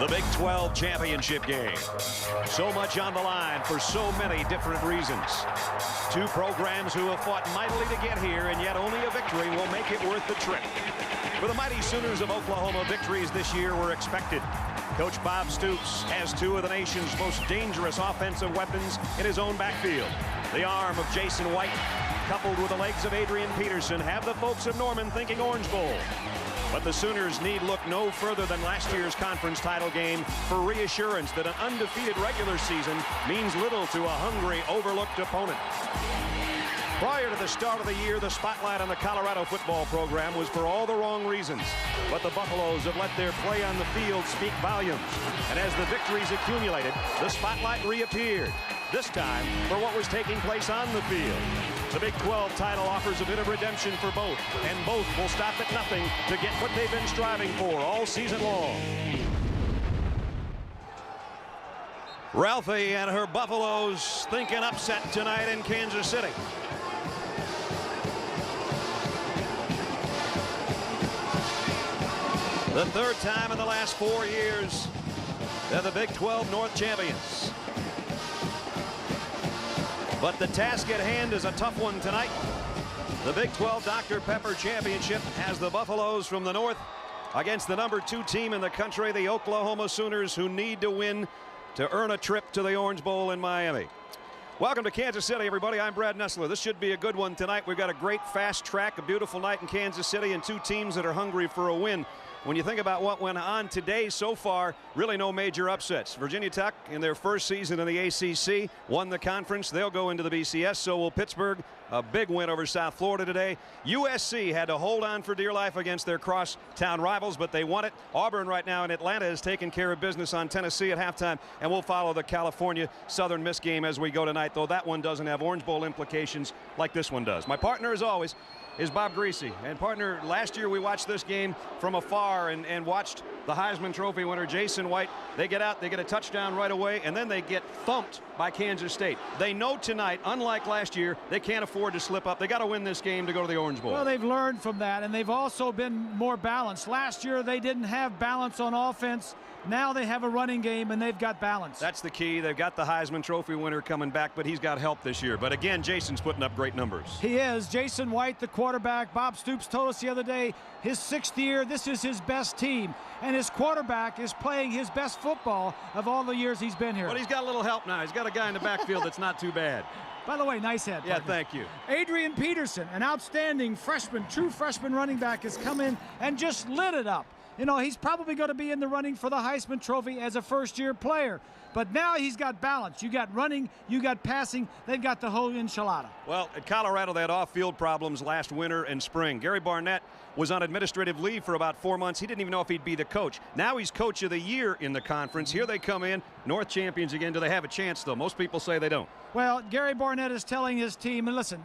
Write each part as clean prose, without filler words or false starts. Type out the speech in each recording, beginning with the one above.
The Big 12 championship game. So much on the line for so many different reasons. Two programs who have fought mightily to get here, and yet only a victory will make it worth the trip. For the mighty Sooners of Oklahoma, victories this year were expected. Coach Bob Stoops has two of the nation's most dangerous offensive weapons in his own backfield. The arm of Jason White, coupled with the legs of Adrian Peterson, have the folks of Norman thinking Orange Bowl. But the Sooners need look no further than last year's conference title game for reassurance that an undefeated regular season means little to a hungry, overlooked opponent. Prior to the start of the year, the spotlight on the Colorado football program was for all the wrong reasons. But the Buffaloes have let their play on the field speak volumes. And as the victories accumulated, the spotlight reappeared. This time for what was taking place on the field. The Big 12 title offers a bit of redemption for both, and both will stop at nothing to get what they've been striving for all season long. Ralphie and her Buffaloes think an upset tonight in Kansas City. The third time in the last 4 years they're the Big 12 North champions. But the task at hand is a tough one tonight. The Big 12 Dr. Pepper Championship has the Buffaloes from the north against the #2 team in the country, the Oklahoma Sooners, who need to win to earn a trip to the Orange Bowl in Miami. Welcome to Kansas City, everybody. I'm Brad Nessler. This should be a good one tonight. We've got a great fast track, a beautiful night in Kansas City, and two teams that are hungry for a win. When you think about what went on today so far, really no major upsets. Virginia Tech, in their first season in the ACC, won the conference. They'll go into the BCS. So will Pittsburgh. A big win over South Florida today. USC had to hold on for dear life against their crosstown rivals, but they won it. Auburn right now in Atlanta is taking care of business on Tennessee at halftime, and we'll follow the California Southern Miss game as we go tonight, though that one doesn't have Orange Bowl implications like this one does. My partner, as always, is Bob Greasy. And partner, last year we watched this game from afar and watched the Heisman Trophy winner, Jason White. They get out, they get a touchdown right away, and then they get thumped by Kansas State. They know tonight, unlike last year, they can't afford to slip up. They got to win this game to go to the Orange Bowl. Well, they've learned from that, and they've also been more balanced. Last year, they didn't have balance on offense. Now they have a running game, and they've got balance. That's the key. They've got the Heisman Trophy winner coming back, but he's got help this year. But again, Jason's putting up great numbers. He is. Jason White, the quarterback. Bob Stoops told us the other day, his 6th year, this is his best team. And his quarterback is playing his best football of all the years he's been here. But he's got a little help now. He's got a guy in the backfield that's not too bad. By the way, nice head. Yeah, partner. thank you. Adrian Peterson, an outstanding freshman, true freshman running back, has come in and just lit it up. You know, he's probably going to be in the running for the Heisman Trophy as a first-year player. But now he's got balance. You got running, you got passing. They've got the whole enchilada. Well, at Colorado, they had off-field problems last winter and spring. Gary Barnett was on administrative leave for about 4 months. He didn't even know if he'd be the coach. Now he's coach of the year in the conference. Here they come in, North champions again. Do they have a chance, though? Most people say they don't. Well, Gary Barnett is telling his team, and listen,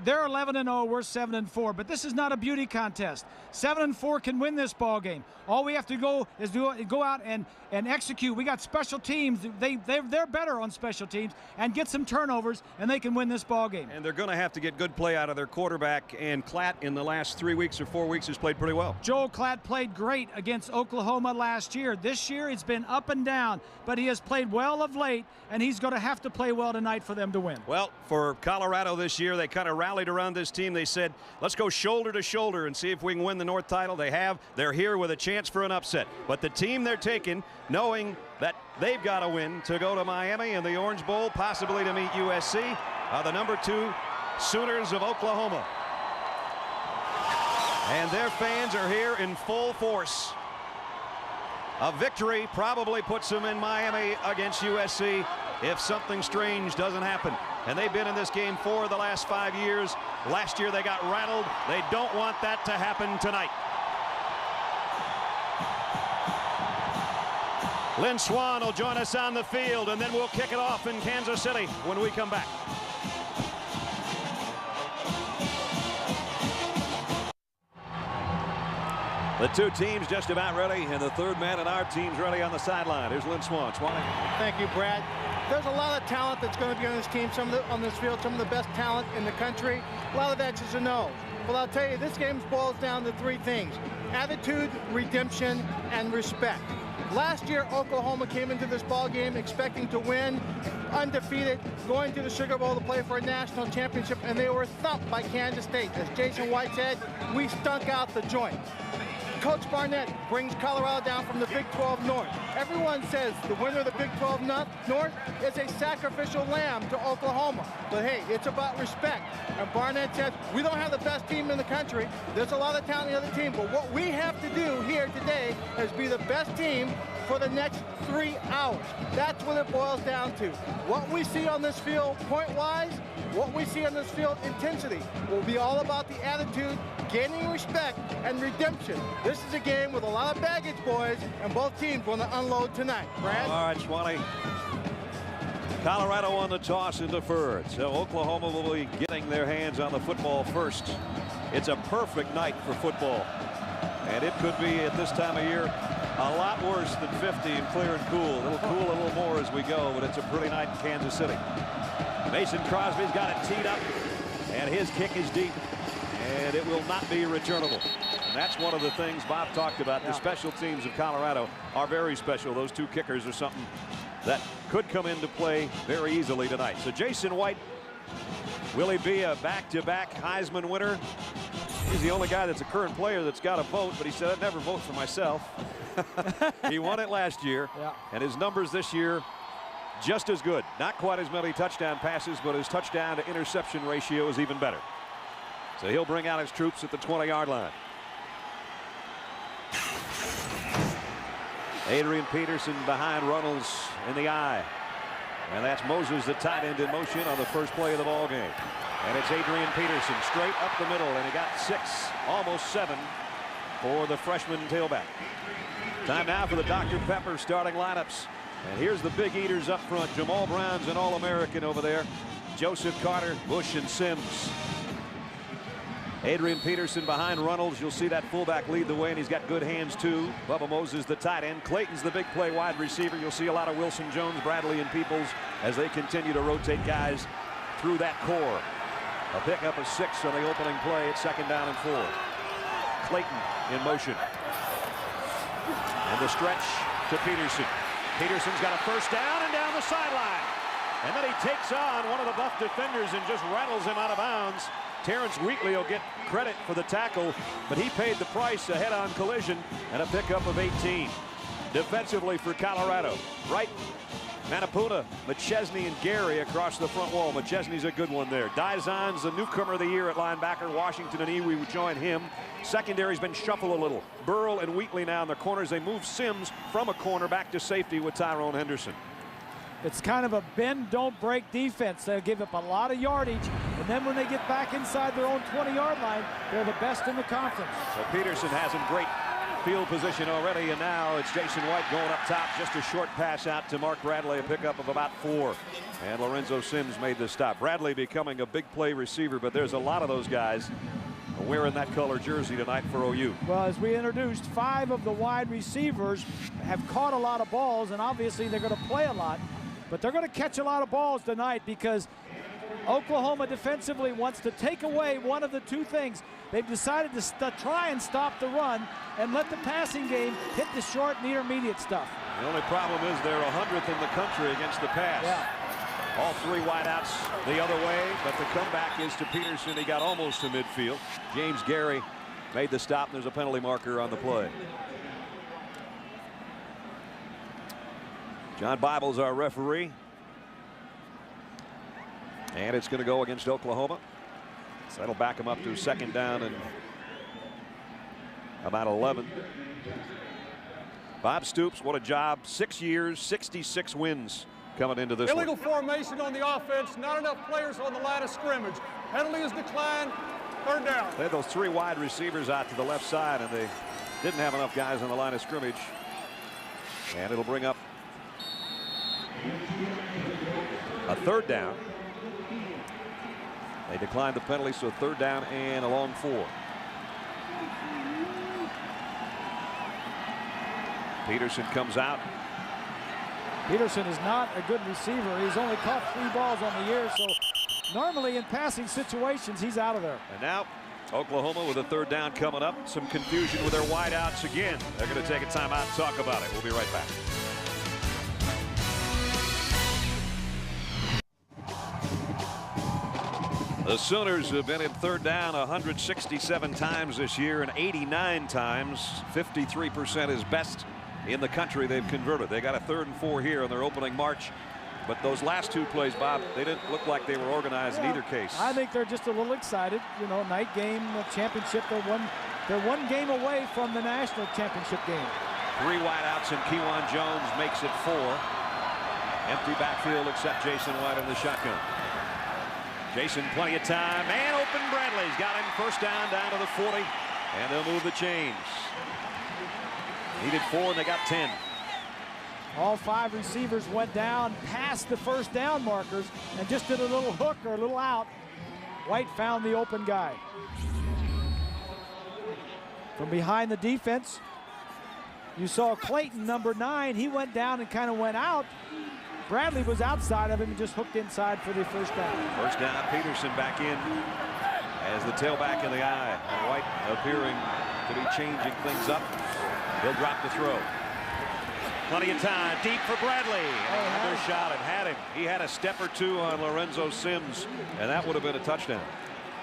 they're 11-0, we're 7-4, but this is not a beauty contest. 7-4 can win this ball game. All we have to go is go out and execute. We got special teams. They're better on special teams, and get some turnovers, and they can win this ball game. And they're going to have to get good play out of their quarterback, and Klatt in the last 3 weeks or 4 weeks has played pretty well. Joel Klatt played great against Oklahoma last year. This year it's been up and down, but he has played well of late, and he's going to have to play well tonight for them to win. Well, for Colorado this year, they kind of rallied around this team. They said, let's go shoulder to shoulder and see if we can win the North title. They have. They're here with a chance for an upset. But the team they're taking, knowing that they've got to win to go to Miami and the Orange Bowl, possibly to meet USC, are the #2 Sooners of Oklahoma. And their fans are here in full force. A victory probably puts them in Miami against USC if something strange doesn't happen. And they've been in this game 4 of the last 5 years. Last year they got rattled. They don't want that to happen tonight. Lynn Swann will join us on the field, and then we'll kick it off in Kansas City when we come back. The two teams just about ready, and the third man in our team's ready on the sideline. Here's Lynn Swann. Swann. Thank you, Brad. There's a lot of talent that's going to be on this team, on this field, some of the best talent in the country. A lot of X's and O's. Well, I'll tell you, this game boils down to 3 things: attitude, redemption, and respect. Last year, Oklahoma came into this ball game expecting to win, undefeated, going to the Sugar Bowl to play for a national championship, and they were thumped by Kansas State. As Jason White said, we stunk out the joint. Coach Barnett brings Colorado down from the Big 12 North. Everyone says the winner of the Big 12 North is a sacrificial lamb to Oklahoma. But hey, it's about respect. And Barnett says, we don't have the best team in the country. There's a lot of talent in the other team. But what we have to do here today is be the best team for the next 3 hours. That's what it boils down to. What we see on this field point-wise, what we see on this field intensity will be all about the attitude, gaining respect, and redemption. This is a game with a lot of baggage, boys, and both teams want to unload tonight. Brad? All right, Swanee. Colorado won the toss and deferred, so Oklahoma will be getting their hands on the football first. It's a perfect night for football, and it could be at this time of year a lot worse than 50 and clear and cool. It'll cool a little more as we go, but it's a pretty night in Kansas City. Mason Crosby's got it teed up, and his kick is deep, and it will not be returnable. And that's one of the things Bob talked about. The special teams of Colorado are very special. Those two kickers are something that could come into play very easily tonight. So Jason White, will he be a back-to-back Heisman winner? He's the only guy that's a current player that's got a vote, but he said, I'd never vote for myself. He won it last year, and his numbers this year just as good. Not quite as many touchdown passes, but his touchdown to interception ratio is even better. So he'll bring out his troops at the 20-yard line. Adrian Peterson behind Runnels in the eye. And that's Moses, the tight end, in motion on the first play of the ball game. And it's Adrian Peterson straight up the middle, and he got 6, almost 7 for the freshman tailback. Time now for the Dr. Pepper starting lineups. And here's the big eaters up front. Jamal Brown's an All-American over there. Joseph Carter, Bush, and Sims. Adrian Peterson behind Runnels. You'll see that fullback lead the way, and he's got good hands too. Bubba Moses, the tight end. Clayton's the big play wide receiver. You'll see a lot of Wilson Jones, Bradley, and Peoples as they continue to rotate guys through that core. A pickup of 6 on the opening play at 2nd down and 4. Clayton in motion. And the stretch to Peterson. Peterson's got a first down and down the sideline. And then he takes on one of the Buff defenders and just rattles him out of bounds. Terrence Wheatley will get credit for the tackle, but he paid the price, a head-on collision and a pickup of 18. Defensively for Colorado, Wright, Manapuna, McChesney, and Gary across the front wall. McChesney's a good one there. Dizon's the newcomer of the year at linebacker. Washington and Iwi would join him. Secondary's been shuffled a little. Burrell and Wheatley now in the corners. They move Sims from a corner back to safety with Tyrone Henderson. It's kind of a bend, don't break defense. They'll give up a lot of yardage, and then when they get back inside their own 20-yard line, they're the best in the conference. So Peterson has him great field position already, and now it's Jason White going up top. Just a short pass out to Mark Bradley, a pickup of about 4. And Lorenzo Sims made the stop. Bradley becoming a big play receiver, but there's a lot of those guys wearing that color jersey tonight for OU. Well, as we introduced, 5 of the wide receivers have caught a lot of balls, and obviously they're going to play a lot. But they're going to catch a lot of balls tonight because Oklahoma defensively wants to take away one of the two things. They've decided to try and stop the run and let the passing game hit the short and intermediate stuff. The only problem is they're 100th in the country against the pass. All 3 wideouts the other way, but the comeback is to Peterson. He got almost to midfield. James Gary made the stop, and there's a penalty marker on the play. John Bible's our referee. And it's going to go against Oklahoma. So that'll back him up to 2nd down and about 11. Bob Stoops, what a job. 6 years, 66 wins coming into this Illegal one. formation on the offense. Not enough players on the line of scrimmage. Penalty is declined. 3rd down. They had those 3 wide receivers out to the left side, and they didn't have enough guys on the line of scrimmage. And it'll bring up a 3rd down. They declined the penalty, so 3rd down and a long 4. Peterson comes out. Peterson is not a good receiver. He's only caught 3 balls on the year, so normally in passing situations, he's out of there. And now Oklahoma with a third down coming up. Some confusion with their wideouts again. They're going to take a timeout and talk about it. We'll be right back. The Sooners have been in third down 167 times this year, and 89 times. 53% is best in the country they've converted. They got a 3rd and 4 here on their opening march. But those last 2 plays, Bob, they didn't look like they were organized in either case. I think they're just a little excited. You know, night game, championship. They're one game away from the national championship game. 3 wideouts, and Kewan Jones makes it 4. Empty backfield except Jason White in the shotgun. Jason, plenty of time, and open Bradley's got him. First down to the 40, and they'll move the chains. Needed 4, and they got 10. All 5 receivers went down past the first down markers and just did a little hook or a little out. White found the open guy. From behind the defense, you saw Clayton, number 9. He went down and kind of went out. Bradley was outside of him and just hooked inside for the first down. First down, Peterson back in as the tailback in the eye. And White appearing to be changing things up. He'll drop the throw. Plenty of time, deep for Bradley. And undershot and had him. He had a step or 2 on Lorenzo Sims, and that would have been a touchdown.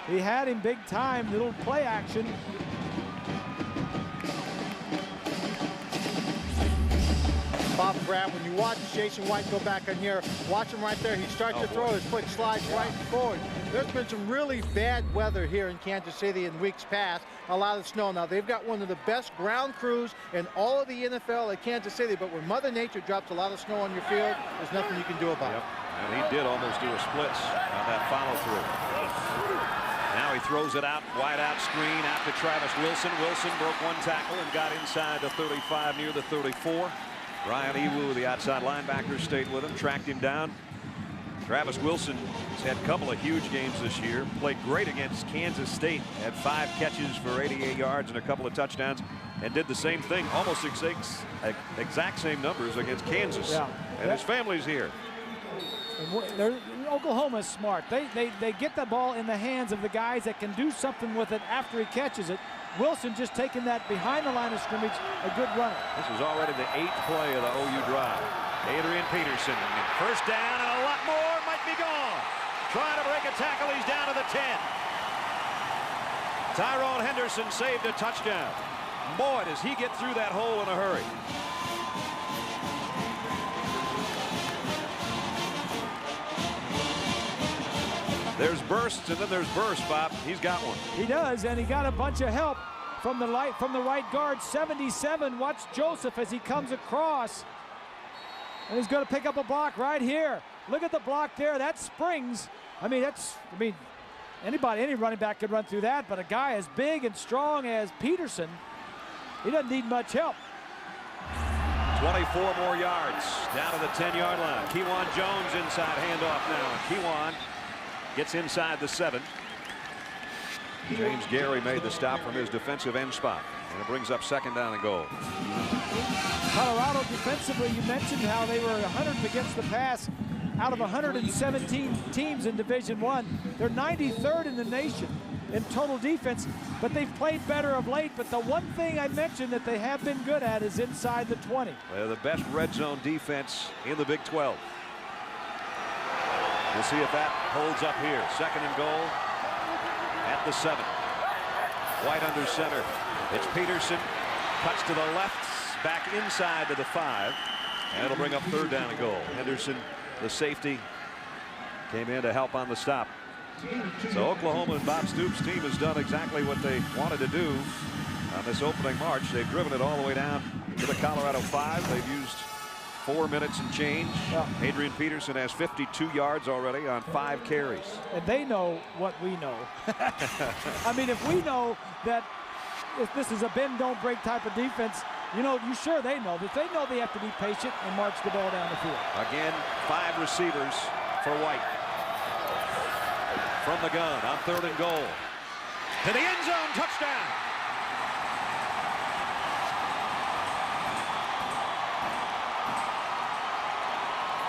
He had him big time, little play action. Bob and Brad, when you watch Jason White go back on here, watch him right there. He starts to throw, his foot slides right forward. There's been some really bad weather here in Kansas City in weeks past. A lot of snow. Now, they've got one of the best ground crews in all of the NFL at Kansas City, but when Mother Nature drops a lot of snow on your field, there's nothing you can do about it. And he did almost do a splits on that follow-through. Now he throws it out, wide out screen out to Travis Wilson. Wilson broke 1 tackle and got inside the 35 near the 34. Ryan Ewu, the outside linebacker, stayed with him, tracked him down. Travis Wilson has had a couple of huge games this year. Played great against Kansas State. Had 5 catches for 88 yards and a couple of touchdowns. And did the same thing, almost exact same numbers against Kansas. Yeah. And his family's here. Oklahoma's smart. They get the ball in the hands of the guys that can do something with it after he catches it. Wilson just taking that behind the line of scrimmage, a good runner. This is already the 8th play of the OU drive. Adrian Peterson, first down and a lot more might be gone. Trying to break a tackle, he's down to the 10. Tyrone Henderson saved a touchdown. Boy, does he get through that hole in a hurry. There's bursts and then there's bursts, Bob. He's got one. He does, and he got a bunch of help from the right guard. 77. Watch Joseph as he comes across, and he's going to pick up a block right here. Look at the block there. That springs. Any running back could run through that, but a guy as big and strong as Peterson, he doesn't need much help. 24 more yards down to the 10-yard line. Kewan Jones inside handoff now. Kewan gets inside the 7. James Gary made the stop from his defensive end spot, and it brings up 2nd down and goal. Colorado defensively, you mentioned how they were 100th against the pass out of 117 teams in Division I. They're 93rd in the nation in total defense, but they've played better of late. But the one thing I mentioned that they have been good at is inside the 20. They're the best red zone defense in the Big 12. We'll see if that holds up here. 2nd and goal at the 7. White under center. It's Peterson. Cuts to the left. Back inside to the 5. And it'll bring up 3rd down and goal. Henderson, the safety, came in to help on the stop. So Oklahoma and Bob Stoops' team has done exactly what they wanted to do on this opening march. They've driven it all the way down to the Colorado 5. They've used 4 minutes and change. Yeah. Adrian Peterson has 52 yards already on 5 carries. And they know what we know. I mean, if we know that if this is a bend don't break type of defense, you sure they know that they have to be patient and march the ball down the field. Again, 5 receivers for White. From the gun on 3rd and goal. To the end zone, touchdown.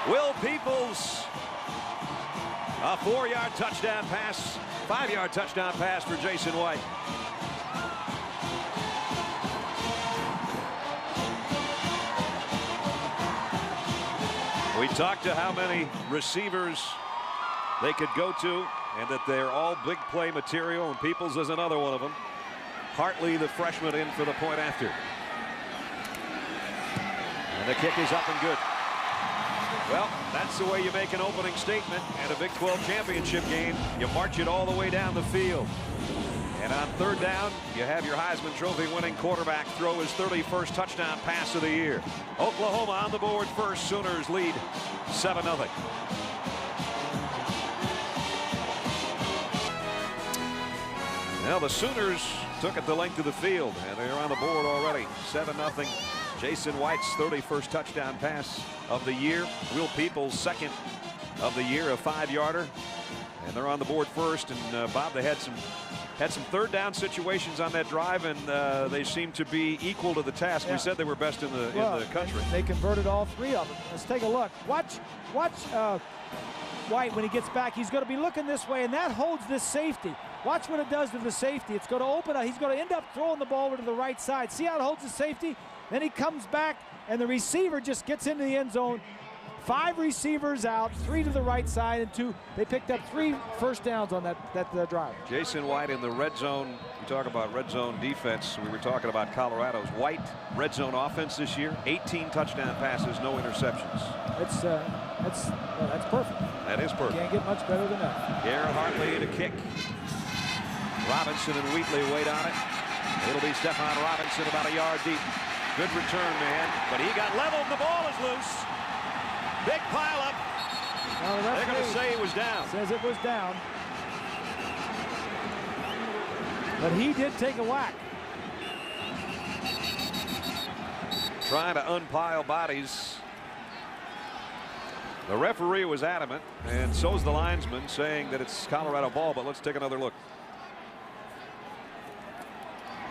Will Peoples A 4-yard touchdown pass, 5-yard touchdown pass for Jason White. We talked to how many receivers they could go to, and that they're all big play material, and Peoples is another one of them. Hartley, the freshman, in for the point after. And the kick is up and good. Well, that's the way you make an opening statement at a Big 12 championship game. You march it all the way down the field. And on 3rd down, you have your Heisman Trophy winning quarterback throw his 31st touchdown pass of the year. Oklahoma on the board first. Sooners lead 7-0. Now the Sooners took it the length of the field, and they're on the board already. 7-0. Jason White's 31st touchdown pass of the year. Will Peoples' 2nd of the year, a 5-yarder. And they're on the board first. And Bob, they had some 3rd down situations on that drive, and they seem to be equal to the task. We said they were best in the country. They converted all 3 of them. Let's take a look. Watch White when he gets back. He's going to be looking this way, and that holds this safety. Watch what it does to the safety. It's going to open up. He's going to end up throwing the ball over to the right side. See how it holds the safety? Then he comes back, and the receiver just gets into the end zone. 5 receivers out, 3 to the right side, and 2. They picked up 3 first downs on that drive. Jason White in the red zone. You talk about red zone defense. We were talking about Colorado's White red zone offense this year. 18 touchdown passes, no interceptions. That's perfect. That is perfect. Can't get much better than that. Garrett Hartley to kick. Robinson and Wheatley wait on it. It'll be Stephon Robinson about a yard deep. Good return, man. But he got leveled. The ball is loose. Big pile up. Well, they're going to say it was down. Says it was down. But he did take a whack. Trying to unpile bodies. The referee was adamant, and so's the linesman, saying that it's Colorado ball, but let's take another look.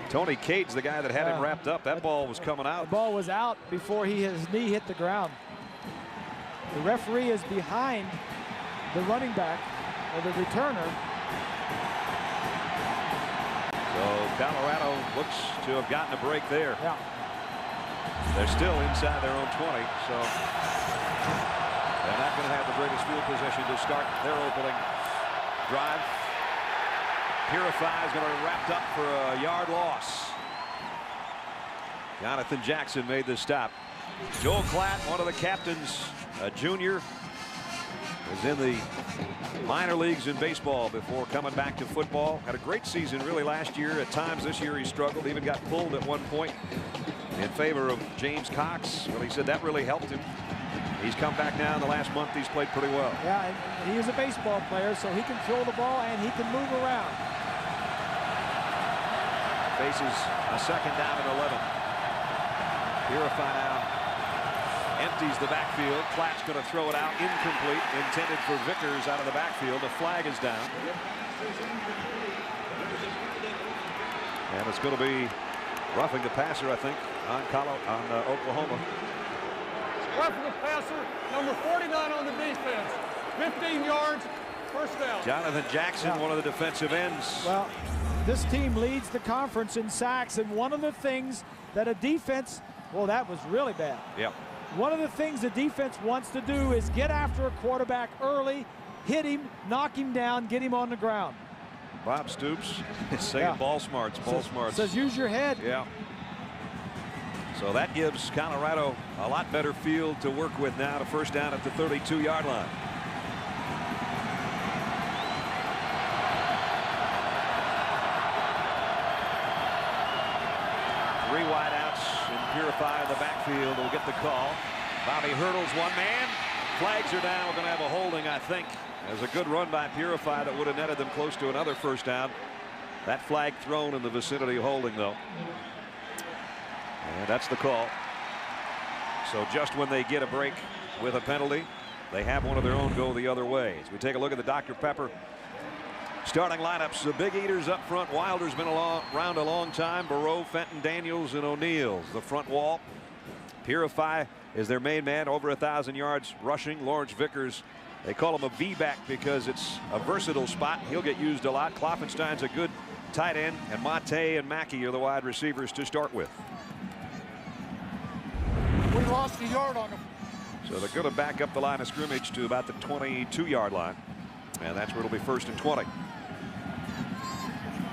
Tony Cade's the guy that had him wrapped up. That ball was coming out. The ball was out before his knee hit the ground. The referee is behind the running back, or the returner. So Colorado looks to have gotten a break there. Yeah. They're still inside their own 20, so they're not going to have the greatest field position to start their opening drive. Purify is going to be wrapped up for a yard loss. Jonathan Jackson made the stop. Joel Klatt, one of the captains, a junior, was in the minor leagues in baseball before coming back to football. Had a great season really last year. At times this year he struggled, even got pulled at one point in favor of James Cox. Well, he said that really helped him. He's come back now in the last month. He's played pretty well. Yeah, and he is a baseball player, so he can throw the ball and he can move around. Faces a 2nd down and 11. Purify now empties the backfield. Klatt's going to throw it out, incomplete, intended for Vickers out of the backfield. The flag is down. And it's going to be roughing the passer, I think, on Oklahoma. Roughing the passer, number 49 on the defense. 15 yards, first down. Jonathan Jackson, one of the defensive ends. Well, this team leads the conference in sacks, and one of the things that a defense, well, that was really bad. Yep. One of the things the defense wants to do is get after a quarterback early, hit him, knock him down, get him on the ground. Bob Stoops is saying ball smarts, ball smarts. Says use your head. Yeah. So that gives Colorado a lot better field to work with now to first down at the 32-yard line. Three wideouts and Purify in the backfield will get the call. Bobby hurdles one man. Flags are down. We're going to have a holding, I think. There's a good run by Purify that would have netted them close to another first down. That flag thrown in the vicinity of holding, though. And that's the call. So just when they get a break with a penalty, they have one of their own go the other way. As we take a look at the Dr. Pepper starting lineups, the big eaters up front. Wilder's been around a long time. Burrow, Fenton, Daniels, and O'Neill's the front wall. Purify is their main man, over 1,000 yards rushing. Lawrence Vickers They call him a V-back because it's a versatile spot. He'll get used a lot. Kloffenstein's a good tight end, and Monte and Mackey are the wide receivers to start with. We lost a yard on them. So they're going to back up the line of scrimmage to about the 22-yard line. And that's where it'll be 1st and 20.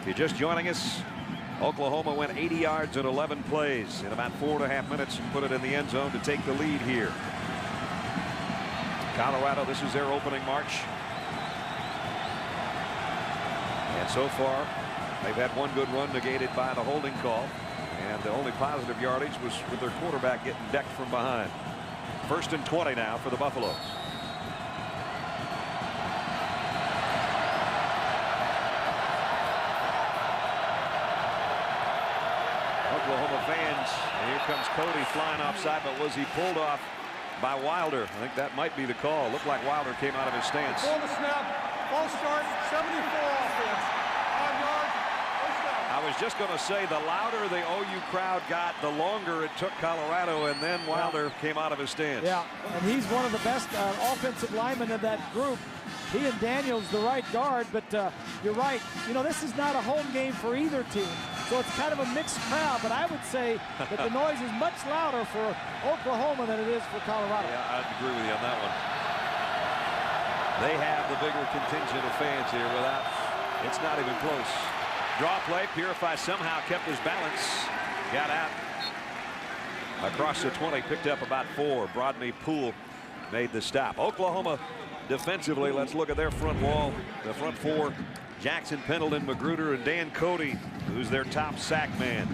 If you're just joining us, Oklahoma went 80 yards in 11 plays in about 4.5 minutes and put it in the end zone to take the lead here. Colorado, this is their opening march. And so far, they've had one good run negated by the holding call. And the only positive yardage was with their quarterback getting decked from behind. 1st and 20 now for the Buffaloes. Oklahoma fans, and here comes Cody flying offside, but was he pulled off by Wilder? I think that might be the call. Looked like Wilder came out of his stance. Before the snap, false start, 74 offense. 5 yards, first down. I was just going to say, the louder the OU crowd got, the longer it took Colorado, and then Wilder came out of his stance. Yeah, and he's one of the best offensive linemen of that group. He and Daniels the right guard, but you're right. You know, this is not a home game for either team, so it's kind of a mixed crowd, but I would say that the noise is much louder for Oklahoma than it is for Colorado. Yeah, I'd agree with you on that one. They have the bigger contingent of fans here without, it's not even close. Draw play, Purify somehow kept his balance, got out across the 20, picked up about 4. Brodney Poole made the stop. Oklahoma defensively, let's look at their front wall, the front 4. Jackson, Pendleton, Magruder, and Dan Cody, who's their top sack man.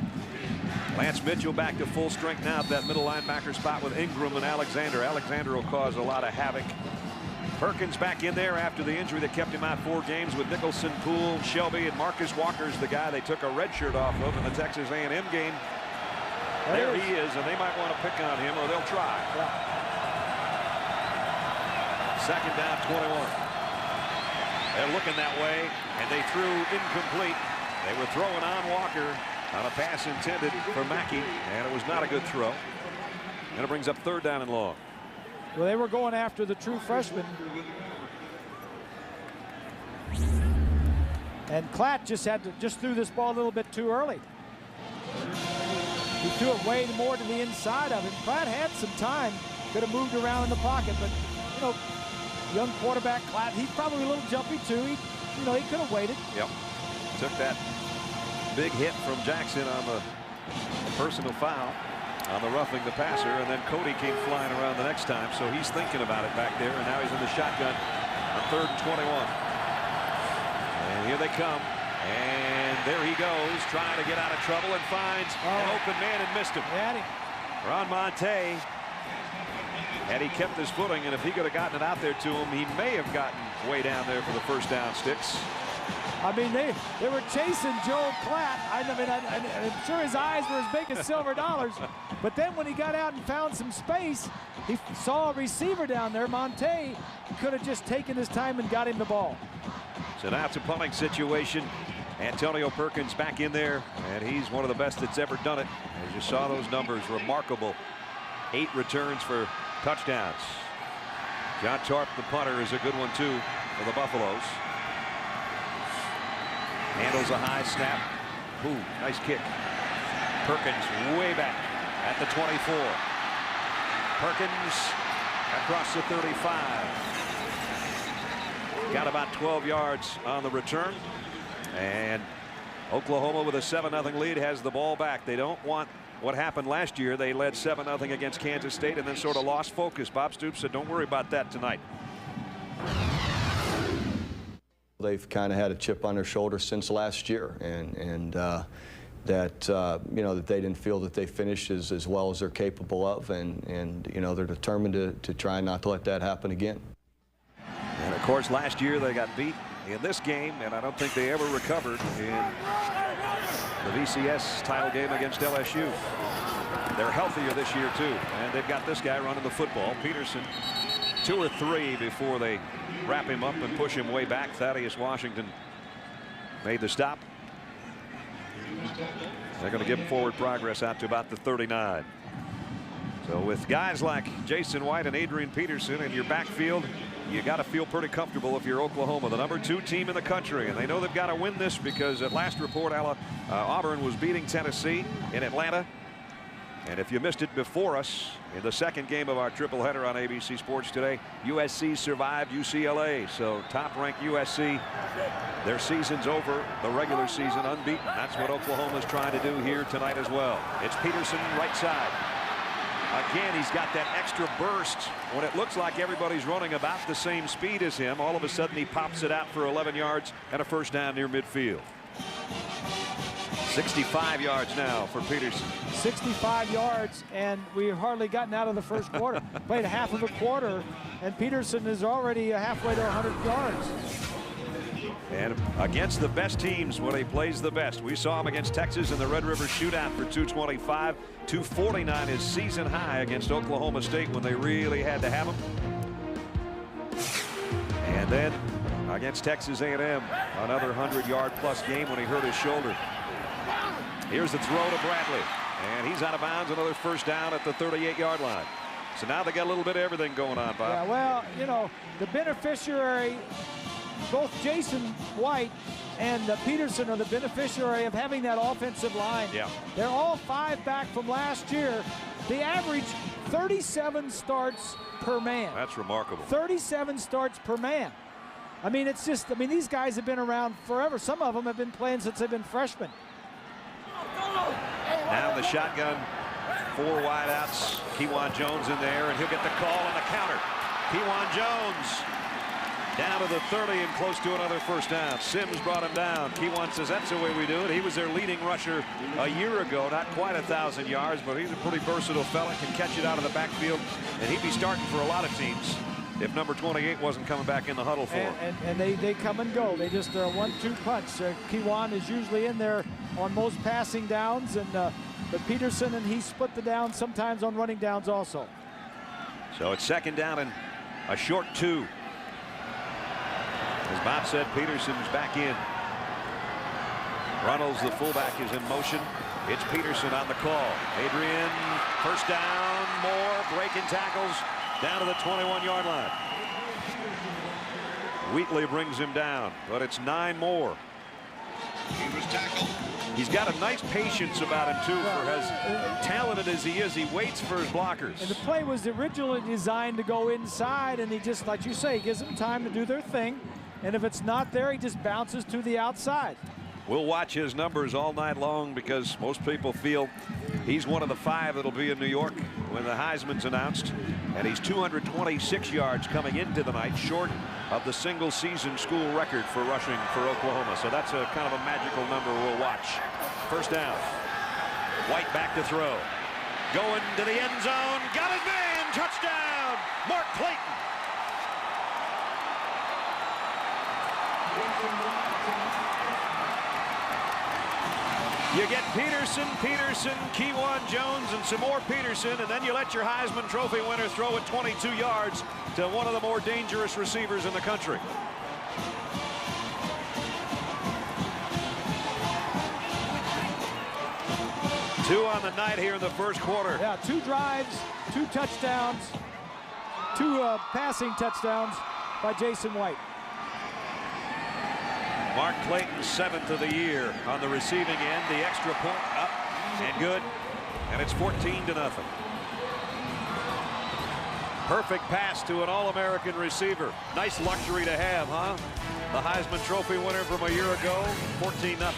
Lance Mitchell back to full strength now at that middle linebacker spot with Ingram and Alexander. Alexander will cause a lot of havoc. Perkins back in there after the injury that kept him out 4 games with Nicholson, Poole, Shelby, and Marcus Walker's the guy they took a red shirt off of in the Texas A&M game. There he is, and they might want to pick on him, or they'll try. Yeah. 2nd down, 21. They're looking that way, and they threw incomplete. They were throwing on Walker on a pass intended for Mackey, and it was not a good throw. And it brings up 3rd down and long. Well, they were going after the true freshman. And Klatt just threw this ball a little bit too early. He threw it way more to the inside of it. Klatt had some time, could have moved around in the pocket, but you know, young quarterback Klatt, he's probably a little jumpy too. He could have waited. Yep. Took that big hit from Jackson on the personal foul on the roughing the passer, and then Cody came flying around the next time, so he's thinking about it back there, and now he's in the shotgun on 3rd and 21. And here they come, and there he goes, trying to get out of trouble, and finds an open man and missed him. Ron Monte, had he kept his footing, and if he could have gotten it out there to him, he may have gotten way down there for the 1st down sticks. I mean, they were chasing Joe Klatt. I'm sure his eyes were as big as silver dollars. But then when he got out and found some space, he saw a receiver down there. Monte could have just taken his time and got him the ball. So now it's a punting situation. Antonio Perkins back in there, and he's one of the best that's ever done it. As you saw those numbers, remarkable. 8 returns for touchdowns. John Tarp, the punter, is a good one too for the Buffaloes. Handles a high snap. Ooh, nice kick. Perkins way back at the 24. Perkins across the 35. Got about 12 yards on the return. And Oklahoma with a 7-0 lead has the ball back. They don't want what happened last year. They led 7-0 against Kansas State and then sort of lost focus. Bob Stoops said, don't worry about that tonight. They've kind of had a chip on their shoulder since last year, and that that they didn't feel that they finished as well as they're capable of, and you know, they're determined to try not to let that happen again. And of course, last year they got beat in this game, and I don't think they ever recovered in the VCS title game against LSU. They're healthier this year too, and they've got this guy running the football, Peterson. 2 or 3 before they wrap him up and push him way back. Thaddeus Washington made the stop. They're going to give forward progress out to about the 39. So with guys like Jason White and Adrian Peterson in your backfield, you got to feel pretty comfortable if you're Oklahoma, the #2 team in the country, and they know they've got to win this because at last report, Auburn was beating Tennessee in Atlanta. And if you missed it before us, in the second game of our triple-header on ABC Sports today, USC survived UCLA. So top-ranked USC, their season's over, the regular season unbeaten. That's what Oklahoma's trying to do here tonight as well. It's Peterson, right side. Again, he's got that extra burst when it looks like everybody's running about the same speed as him. All of a sudden, he pops it out for 11 yards and a first down near midfield. 65 yards now for Peterson. 65 yards, and we've hardly gotten out of the first quarter. Played half of a quarter, and Peterson is already halfway to 100 yards. And against the best teams when he plays the best. We saw him against Texas in the Red River Shootout for 225. 249 is season high against Oklahoma State when they really had to have him. And then against Texas A&M, another 100-yard-plus game when he hurt his shoulder. Here's the throw to Bradley, and he's out of bounds. Another first down at the 38-yard line. So now they got a little bit of everything going on, Bob. Yeah, well, you know, the beneficiary, both Jason White and Peterson are the beneficiary of having that offensive line. Yeah. They're all 5 back from last year. They average 37 starts per man. That's remarkable. 37 starts per man. I mean, it's just, I mean, these guys have been around forever. Some of them have been playing since they've been freshmen. Now the shotgun, 4 wideouts. Kewan Jones in there, and he'll get the call on the counter. Kewan Jones down to the 30 and close to another first down. Sims brought him down. Kewan says that's the way we do it. He was their leading rusher a year ago. Not quite 1,000 yards, but he's a pretty versatile fella. Can catch it out of the backfield, and he'd be starting for a lot of teams if number 28 wasn't coming back in the huddle for him. And they come and go. They just are a 1-2 punch. Kewan is usually in there on most passing downs, and but Peterson and he split the downs sometimes on running downs also. So it's second down and a short 2. As Bob said, Peterson's back in. Runnels, the fullback, is in motion. It's Peterson on the call. Adrian, first down, more breaking tackles down to the 21-yard line. Wheatley brings him down, but it's 9 more. He was tackled. He's got a nice patience about him, too, for as talented as he is. He waits for his blockers. And the play was originally designed to go inside, and he just, like you say, gives them time to do their thing. And if it's not there, he just bounces to the outside. We'll watch his numbers all night long because most people feel he's one of the 5 that'll be in New York when the Heisman's announced. And he's 226 yards coming into the night, short of the single-season school record for rushing for Oklahoma. So that's a kind of a magical number we'll watch. First down. White back to throw. Going to the end zone. Got his man. Touchdown. Mark Clayton. You get Peterson, Kewan Jones, and some more Peterson, and then you let your Heisman Trophy winner throw it 22 yards to one of the more dangerous receivers in the country. Two on the night here in the first quarter. Yeah, 2 drives, 2 touchdowns, 2 passing touchdowns by Jason White. Mark Clayton, 7th of the year on the receiving end. The extra point up and good, and it's 14-0. Perfect pass to an All-American receiver. Nice luxury to have, huh? The Heisman Trophy winner from a year ago, 14-0.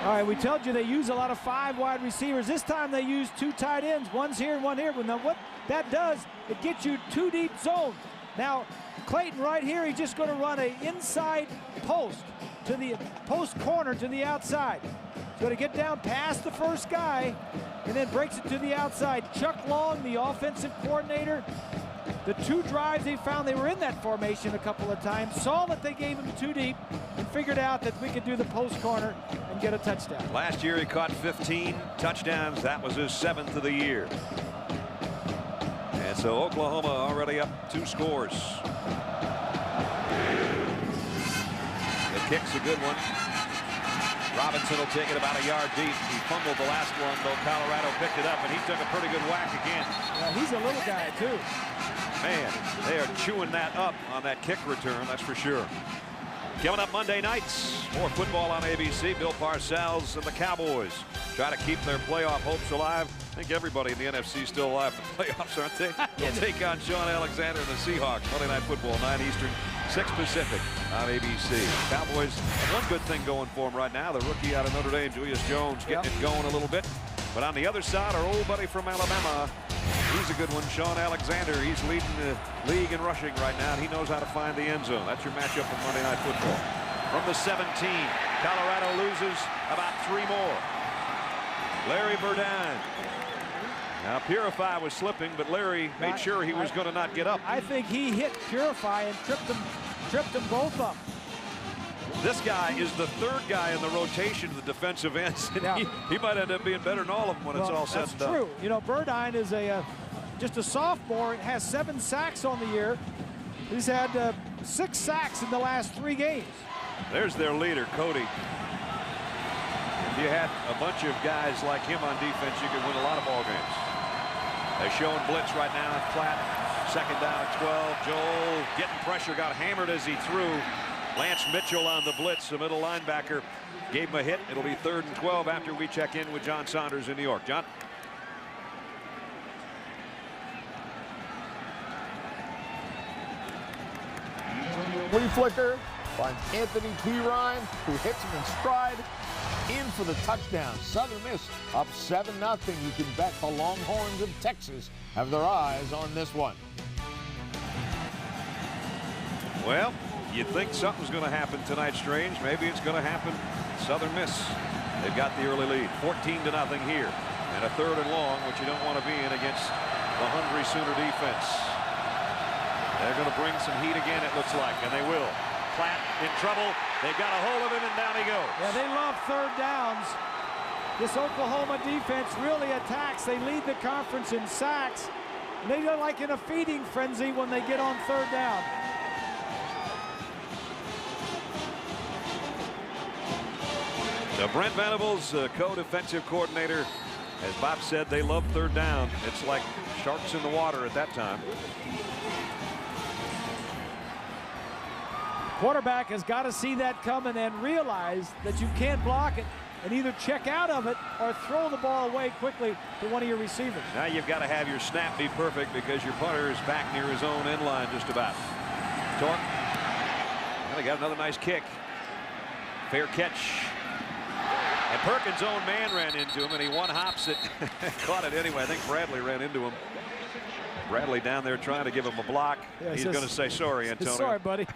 All right, we told you they use a lot of 5 wide receivers. This time they use 2 tight ends. One's here and one here. Now what that does, it gets you 2 deep zone. Now, Clayton right here, he's just going to run an inside post to the post corner to the outside. He's going to get down past the first guy and then breaks it to the outside. Chuck Long, the offensive coordinator, the 2 drives they found, they were in that formation a couple of times, saw that they gave him 2 deep and figured out that we could do the post corner and get a touchdown. Last year he caught 15 touchdowns. That was his 7th of the year. And so Oklahoma already up 2 scores. The kick's a good one. Robinson will take it about a yard deep. He fumbled the last one, though Colorado picked it up, and he took a pretty good whack again. Yeah, he's a little guy, too. Man, they are chewing that up on that kick return, that's for sure. Coming up Monday nights, more football on ABC. Bill Parcells and the Cowboys try to keep their playoff hopes alive. I think everybody in the NFC is still alive for the playoffs, aren't they? They'll take on Sean Alexander and the Seahawks. Monday Night Football, 9 Eastern, 6 Pacific on ABC. Cowboys have one good thing going for them right now. The rookie out of Notre Dame, Julius Jones, getting it going a little bit. But on the other side, our old buddy from Alabama, he's a good one, Sean Alexander. He's leading the league in rushing right now, and he knows how to find the end zone. That's your matchup for Monday Night Football. From the 17, Colorado loses about 3 more. Larry Burdine. Now Purify was slipping, but Larry made sure he was going to not get up. I think he hit Purify and tripped them both up. This guy is the third guy in the rotation of the defensive ends, and he might end up being better than all of them when it's all said and done. That's true. You know, Burdine is just a sophomore. Has 7 sacks on the year. He's had 6 sacks in the last 3 games. There's their leader, Cody. If you had a bunch of guys like him on defense, you could win a lot of ball games. They're showing blitz right now at flat. 2nd down at 12. Joel getting pressure, got hammered as he threw. Lance Mitchell on the blitz, the middle linebacker, gave him a hit. It'll be 3rd and 12 after we check in with John Saunders in New York. John? Flea flicker finds Anthony Pirine, who hits him in stride, in for the touchdown. Southern Miss up 7-0. You can bet the Longhorns of Texas have their eyes on this one. Well, you'd think something's going to happen tonight, Strange. Maybe it's going to happen. Southern Miss, they've got the early lead, 14-0 here, and a 3rd and long, which you don't want to be in against the hungry Sooner defense. They're going to bring some heat again, it looks like, and they will. Platt in trouble. They've got a hold of him, and down he goes. Yeah, they love 3rd downs. This Oklahoma defense really attacks. They lead the conference in sacks. And they are like in a feeding frenzy when they get on 3rd down. So Brent Venables, co-defensive coordinator, as Bob said, they love 3rd down. It's like sharks in the water at that time. Quarterback has got to see that coming and realize that you can't block it and either check out of it or throw the ball away quickly to one of your receivers. Now you've got to have your snap be perfect because your punter is back near his own end line just about. Torque. Well, they got another nice kick. Fair catch. And Perkins' own man ran into him, and he one-hops it. Caught it anyway. I think Bradley ran into him. Bradley down there trying to give him a block. Yeah, he's going to say sorry, Antonio. Sorry, buddy.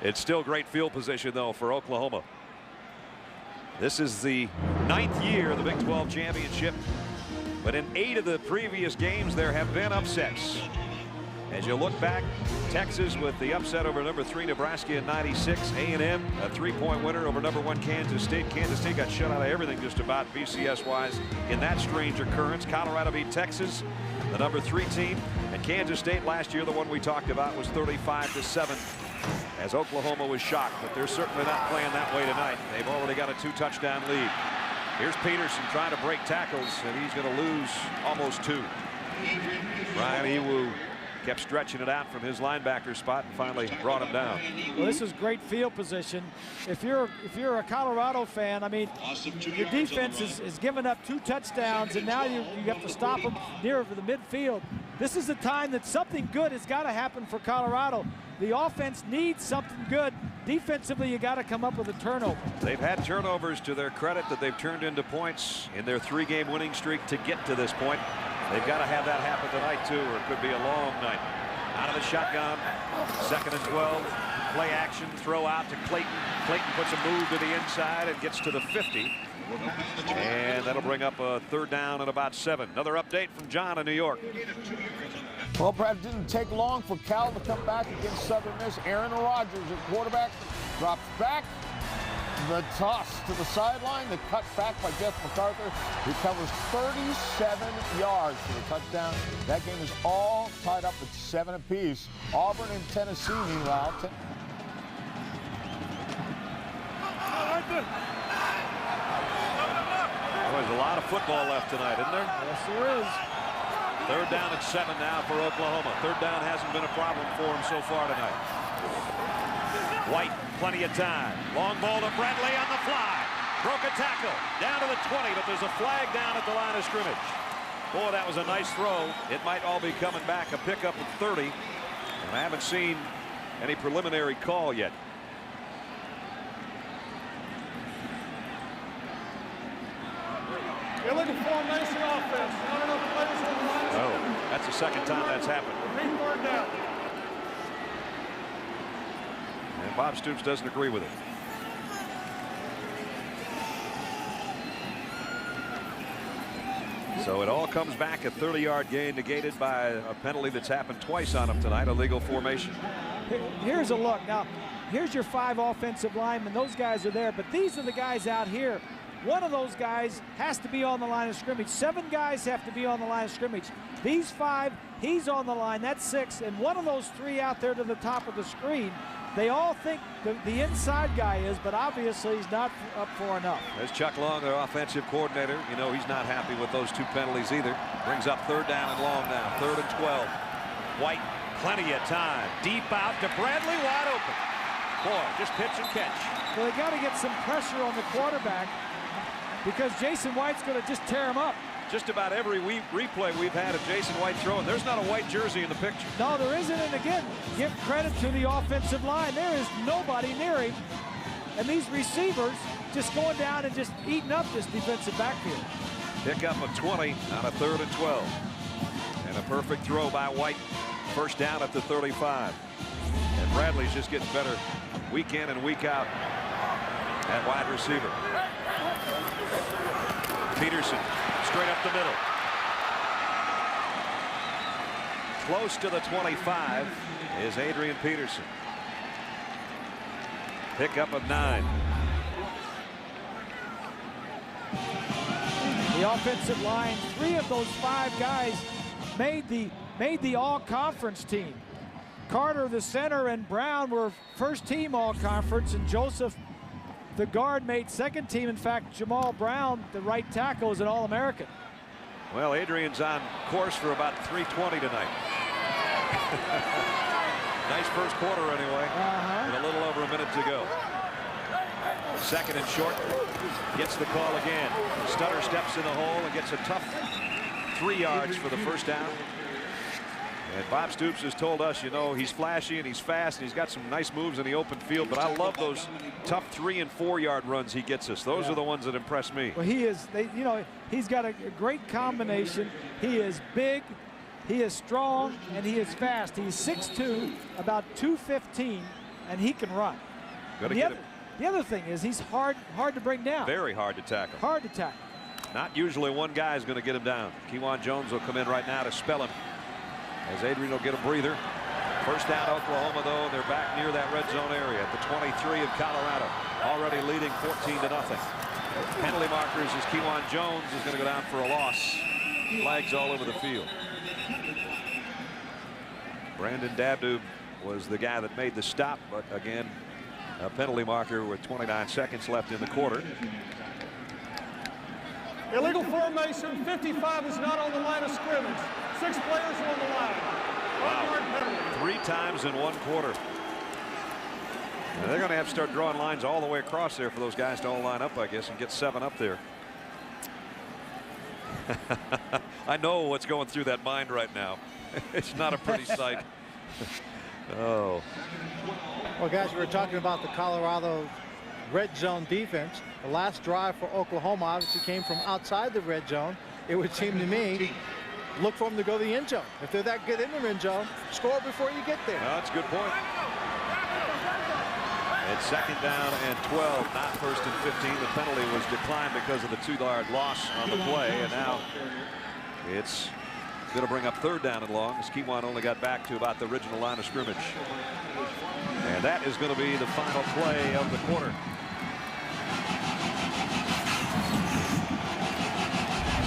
It's still great field position, though, for Oklahoma. This is the 9th year of the Big 12 championship. But in 8 of the previous games, there have been upsets. As you look back, Texas with the upset over number 3 Nebraska in '96. A&M a 3-point winner over number 1 Kansas State. Kansas State got shut out of everything just about BCS-wise in that strange occurrence. Colorado beat Texas, the number 3 team, and Kansas State last year, the one we talked about, was 35-7. As Oklahoma was shocked, but they're certainly not playing that way tonight. They've already got a 2-touchdown lead. Here's Peterson trying to break tackles, and he's going to lose almost 2. Ryan Ewu kept stretching it out from his linebacker spot and finally brought him down. Well, this is great field position. If you're a Colorado fan, I mean, your defense is giving up 2 touchdowns, and now you have to stop them near the midfield. This is the time that something good has got to happen for Colorado. The offense needs something good. Defensively, you got to come up with a turnover. They've had turnovers to their credit that they've turned into points in their 3-game winning streak to get to this point. They've got to have that happen tonight, too, or it could be a long night. Out of the shotgun, 2nd and 12. Play action, throw out to Clayton. Clayton puts a move to the inside and gets to the 50. And that'll bring up a 3rd down and about 7. Another update from John in New York. Well, Brad, it didn't take long for Cal to come back against Southern Miss. Aaron Rodgers at quarterback drops back. The toss to the sideline, the cut back by Jeff MacArthur, who covers 37 yards for the touchdown. That game is all tied up at 7 apiece. Auburn and Tennessee, meanwhile. There's a lot of football left tonight, isn't there? Yes, there is. 3rd down and 7 now for Oklahoma. 3rd down hasn't been a problem for him so far tonight. White, plenty of time. Long ball to Bradley on the fly. Broke a tackle. Down to the 20, but there's a flag down at the line of scrimmage. Boy, that was a nice throw. It might all be coming back. A pickup of 30. And I haven't seen any preliminary call yet. Illegal formation offense. Not enough players on the line. Oh, that's the 2nd time that's happened. Repeat 3rd down. And Bob Stoops doesn't agree with it. So it all comes back. A 30-yard gain negated by a penalty that's happened twice on him tonight. Illegal formation. Here's a look. Now, here's your 5 offensive linemen. Those guys are there, but these are the guys out here. One of those guys has to be on the line of scrimmage. 7 guys have to be on the line of scrimmage. These 5, he's on the line. That's 6. And one of those 3 out there to the top of the screen, they all think the inside guy is, but obviously he's not up for enough. There's Chuck Long, their offensive coordinator. You know he's not happy with those 2 penalties either. Brings up 3rd down and long now. 3rd and 12. White, plenty of time. Deep out to Bradley, wide open. Boy, just pitch and catch. Well, they got to get some pressure on the quarterback, because Jason White's going to just tear him up. Just about every replay we've had of Jason White throwing, there's not a white jersey in the picture. No, there isn't. And again, give credit to the offensive line. There is nobody near him. And these receivers just going down and just eating up this defensive backfield. Pick up of 20 on a 3rd and 12. And a perfect throw by White. 1st down at the 35. And Bradley's just getting better week in and week out at wide receiver. Peterson straight up the middle. Close to the 25 is Adrian Peterson. Pickup of 9. The offensive line, 3 of those 5 guys made the all-conference team. Carter, the center, and Brown were 1st team all-conference, and Joseph, the guard, made 2nd team. In fact, Jamal Brown, the right tackle, is an All-American. Well, Adrian's on course for about 320 tonight. Nice 1st quarter anyway. With a little over a minute to go. 2nd and short. Gets the call again. Stutter steps in the hole and gets a tough 3 yards for the 1st down. And Bob Stoops has told us, you know, he's flashy and he's fast and he's got some nice moves in the open field, but I love those tough 3- and 4-yard runs he gets us. Those are the ones that impress me. Well, he is, you know, he's got a great combination. He is big, he is strong, and he is fast. He's 6'2", about 215, and he can run. The other thing is he's hard to bring down. Very hard to tackle. Hard to tackle. Not usually one guy is going to get him down. Kewan Jones will come in right now to spell him, as Adrian will get a breather. 1st down Oklahoma, though. They're back near that red zone area at the 23 of Colorado, already leading 14-0. Penalty markers as Kewan Jones is going to go down for a loss. Flags all over the field. Brandon Dabdoob was the guy that made the stop, but again, a penalty marker with 29 seconds left in the quarter. Illegal formation. 55 is not on the line of scrimmage. 6 players on the line. Wow. 3 times in 1 quarter. Now they're going to have to start drawing lines all the way across there for those guys to all line up, I guess, and get 7 up there. I know what's going through that mind right now. It's not a pretty sight. Oh. Well, guys, we were talking about the Colorado red zone defense. The last drive for Oklahoma obviously came from outside the red zone. It would seem to me, look for them to go to the end zone. If they're that good in the end zone, score before you get there. Well, that's a good point. It's 2nd down and 12, not 1st and 15. The penalty was declined because of the 2-yard loss on the play, and now it's going to bring up 3rd down and long, as Kewan only got back to about the original line of scrimmage. And that is going to be the final play of the quarter.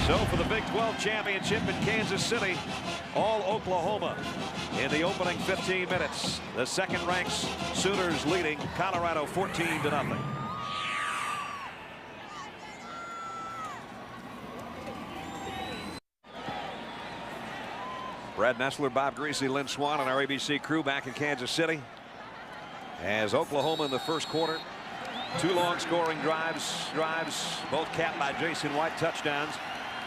So for the Big 12 championship in Kansas City, all Oklahoma in the opening 15 minutes. The 2nd-ranked Sooners leading Colorado 14-0. Brad Nessler, Bob Greasy, Lynn Swan, and our ABC crew back in Kansas City. As Oklahoma in the first quarter, 2 long scoring drives, both capped by Jason White touchdowns.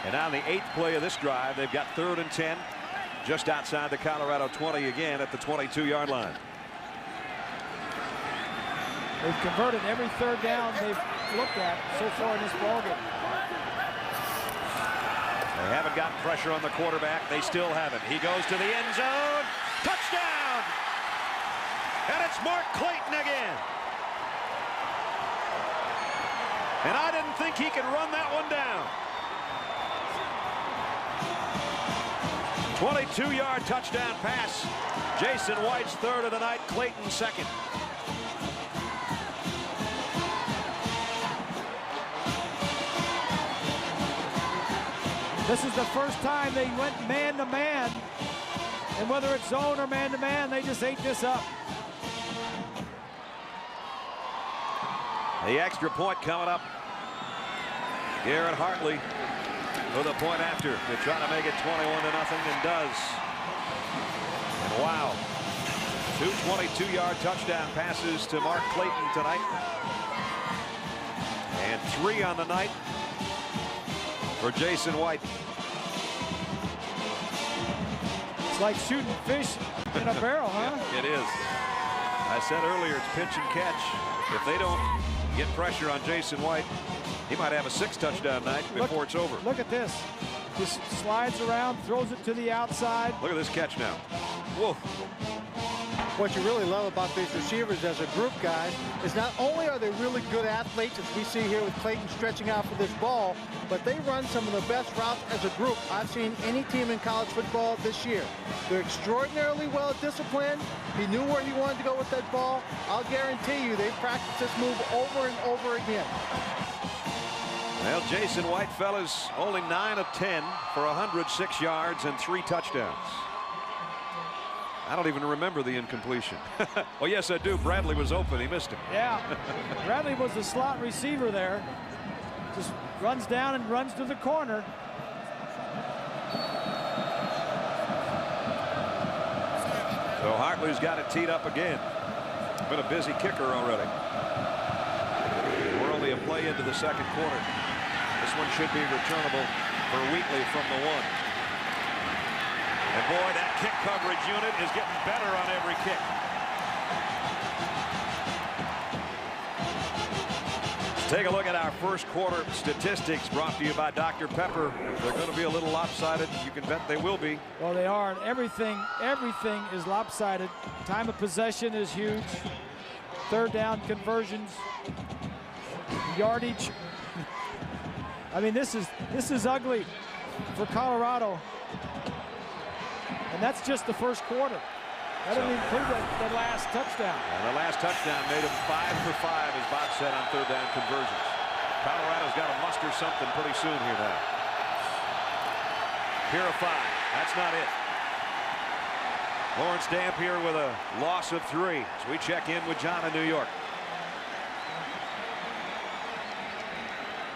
And on the 8th play of this drive, they've got 3rd and 10, just outside the Colorado 20 again at the 22-yard line. They've converted every 3rd down they've looked at so far in this ballgame. They haven't got pressure on the quarterback. They still haven't. He goes to the end zone. Touchdown! And it's Mark Clayton again. And I didn't think he could run that one down. 22-yard touchdown pass. Jason White's 3rd of the night, Clayton's 2nd. This is the first time they went man-to-man. And whether it's zone or man-to-man, they just ate this up. The extra point coming up. Garrett Hartley with a point after to try to make it 21-0, and does. And wow, 2 22-yard touchdown passes to Mark Clayton tonight, and 3 on the night for Jason White. It's like shooting fish in a barrel, huh? It is. I said earlier, it's pitch and catch. If they don't get pressure on Jason White, he might have a 6 touchdown night before it's over. Look at this. Just slides around, throws it to the outside. Look at this catch now. Whoa. What you really love about these receivers as a group, guys, is not only are they really good athletes, as we see here with Clayton stretching out for this ball, but they run some of the best routes as a group I've seen any team in college football this year. They're extraordinarily well disciplined. He knew where he wanted to go with that ball. I'll guarantee you they practiced this move over and over again. Well, Jason White, fellas, only 9 of 10 for 106 yards and 3 touchdowns. I don't even remember the incompletion. Oh, yes, I do. Bradley was open. He missed him. Yeah. Bradley was the slot receiver there. Just runs down and runs to the corner. So Hartley's got it teed up again. Been a busy kicker already. We're only a play into the second quarter. This one should be returnable for Wheatley from the 1. And boy, that kick coverage unit is getting better on every kick. Let's take a look at our first quarter statistics brought to you by Dr. Pepper. If they're going to be a little lopsided, you can bet they will be. Well, they are. And everything is lopsided. Time of possession is huge. 3rd down conversions. Yardage. I mean, this is ugly for Colorado. And that's just the first quarter. That doesn't include that last touchdown. And the last touchdown made him 5 for 5, as Bob said, on 3rd down conversions. Colorado's got to muster something pretty soon here now. Purify. That's not it. Lawrence Dampier with a loss of 3. So we check in with John in New York.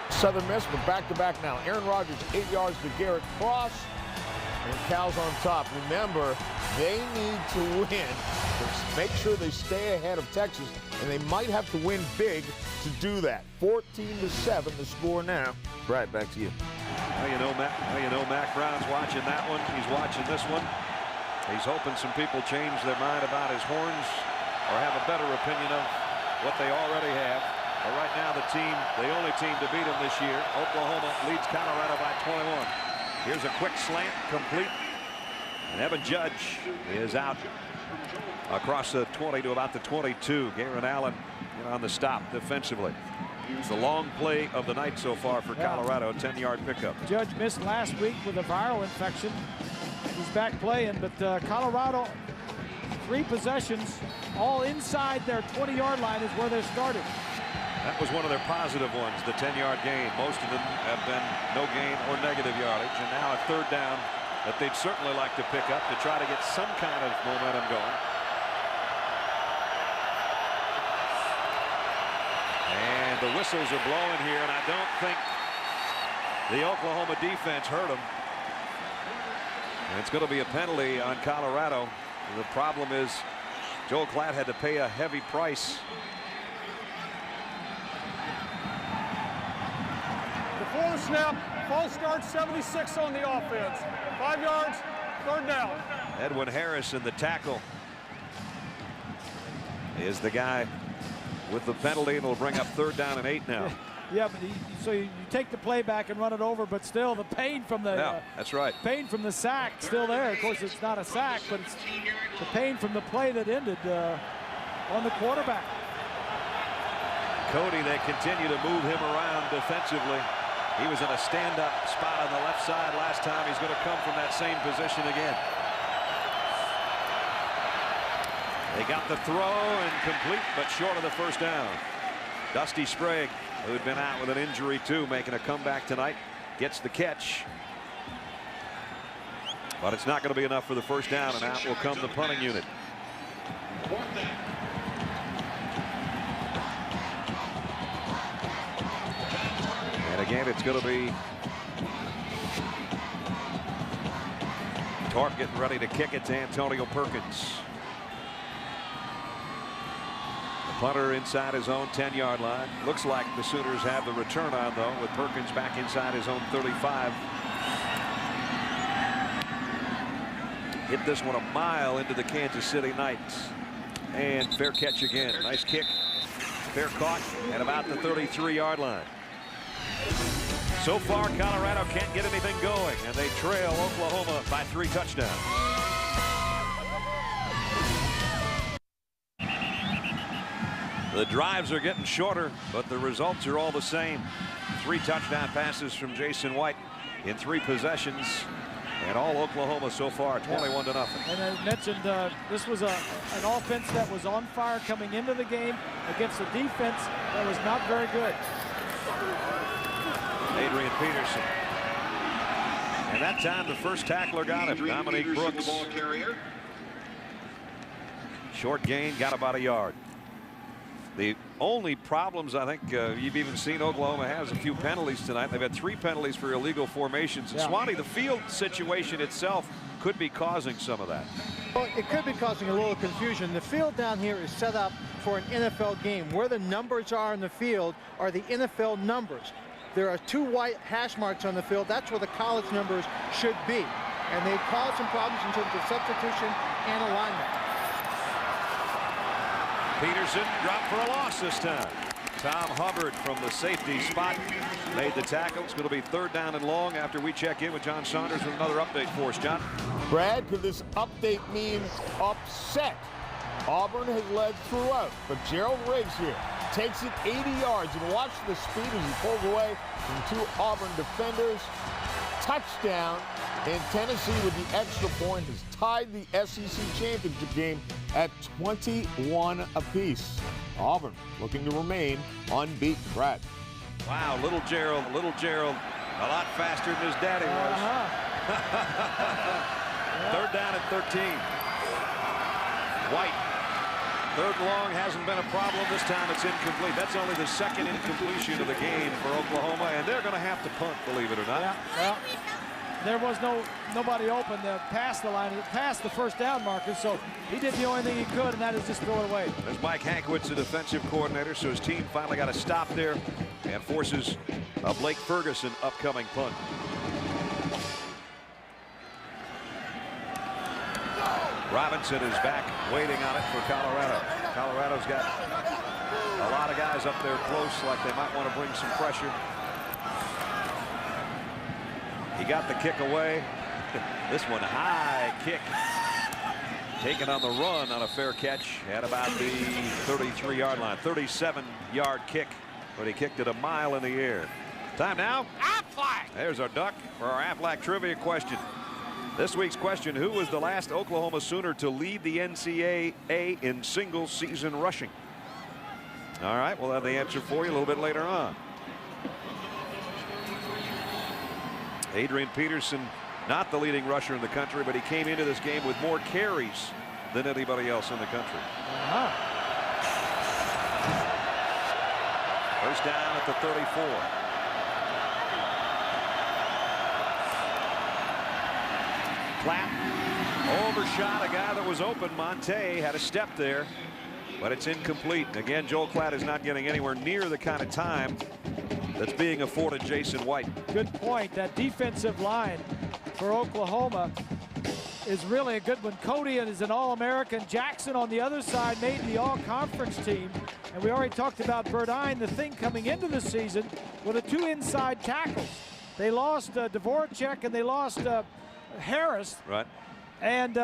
Southern Miss, but back-to-back now. Aaron Rodgers, 8 yards to Garrett Cross. And Cal's on top. Remember, they need to win to make sure they stay ahead of Texas, and they might have to win big to do that. 14-7 the score now. Brad, back to you. Well, you know, Mac Brown's watching that one. He's watching this one. He's hoping some people change their mind about his horns or have a better opinion of what they already have. But right now, the only team to beat them this year, Oklahoma, leads Colorado by 21. Here's a quick slant, complete. And Evan Judge is out across the 20 to about the 22. Garrett Allen on the stop defensively. It's the long play of the night so far for Colorado, a 10-yard pickup. Judge missed last week with a viral infection. He's back playing, but Colorado, 3 possessions, all inside their 20-yard line is where they started. That was one of their positive ones, the 10-yard gain. Most of them have been no gain or negative yardage. And now a 3rd down that they'd certainly like to pick up to try to get some kind of momentum going. And the whistles are blowing here, and I don't think the Oklahoma defense heard them. And it's going to be a penalty on Colorado. The problem is Joel Klatt had to pay a heavy price. Before the snap, false start 76 on the offense. 5 yards, 3rd down. Edwin Harris in the tackle is the guy with the penalty, and it'll bring up 3rd down and 8 now. Yeah, but so you take the play back and run it over, but still the pain from the that's right. Pain from the sack still there. Of course, it's not a sack, but it's the pain from the play that ended on the quarterback. Cody, they continue to move him around defensively. He was in a stand-up spot on the left side last time. He's going to come from that same position again. They got the throw and complete, but short of the 1st down. Dusty Sprague, who had been out with an injury too, making a comeback tonight, gets the catch. But it's not going to be enough for the 1st down, and out will come the punting unit. And again, it's going to be Torp getting ready to kick it to Antonio Perkins. Punter inside his own 10-yard line. Looks like the Sooners have the return on, though, with Perkins back inside his own 35. Hit this one a mile into the Kansas City Knights. And fair catch again. Nice kick. Fair caught at about the 33-yard line. So far, Colorado can't get anything going, and they trail Oklahoma by 3 touchdowns. The drives are getting shorter, but the results are all the same. 3 touchdown passes from Jason White in 3 possessions, and all Oklahoma so far, 21-0. And I mentioned this was an offense that was on fire coming into the game against a defense that was not very good. Adrian Peterson. And that time the first tackler got him, Dominique Brooks. Short gain, got about a yard. The only problems I think you've even seen Oklahoma has a few penalties tonight. They've had 3 penalties for illegal formations. And Swanee, the field situation itself could be causing some of that. Well, it could be causing a little confusion. The field down here is set up for an NFL game. Where the numbers are in the field are the NFL numbers. There are 2 white hash marks on the field. That's where the college numbers should be. And they cause some problems in terms of substitution and alignment. Peterson dropped for a loss this time. Tom Hubbard from the safety spot made the tackle. It's going to be 3rd down and long after we check in with John Saunders with another update for us. John? Brad, could this update mean upset? Auburn has led throughout, but Gerald Riggs here takes it 80 yards, and watch the speed as he pulls away from 2 Auburn defenders. Touchdown, and Tennessee with the extra point has tied the SEC championship game at 21 apiece. Auburn looking to remain unbeaten. Brad. Wow, little Gerald, a lot faster than his daddy was. 3rd down and 13. White. 3rd and long hasn't been a problem. This time it's incomplete. That's only the 2nd incompletion of the game for Oklahoma, and they're going to have to punt, believe it or not. Yeah, well, there was nobody open past the line, past the 1st down marker, so he did the only thing he could, and that is just throw it away. There's Mike Hankwitz, the defensive coordinator, so his team finally got a stop there and forces a Blake Ferguson upcoming punt. Robinson is back waiting on it for Colorado. Colorado's got a lot of guys up there close, like they might want to bring some pressure. He got the kick away. This one high kick. Taken on the run on a fair catch at about the 33-yard line. 37-yard kick, but he kicked it a mile in the air. Time now. Aflac. There's our duck for our Aflac trivia question. This week's question: who was the last Oklahoma Sooner to lead the NCAA in single season rushing? All right, we'll have the answer for you a little bit later on. Adrian Peterson, not the leading rusher in the country, but he came into this game with more carries than anybody else in the country. 1st down at the 34. Platt overshot a guy that was open. Monte had a step there, but it's incomplete. And again, Joel Klatt is not getting anywhere near the kind of time that's being afforded Jason White. Good point. That defensive line for Oklahoma is really a good one. Cody is an All-American. Jackson on the other side made the All-Conference team. And we already talked about Burdine. The thing coming into the season were the 2 inside tackles. They lost Dvorak and they lost Harris. Right. And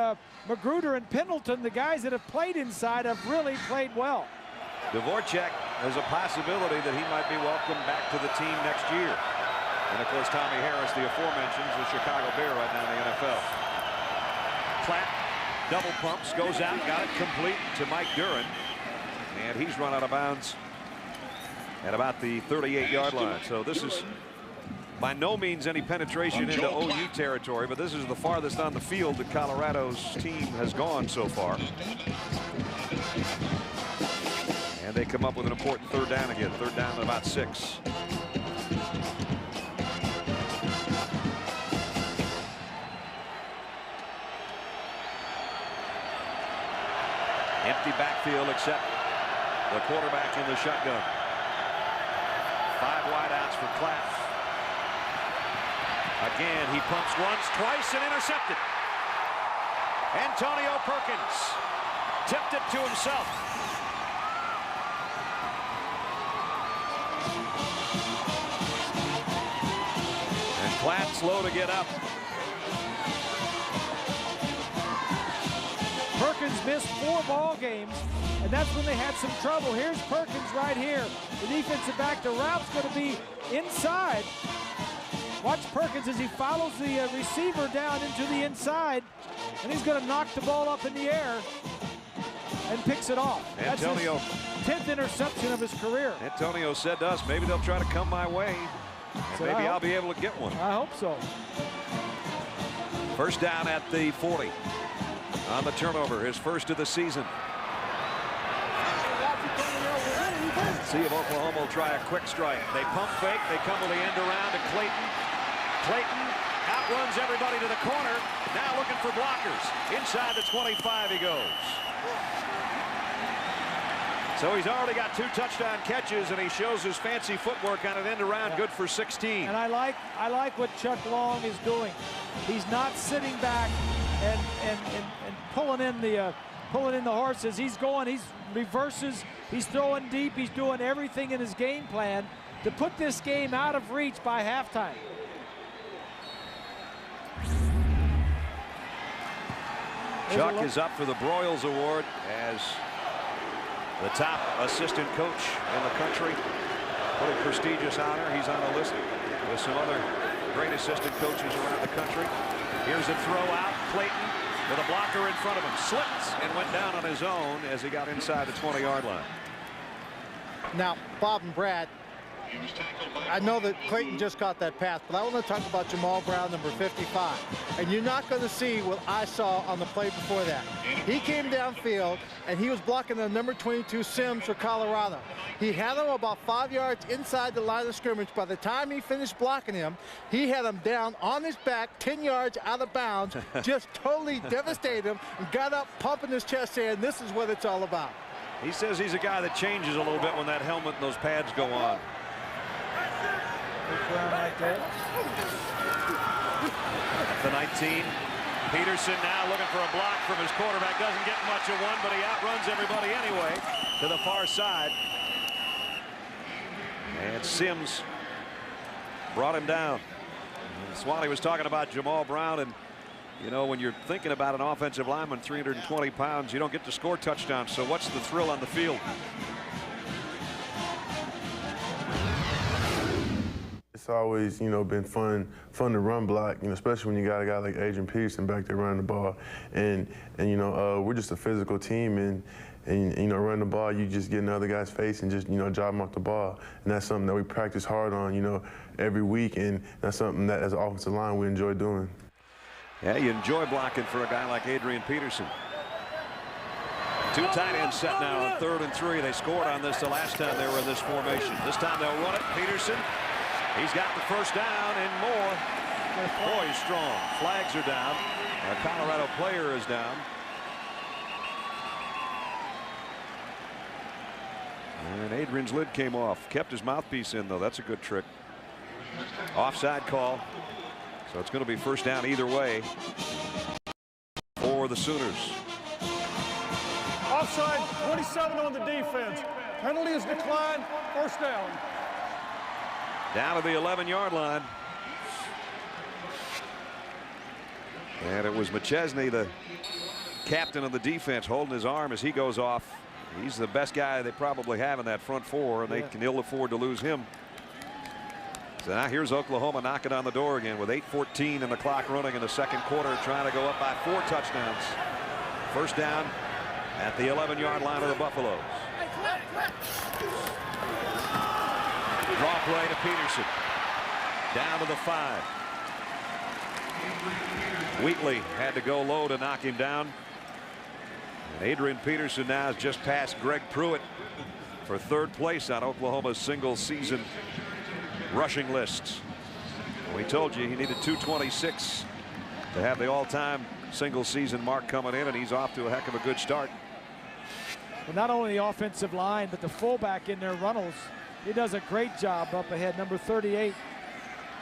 Magruder and Pendleton, the guys that have played inside, have really played well. Dvorak has a possibility that he might be welcomed back to the team next year. And of course, Tommy Harris, the aforementioned, is a Chicago Bear right now in the NFL. Platt double pumps, goes out, got it complete to Mike Duran. And he's run out of bounds at about the 38-yard line. So this is by no means any penetration into OU territory, but this is the farthest on the field that Colorado's team has gone so far. And they come up with an important 3rd down again. 3rd down at about 6. Empty backfield except the quarterback in the shotgun. 5 wideouts for Klatt. Again, he pumps once, twice, and intercepted. Antonio Perkins tipped it to himself. And Klatt slow to get up. Perkins missed 4 ball games, and that's when they had some trouble. Here's Perkins right here. The defensive back, the route's going to be inside. Watch Perkins as he follows the receiver down into the inside, and he's going to knock the ball up in the air and picks it off. Antonio, that's his 10th interception of his career. Antonio said to us, maybe they'll try to come my way, and maybe I'll be able to get one. I hope so. 1st down at the 40 on the turnover, his 1st of the season. See if Oklahoma will try a quick strike. They pump fake. They come with the end around to Clayton. Clayton outruns everybody to the corner. Now looking for blockers. Inside the 25 he goes. So he's already got 2 touchdown catches, and he shows his fancy footwork on an end around. Good for 16. And I like what Chuck Long is doing. He's not sitting back and pulling in the horses. He's going. He's reverses. He's throwing deep. He's doing everything in his game plan to put this game out of reach by halftime. Chuck is up for the Broyles Award as the top assistant coach in the country. What a prestigious honor. He's on the list with some other great assistant coaches around the country. Here's a throw out. Clayton with a blocker in front of him. Slipped and went down on his own as he got inside the 20-yard line. Now, Bob and Brad, I know that Clayton just got that pass, but I want to talk about Jamal Brown, number 55. And you're not going to see what I saw on the play before that. He came downfield, and he was blocking the number 22 Sims for Colorado. He had him about 5 yards inside the line of scrimmage. By the time he finished blocking him, he had him down on his back, 10 yards out of bounds, just totally devastated him, and got up, pumping his chest, saying, this is what it's all about. He says he's a guy that changes a little bit when that helmet and those pads go on. Right there. At the 19, Peterson now looking for a block from his quarterback. Doesn't get much of one, but he outruns everybody anyway to the far side. And Sims brought him down. And Swanee was talking about Jamal Brown, and you know, when you're thinking about an offensive lineman, 320 pounds, you don't get to score touchdowns. So what's the thrill on the field? It's always, you know, been fun to run block, you know, especially when you got a guy like Adrian Peterson back there running the ball. And you know, we're just a physical team, and you know, running the ball, you just get in the other guy's face and just, you know, drive him off the ball. And that's something that we practice hard on, you know, every week, and that's something that as an offensive line we enjoy doing. Yeah, you enjoy blocking for a guy like Adrian Peterson. 2 tight ends set now on 3rd and 3. They scored on this the last time they were in this formation. This time they'll run it. Peterson, he's got the 1st down and more. Boy, he's strong. Flags are down. A Colorado player is down. And Adrian's lid came off. Kept his mouthpiece in, though. That's a good trick. Offside call. So it's going to be first down either way for the Sooners. Offside, 27 on the defense. Penalty is declined. First down. Down to the 11-yard line. And it was McChesney, the captain of the defense, holding his arm as he goes off. He's the best guy they probably have in that front four, and they can ill afford to lose him. So now here's Oklahoma knocking on the door again with 8:14 and the clock running in the second quarter, trying to go up by 4 touchdowns. First down at the 11-yard line of the Buffaloes. Draw play to Peterson. Down to the 5. Wheatley had to go low to knock him down. And Adrian Peterson now has just passed Greg Pruitt for 3rd place on Oklahoma's single-season rushing lists. We told you he needed 226 to have the all-time single-season mark coming in, and he's off to a heck of a good start. Well, not only the offensive line, but the fullback in there, Runnels. He does a great job up ahead, number 38.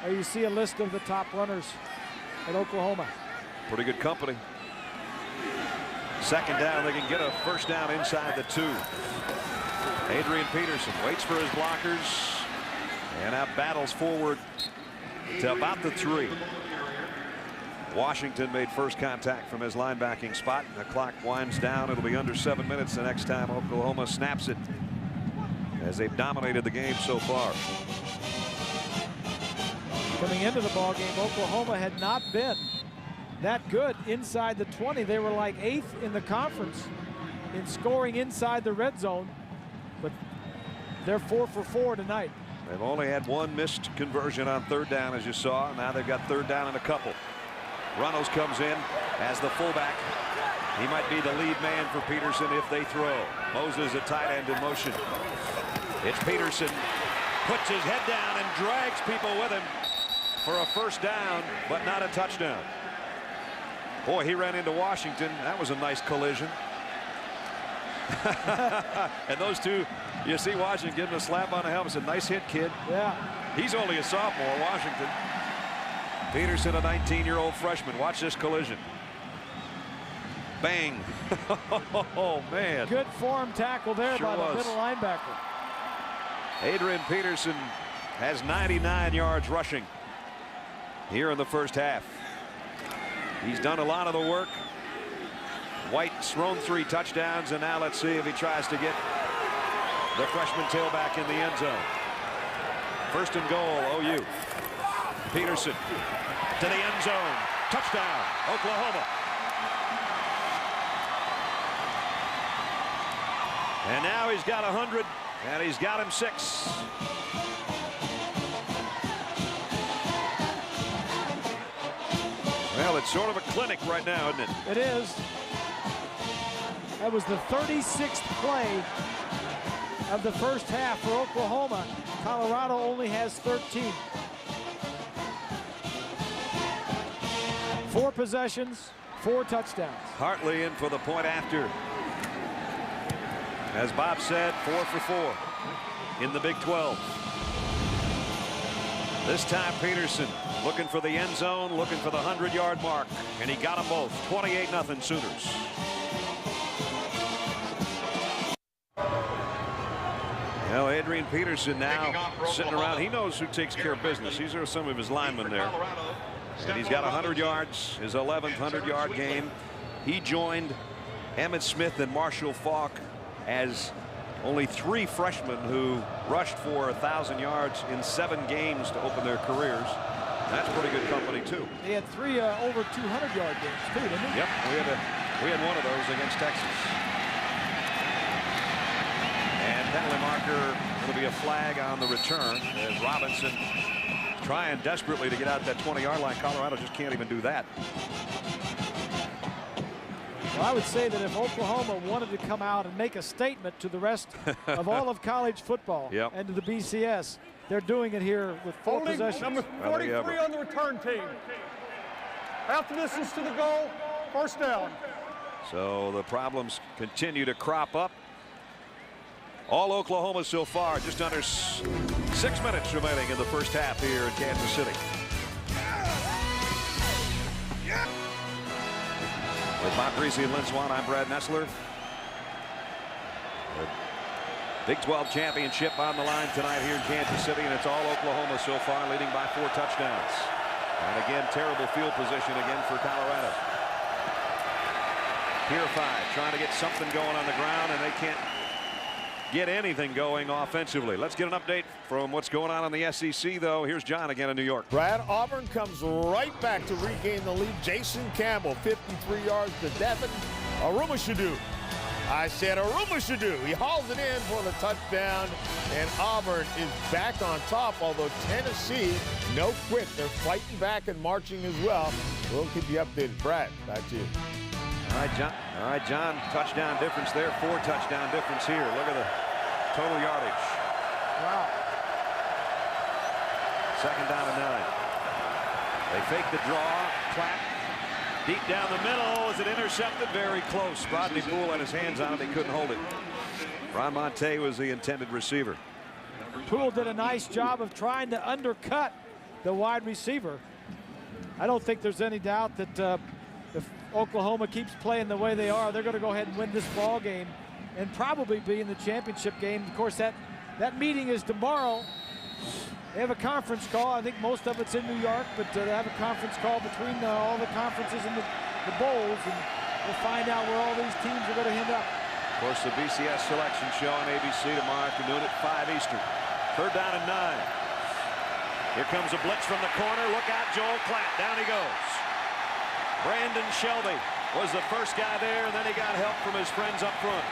There you see a list of the top runners at Oklahoma. Pretty good company. Second down, they can get a first down inside the 2. Adrian Peterson waits for his blockers and now battles forward to about the 3. Washington made first contact from his linebacking spot, and the clock winds down. It'll be under 7 minutes the next time Oklahoma snaps it, as they've dominated the game so far. Coming into the ball game, Oklahoma had not been that good inside the 20. They were like 8th in the conference in scoring inside the red zone, but they're 4 for 4 tonight. They've only had 1 missed conversion on 3rd down, as you saw. Now they've got 3rd down and a couple. Runnels comes in as the fullback. He might be the lead man for Peterson if they throw. Moses, a tight end, in motion. It's Peterson, puts his head down and drags people with him for a first down, but not a touchdown. Boy, he ran into Washington. That was a nice collision. And those two, you see Washington giving a slap on the helmet. It's a nice hit, kid. Yeah. He's only a sophomore, Washington. Peterson, a 19-year-old freshman. Watch this collision. Bang. Oh, man. Good form tackle there by the middle linebacker. Adrian Peterson has 99 yards rushing here in the first half. He's done a lot of the work. White's thrown 3 touchdowns, and now let's see if he tries to get the freshman tailback in the end zone. First and goal, OU. Peterson to the end zone. Touchdown, Oklahoma. And now he's got 100, and he's got him 6. Well, it's sort of a clinic right now, isn't it? It is. That was the 36th play of the first half for Oklahoma. Colorado only has 13. 4 possessions, 4 touchdowns. Hartley in for the point after. As Bob said, 4 for 4 in the Big 12. This time Peterson looking for the end zone, looking for the 100-yard mark, and he got them both. 28-0 Sooners. Well, Adrian Peterson now sitting around. He knows who takes care of business. These are some of his linemen there. And he's got 100 yards, his 11th 100-yard game. He joined Emmitt Smith and Marshall Faulk as only 3 freshmen who rushed for 1,000 yards in 7 games to open their careers. That's pretty good company, too. He had 3 over 200-yard games, too, didn't he? Yep, we had one of those against Texas. And penalty marker, it'll be a flag on the return as Robinson trying desperately to get out that 20-yard line. Colorado just can't even do that. Well, I would say that if Oklahoma wanted to come out and make a statement to the rest of all of college football and to the BCS, they're doing it here with 4 possessions. Number 43 on the return team. half the distance to the goal, first down. So the problems continue to crop up. All Oklahoma so far, just under 6 minutes remaining in the first half here in Kansas City. With Bob Greasy and Lynn Swan, I'm Brad Nessler. The Big 12 championship on the line tonight here in Kansas City, and it's all Oklahoma so far, leading by 4 touchdowns. And again, terrible field position again for Colorado. Purified trying to get something going on the ground, and they can't get anything going offensively. Let's get an update from what's going on in the SEC, though. Here's John again in New York. Brad, Auburn comes right back to regain the lead. Jason Campbell, 53 yards to Devin Arumashadu. I said Arumashadu. He hauls it in for the touchdown, and Auburn is back on top, although Tennessee, no quit. They're fighting back and marching as well. We'll keep you updated. Brad, back to you. All right, John. Touchdown difference there. 4 touchdown difference here. Look at the total yardage. Wow. 2nd down and 9. They fake the draw. Clap. Deep down the middle. Is it intercepted? Very close. Rodney Poole had his hands on it. He couldn't hold it. Ron Monte was the intended receiver. Poole did a nice job of trying to undercut the wide receiver. I don't think there's any doubt that if Oklahoma keeps playing the way they are, they're going to go ahead and win this ball game and probably be in the championship game. Of course, that meeting is tomorrow. They have a conference call. I think most of it's in New York, but they have a conference call between all the conferences and the bowls, and we'll find out where all these teams are going to end up. Of course, the BCS selection show on ABC tomorrow afternoon at 5 Eastern. 3rd down and 9. Here comes a blitz from the corner. Look out, Joel Klatt. Down he goes. Brandon Shelby was the first guy there, and then he got help from his friends up front.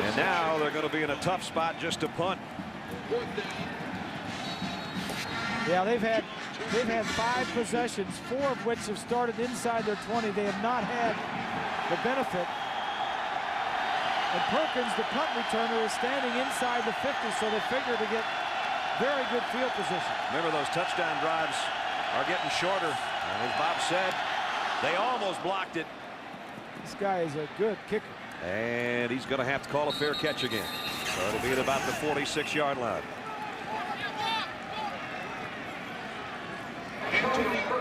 And now they're going to be in a tough spot just to punt. Yeah, they've had 5 possessions, 4 of which have started inside their 20. They have not had the benefit. And Perkins, the punt returner, is standing inside the 50, so they figure to get very good field position. Remember, those touchdown drives are getting shorter. And as Bob said, they almost blocked it. This guy is a good kicker. And he's going to have to call a fair catch again. So it'll be at about the 46-yard line.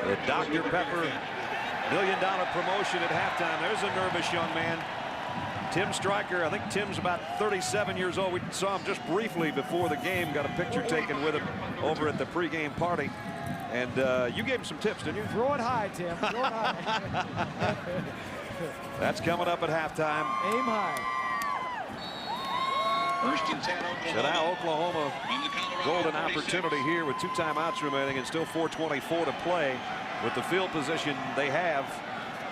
The Dr. Pepper $1 million promotion at halftime. There's a nervous young man. Tim Stryker, I think Tim's about 37 years old. We saw him just briefly before the game. Got a picture taken with him over at the pregame party. And you gave him some tips, didn't you? Throw it high, Tim. Throw it high. That's coming up at halftime. Aim high. So now Oklahoma golden opportunity here with 2 timeouts remaining and still 4:24 to play. With the field position they have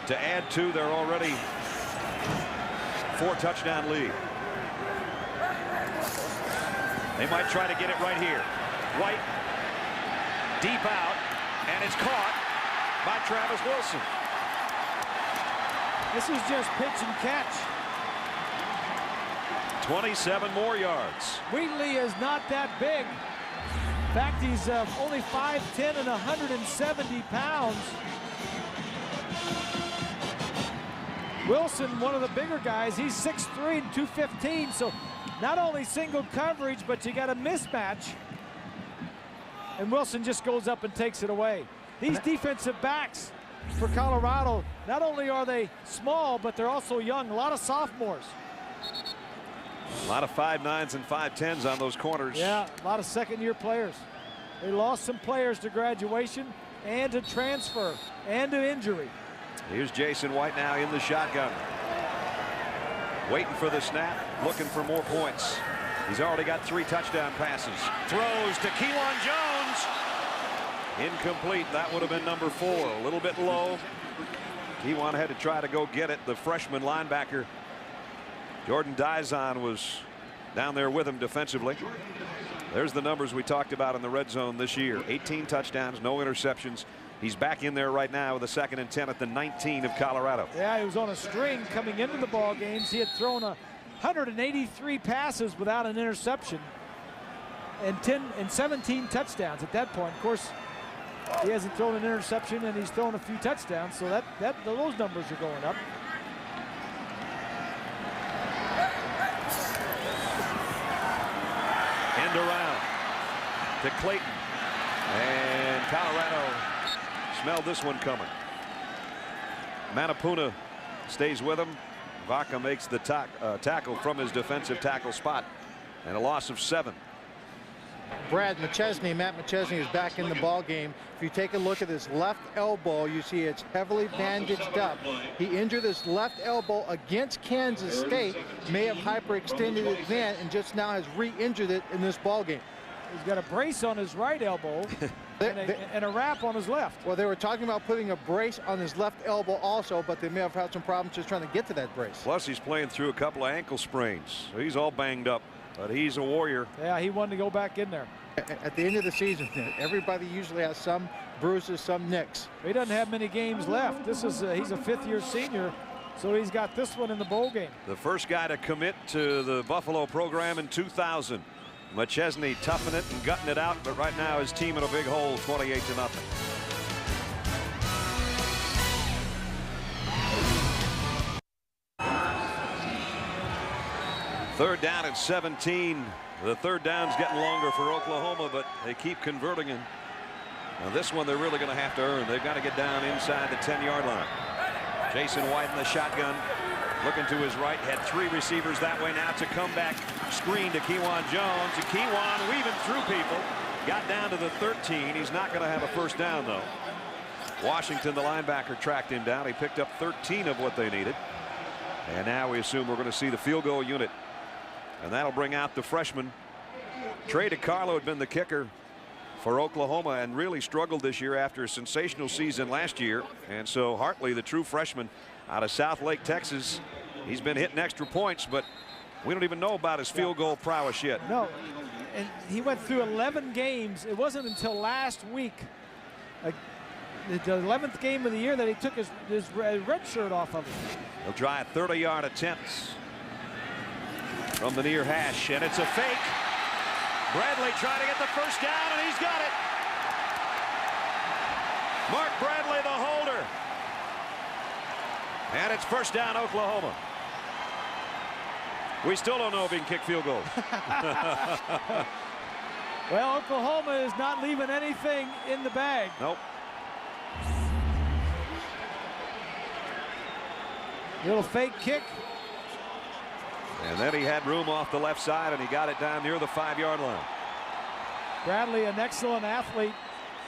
to add to their already 4 touchdown lead. They might try to get it right here. White deep out, and it's caught by Travis Wilson. This is just pitch and catch. 27 more yards. Wheatley is not that big. In fact, he's only 5'10" and 170 pounds. Wilson, one of the bigger guys, he's 6'3" and 215, so not only single coverage, but you got a mismatch. And Wilson just goes up and takes it away. These defensive backs for Colorado, not only are they small, but they're also young. A lot of sophomores. A lot of 5'9s and 5'10s on those corners. Yeah, a lot of second-year players. They lost some players to graduation and to transfer and to injury. Here's Jason White now in the shotgun. Waiting for the snap, looking for more points. He's already got 3 touchdown passes. Throws to Keewan Jones. Incomplete. That would have been number 4. A little bit low. Keewan had to try to go get it. The freshman linebacker, Jordan Dizon, was down there with him defensively. There's the numbers we talked about in the red zone this year. 18 touchdowns, no interceptions. He's back in there right now with a 2nd and 10 at the 19 of Colorado. Yeah, he was on a string coming into the ball games. He had thrown a 183 passes without an interception and 17 touchdowns at that point. Of course, he hasn't thrown an interception and he's thrown a few touchdowns, so those numbers are going up. End around to Clayton, and Colorado smelled this one coming. Manapuna stays with him. Vaca makes the tackle from his defensive tackle spot, and a loss of 7. Matt McChesney is back in the ball game. If you take a look at his left elbow, you see it's heavily bandaged up. He injured his left elbow against Kansas State, may have hyperextended it then, and just now has re-injured it in this ball game. He's got a brace on his right elbow and a wrap on his left. Well, they were talking about putting a brace on his left elbow also, but they may have had some problems just trying to get to that brace. Plus, he's playing through a couple of ankle sprains. So he's all banged up, but he's a warrior. Yeah, he wanted to go back in there. At the end of the season, everybody usually has some bruises, some nicks. He doesn't have many games left. This is he's a 5th-year senior, so he's got this one in the bowl game. The first guy to commit to the Buffalo program in 2000. McChesney toughing it and gutting it out, but right now his team in a big hole, 28-0. Third down at 17. The third down's getting longer for Oklahoma, but they keep converting him. Now this one they're really going to have to earn. They've got to get down inside the 10-yard line. Jason White in the shotgun, looking to his right, had 3 receivers that way. Now to come back screen to Kewan Jones, and Kewan weaving through people, got down to the 13. He's not going to have a first down though. Washington, the linebacker, tracked him down. He picked up 13 of what they needed, and now we assume we're going to see the field goal unit, and that'll bring out the freshman. Trey DiCarlo had been the kicker for Oklahoma and really struggled this year after a sensational season last year, and so Hartley, the true freshman out of South Lake, Texas, he's been hitting extra points, but we don't even know about his field goal prowess yet. No, and he went through 11 games. It wasn't until last week, the 11th game of the year, that he took his red shirt off of him. He'll try 30-yard attempts from the near hash, and it's a fake. Bradley trying to get the first down, and he's got it. Mark Bradley, the holder. And it's first down, Oklahoma. We still don't know if he can kick field goals. Well, Oklahoma is not leaving anything in the bag. Nope. Little fake kick. And then he had room off the left side, and he got it down near the 5-yard line. Bradley, an excellent athlete,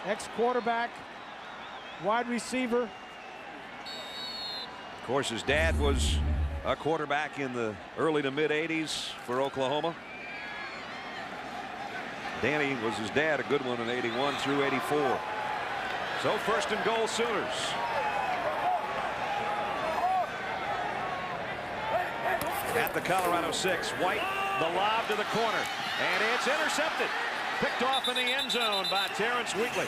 ex-quarterback, wide receiver. Of course, his dad was a quarterback in the early to mid 80s for Oklahoma. Danny was his dad, a good one in 81 through 84. So first and goal, Sooners. At the Colorado 6, White, the lob to the corner, and it's intercepted. Picked off in the end zone by Terrence Wheatley.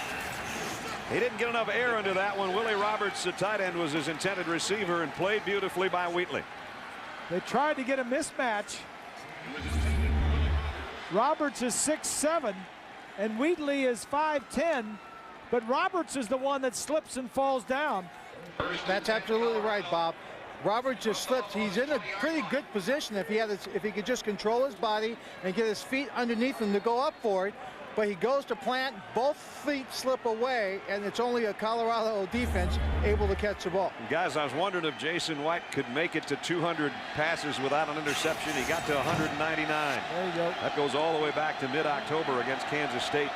He didn't get enough air into that one. Willie Roberts, the tight end, was his intended receiver and played beautifully by Wheatley. They tried to get a mismatch. Roberts is 6'7", and Wheatley is 5'10", but Roberts is the one that slips and falls down. That's absolutely right, Bob. Roberts just slips. He's in a pretty good position if he could just control his body and get his feet underneath him to go up for it. But he goes to plant, both feet slip away, and it's only a Colorado defense able to catch the ball. Guys, I was wondering if Jason White could make it to 200 passes without an interception. He got to 199. There you go. That goes all the way back to mid-October against Kansas State.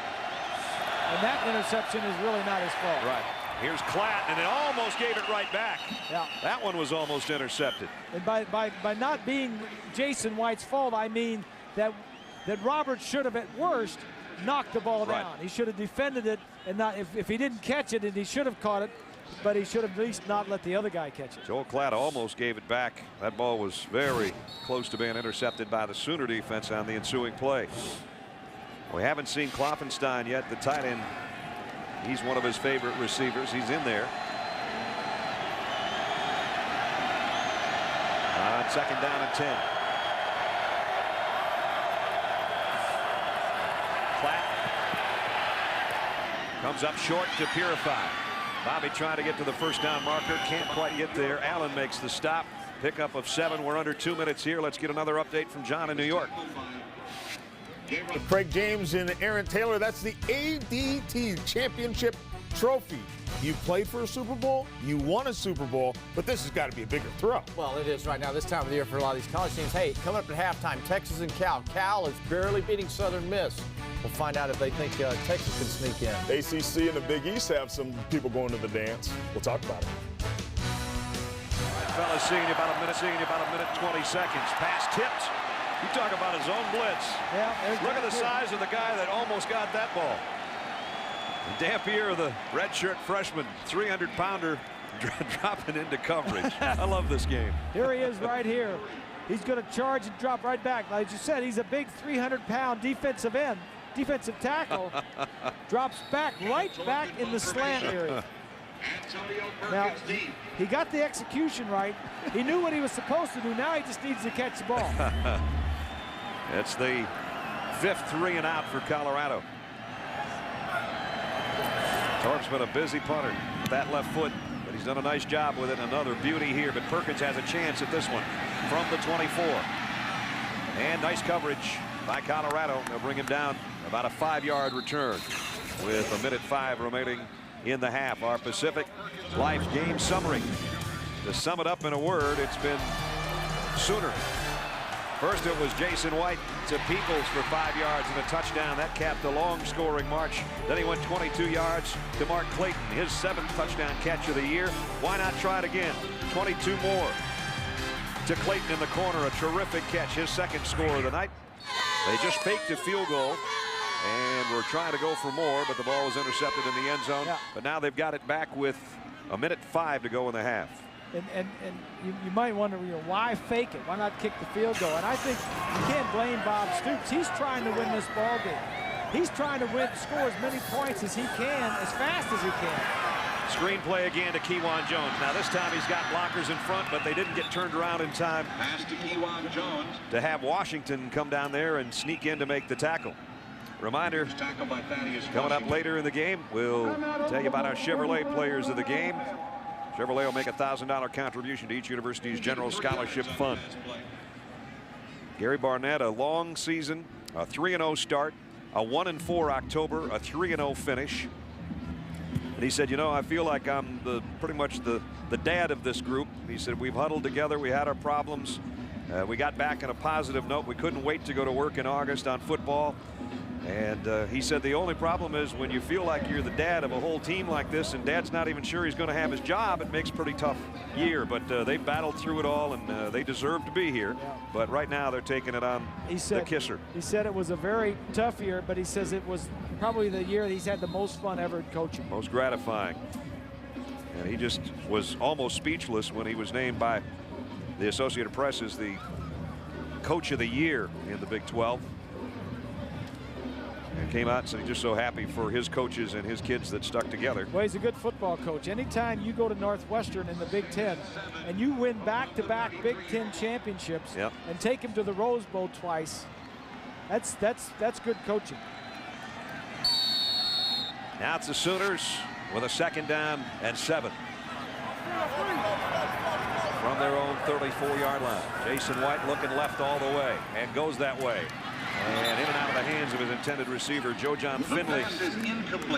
And that interception is really not his fault. Right. Here's Klatt, and it almost gave it right back. Yeah. That one was almost intercepted. And by not being Jason White's fault, I mean that Roberts should have, at worst, knocked the ball down. He should have defended it, and not if he didn't catch it, and he should have caught it, but he should have at least not let the other guy catch it. Joel Klatt almost gave it back. That ball was very close to being intercepted by the Sooner defense on the ensuing play. We haven't seen Kloffenstein yet, the tight end. He's one of his favorite receivers. He's in there. On second down and 10. Comes up short to Purify. Bobby trying to get to the first down marker. Can't quite get there. Allen makes the stop. Pickup of 7. We're under 2 minutes here. Let's get another update from John in New York. Craig James and Aaron Taylor, that's the ADT Championship Trophy. You played for a Super Bowl, you won a Super Bowl, but this has got to be a bigger throw. Well, it is right now, this time of the year for a lot of these college teams. Hey, coming up at halftime, Texas and Cal. Cal is barely beating Southern Miss. We'll find out if they think Texas can sneak in. ACC and the Big East have some people going to the dance. We'll talk about it. Fellas, seeing you about a minute 20 seconds. Pass tipped. You talk about his own blitz. Yeah, look at the size of the guy that almost got that ball. Dampier, the redshirt freshman, 300-pounder, dropping into coverage. I love this game. Here he is right here. He's going to charge and drop right back. Like you said, he's a big 300-pound defensive tackle. Drops back, right back in the slant area. Now, he got the execution right. He knew what he was supposed to do. Now he just needs to catch the ball. It's the 5th 3-and-out for Colorado. Torp's been a busy punter with that left foot, but he's done a nice job with it. Another beauty here, but Perkins has a chance at this one from the 24. And nice coverage by Colorado. They'll bring him down about a 5-yard return with a minute 5 remaining in the half. Our Pacific Life game summary. To sum it up in a word, it's been Sooner. First it was Jason White to Peoples for 5 yards and a touchdown. That capped a long scoring march. Then he went 22 yards to Mark Clayton, his 7th touchdown catch of the year. Why not try it again? 22 more to Clayton in the corner. A terrific catch, his 2nd score of the night. They just faked a field goal and were trying to go for more, but the ball was intercepted in the end zone. Yeah. But now they've got it back with a minute 5 to go in the half. And you might wonder, why fake it? Why not kick the field goal? And I think you can't blame Bob Stoops. He's trying to win this ball game. He's trying to score as many points as he can, as fast as he can. Screenplay again to Kewan Jones. Now this time he's got blockers in front, but they didn't get turned around in time to have Washington come down there and sneak in to make the tackle. Reminder, coming up later in the game, we'll tell you about our Chevrolet players of the game. Chevrolet will make a $1,000 contribution to each university's general scholarship fund. Gary Barnett, a long season, a 3-0 start, a 1-4 October, a 3-0 finish. And he said, I feel like I'm pretty much the dad of this group. He said, we've huddled together, we had our problems. We got back on a positive note. We couldn't wait to go to work in August on football. And he said the only problem is when you feel like you're the dad of a whole team like this and dad's not even sure he's going to have his job, it makes a pretty tough year. But they battled through it all, and they deserve to be here. Yeah. But right now they're taking it on the kisser. He said it was a very tough year, but he says it was probably the year he's had the most fun ever coaching. Most gratifying. And he just was almost speechless when he was named by the Associated Press as the coach of the year in the Big 12. And came out and said he's just so happy for his coaches and his kids that stuck together. Well, he's a good football coach. Anytime you go to Northwestern in the Big Ten and you win back-to-back Big Ten championships and take him to the Rose Bowl twice, that's good coaching. Now it's the Sooners with a 2nd down and 7. From their own 34-yard line. Jason White looking left all the way and goes that way. And in and out of the hands of his intended receiver, Joe John Finley.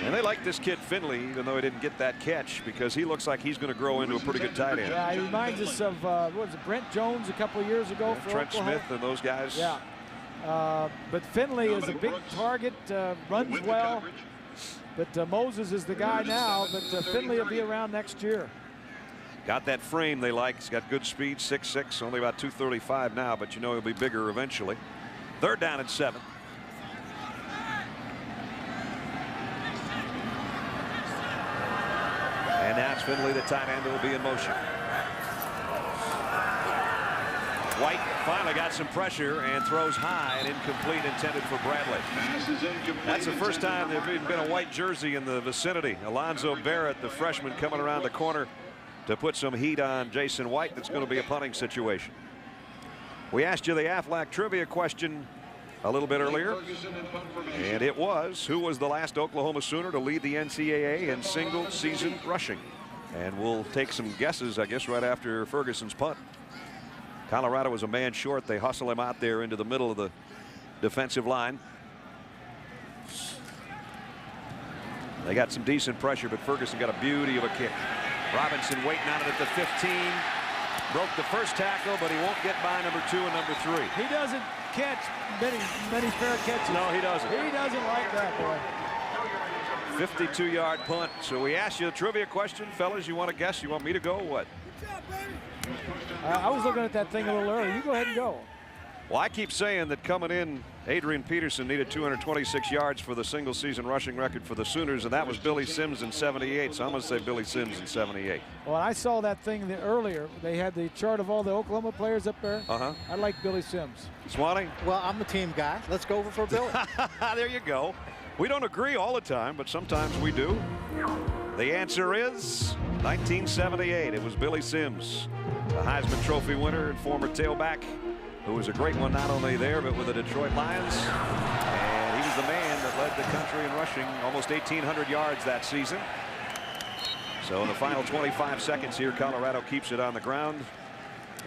And they like this kid Finley, even though he didn't get that catch, because he looks like he's going to grow into a pretty good tight end. Yeah, he reminds us of, what was it, Brent Jones a couple of years ago for Trent Oklahoma. Smith and those guys. Yeah. But Finley is a big target, runs well. But Moses is the guy now, but Finley will be around next year. Got that frame they like. He's got good speed, 6'6", only about 235 now, but he'll be bigger eventually. 3rd down and 7. And now it's Finley, the tight end, who will be in motion. White finally got some pressure and throws high and incomplete, intended for Bradley. That's the first time there's been a white jersey in the vicinity. Alonzo Barrett, the freshman, coming around the corner to put some heat on Jason White. That's going to be a punting situation. We asked you the Aflac trivia question a little bit earlier. And it was, who was the last Oklahoma Sooner to lead the NCAA in single season rushing? And we'll take some guesses, I guess, right after Ferguson's punt. Colorado was a man short. They hustle him out there into the middle of the defensive line. They got some decent pressure, but Ferguson got a beauty of a kick. Robinson waiting on it at the 15. Broke the first tackle, but he won't get by number 2 and number 3. He doesn't catch many fair catches. No, he doesn't. He doesn't like that, boy. 52-yard punt. So we asked you a trivia question, fellas. You want to guess? You want me to go? What? I was looking at that thing a little earlier. You go ahead and go. Well, I keep saying that coming in, Adrian Peterson needed 226 yards for the single season rushing record for the Sooners, and that was Billy Sims in '78. So I'm going to say Billy Sims in '78. Well, I saw that thing earlier. They had the chart of all the Oklahoma players up there. I like Billy Sims. Swanee? Well, I'm a team guy. Let's go over for Billy. There you go. We don't agree all the time, but sometimes we do. The answer is 1978. It was Billy Sims, the Heisman Trophy winner and former tailback, who was a great one not only there but with the Detroit Lions. And he was the man that led the country in rushing, almost 1,800 yards that season. So in the final 25 seconds here, Colorado keeps it on the ground.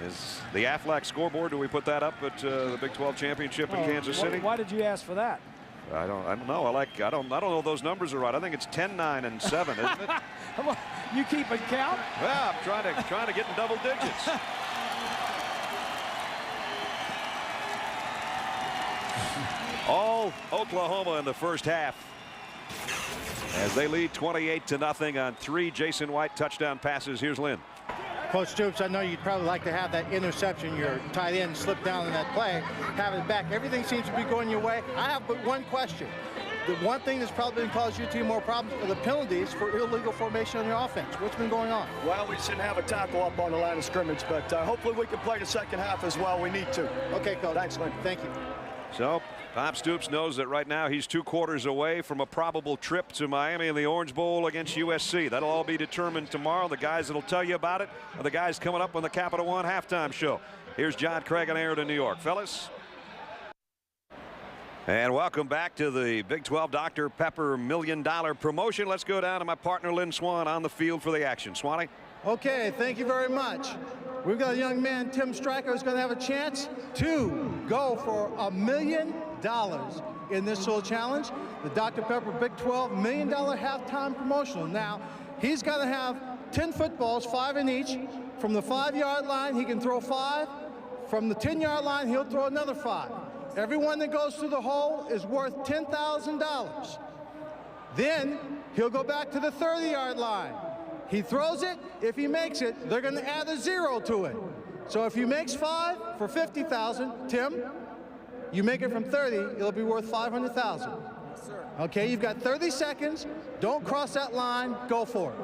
Is the Aflac scoreboard, do we put that up at the Big 12 championship in Kansas City? Why did you ask for that? I don't know. I don't know if those numbers are right. I think it's 10, 9, and 7, isn't it? You keeping count? Yeah, I'm trying to get in double digits. All Oklahoma in the first half as they lead 28-0 on 3 Jason White touchdown passes. Here's Lynn. Coach Stoops, I know you'd probably like to have that interception, your tight end slip down in that play, have it back. Everything seems to be going your way. I have but one question. The one thing that's probably been causing your team more problems are the penalties for illegal formation on your offense. What's been going on? Well, we shouldn't have a tackle up on the line of scrimmage, but hopefully we can play the second half as well. We need to. Okay, Coach. Thanks, Lynn. Thank you. So Bob Stoops knows that right now he's 2 quarters away from a probable trip to Miami in the Orange Bowl against USC. That'll all be determined tomorrow. The guys that'll tell you about it are the guys coming up on the Capital One halftime show. Here's John Craig and Aaron in New York. Fellas. And welcome back to the Big 12 Dr. Pepper $1 million promotion. Let's go down to my partner Lynn Swan on the field for the action. Swanee. Okay, thank you very much. We've got a young man, Tim Stryker, who's going to have a chance to go for $1 million in this little challenge. The Dr. Pepper Big 12 $1 million halftime promotional. Now, he's got to have 10 footballs, 5 in each. From the 5-yard line, he can throw 5. From the 10-yard line, he'll throw another 5. Everyone that goes through the hole is worth $10,000. Then he'll go back to the 30-yard line. He throws it. If he makes it, they're going to add a 0 to it. So if he makes 5 for $50,000, Tim, you make it from 30, it'll be worth $500,000. Yes, sir. Okay, you've got 30 seconds. Don't cross that line. Go for it.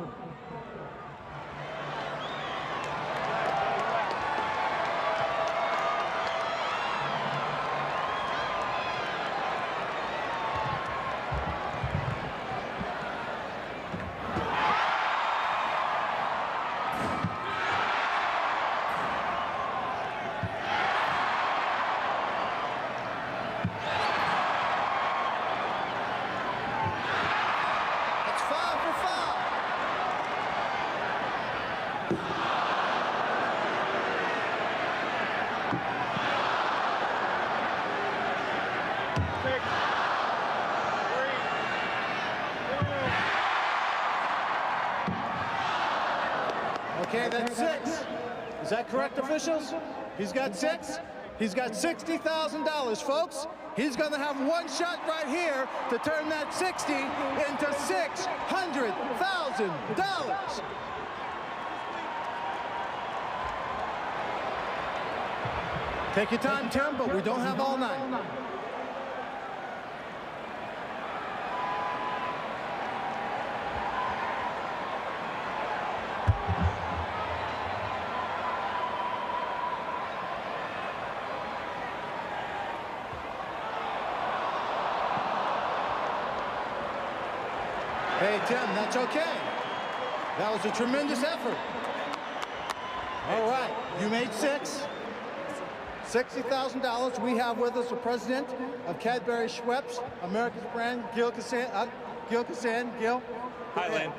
Okay, that's 6. Is that correct, officials? He's got 6. He's got $60,000, folks. He's going to have one shot right here to turn that 60 into $600,000. Take your time, Tim, but we don't have all night. Hey, Tim, that's okay. That was a tremendous effort. All right, you made 6. $60,000. We have with us the president of Cadbury Schweppes, America's brand, Gil Kassan. Gil. Hi, Lynn.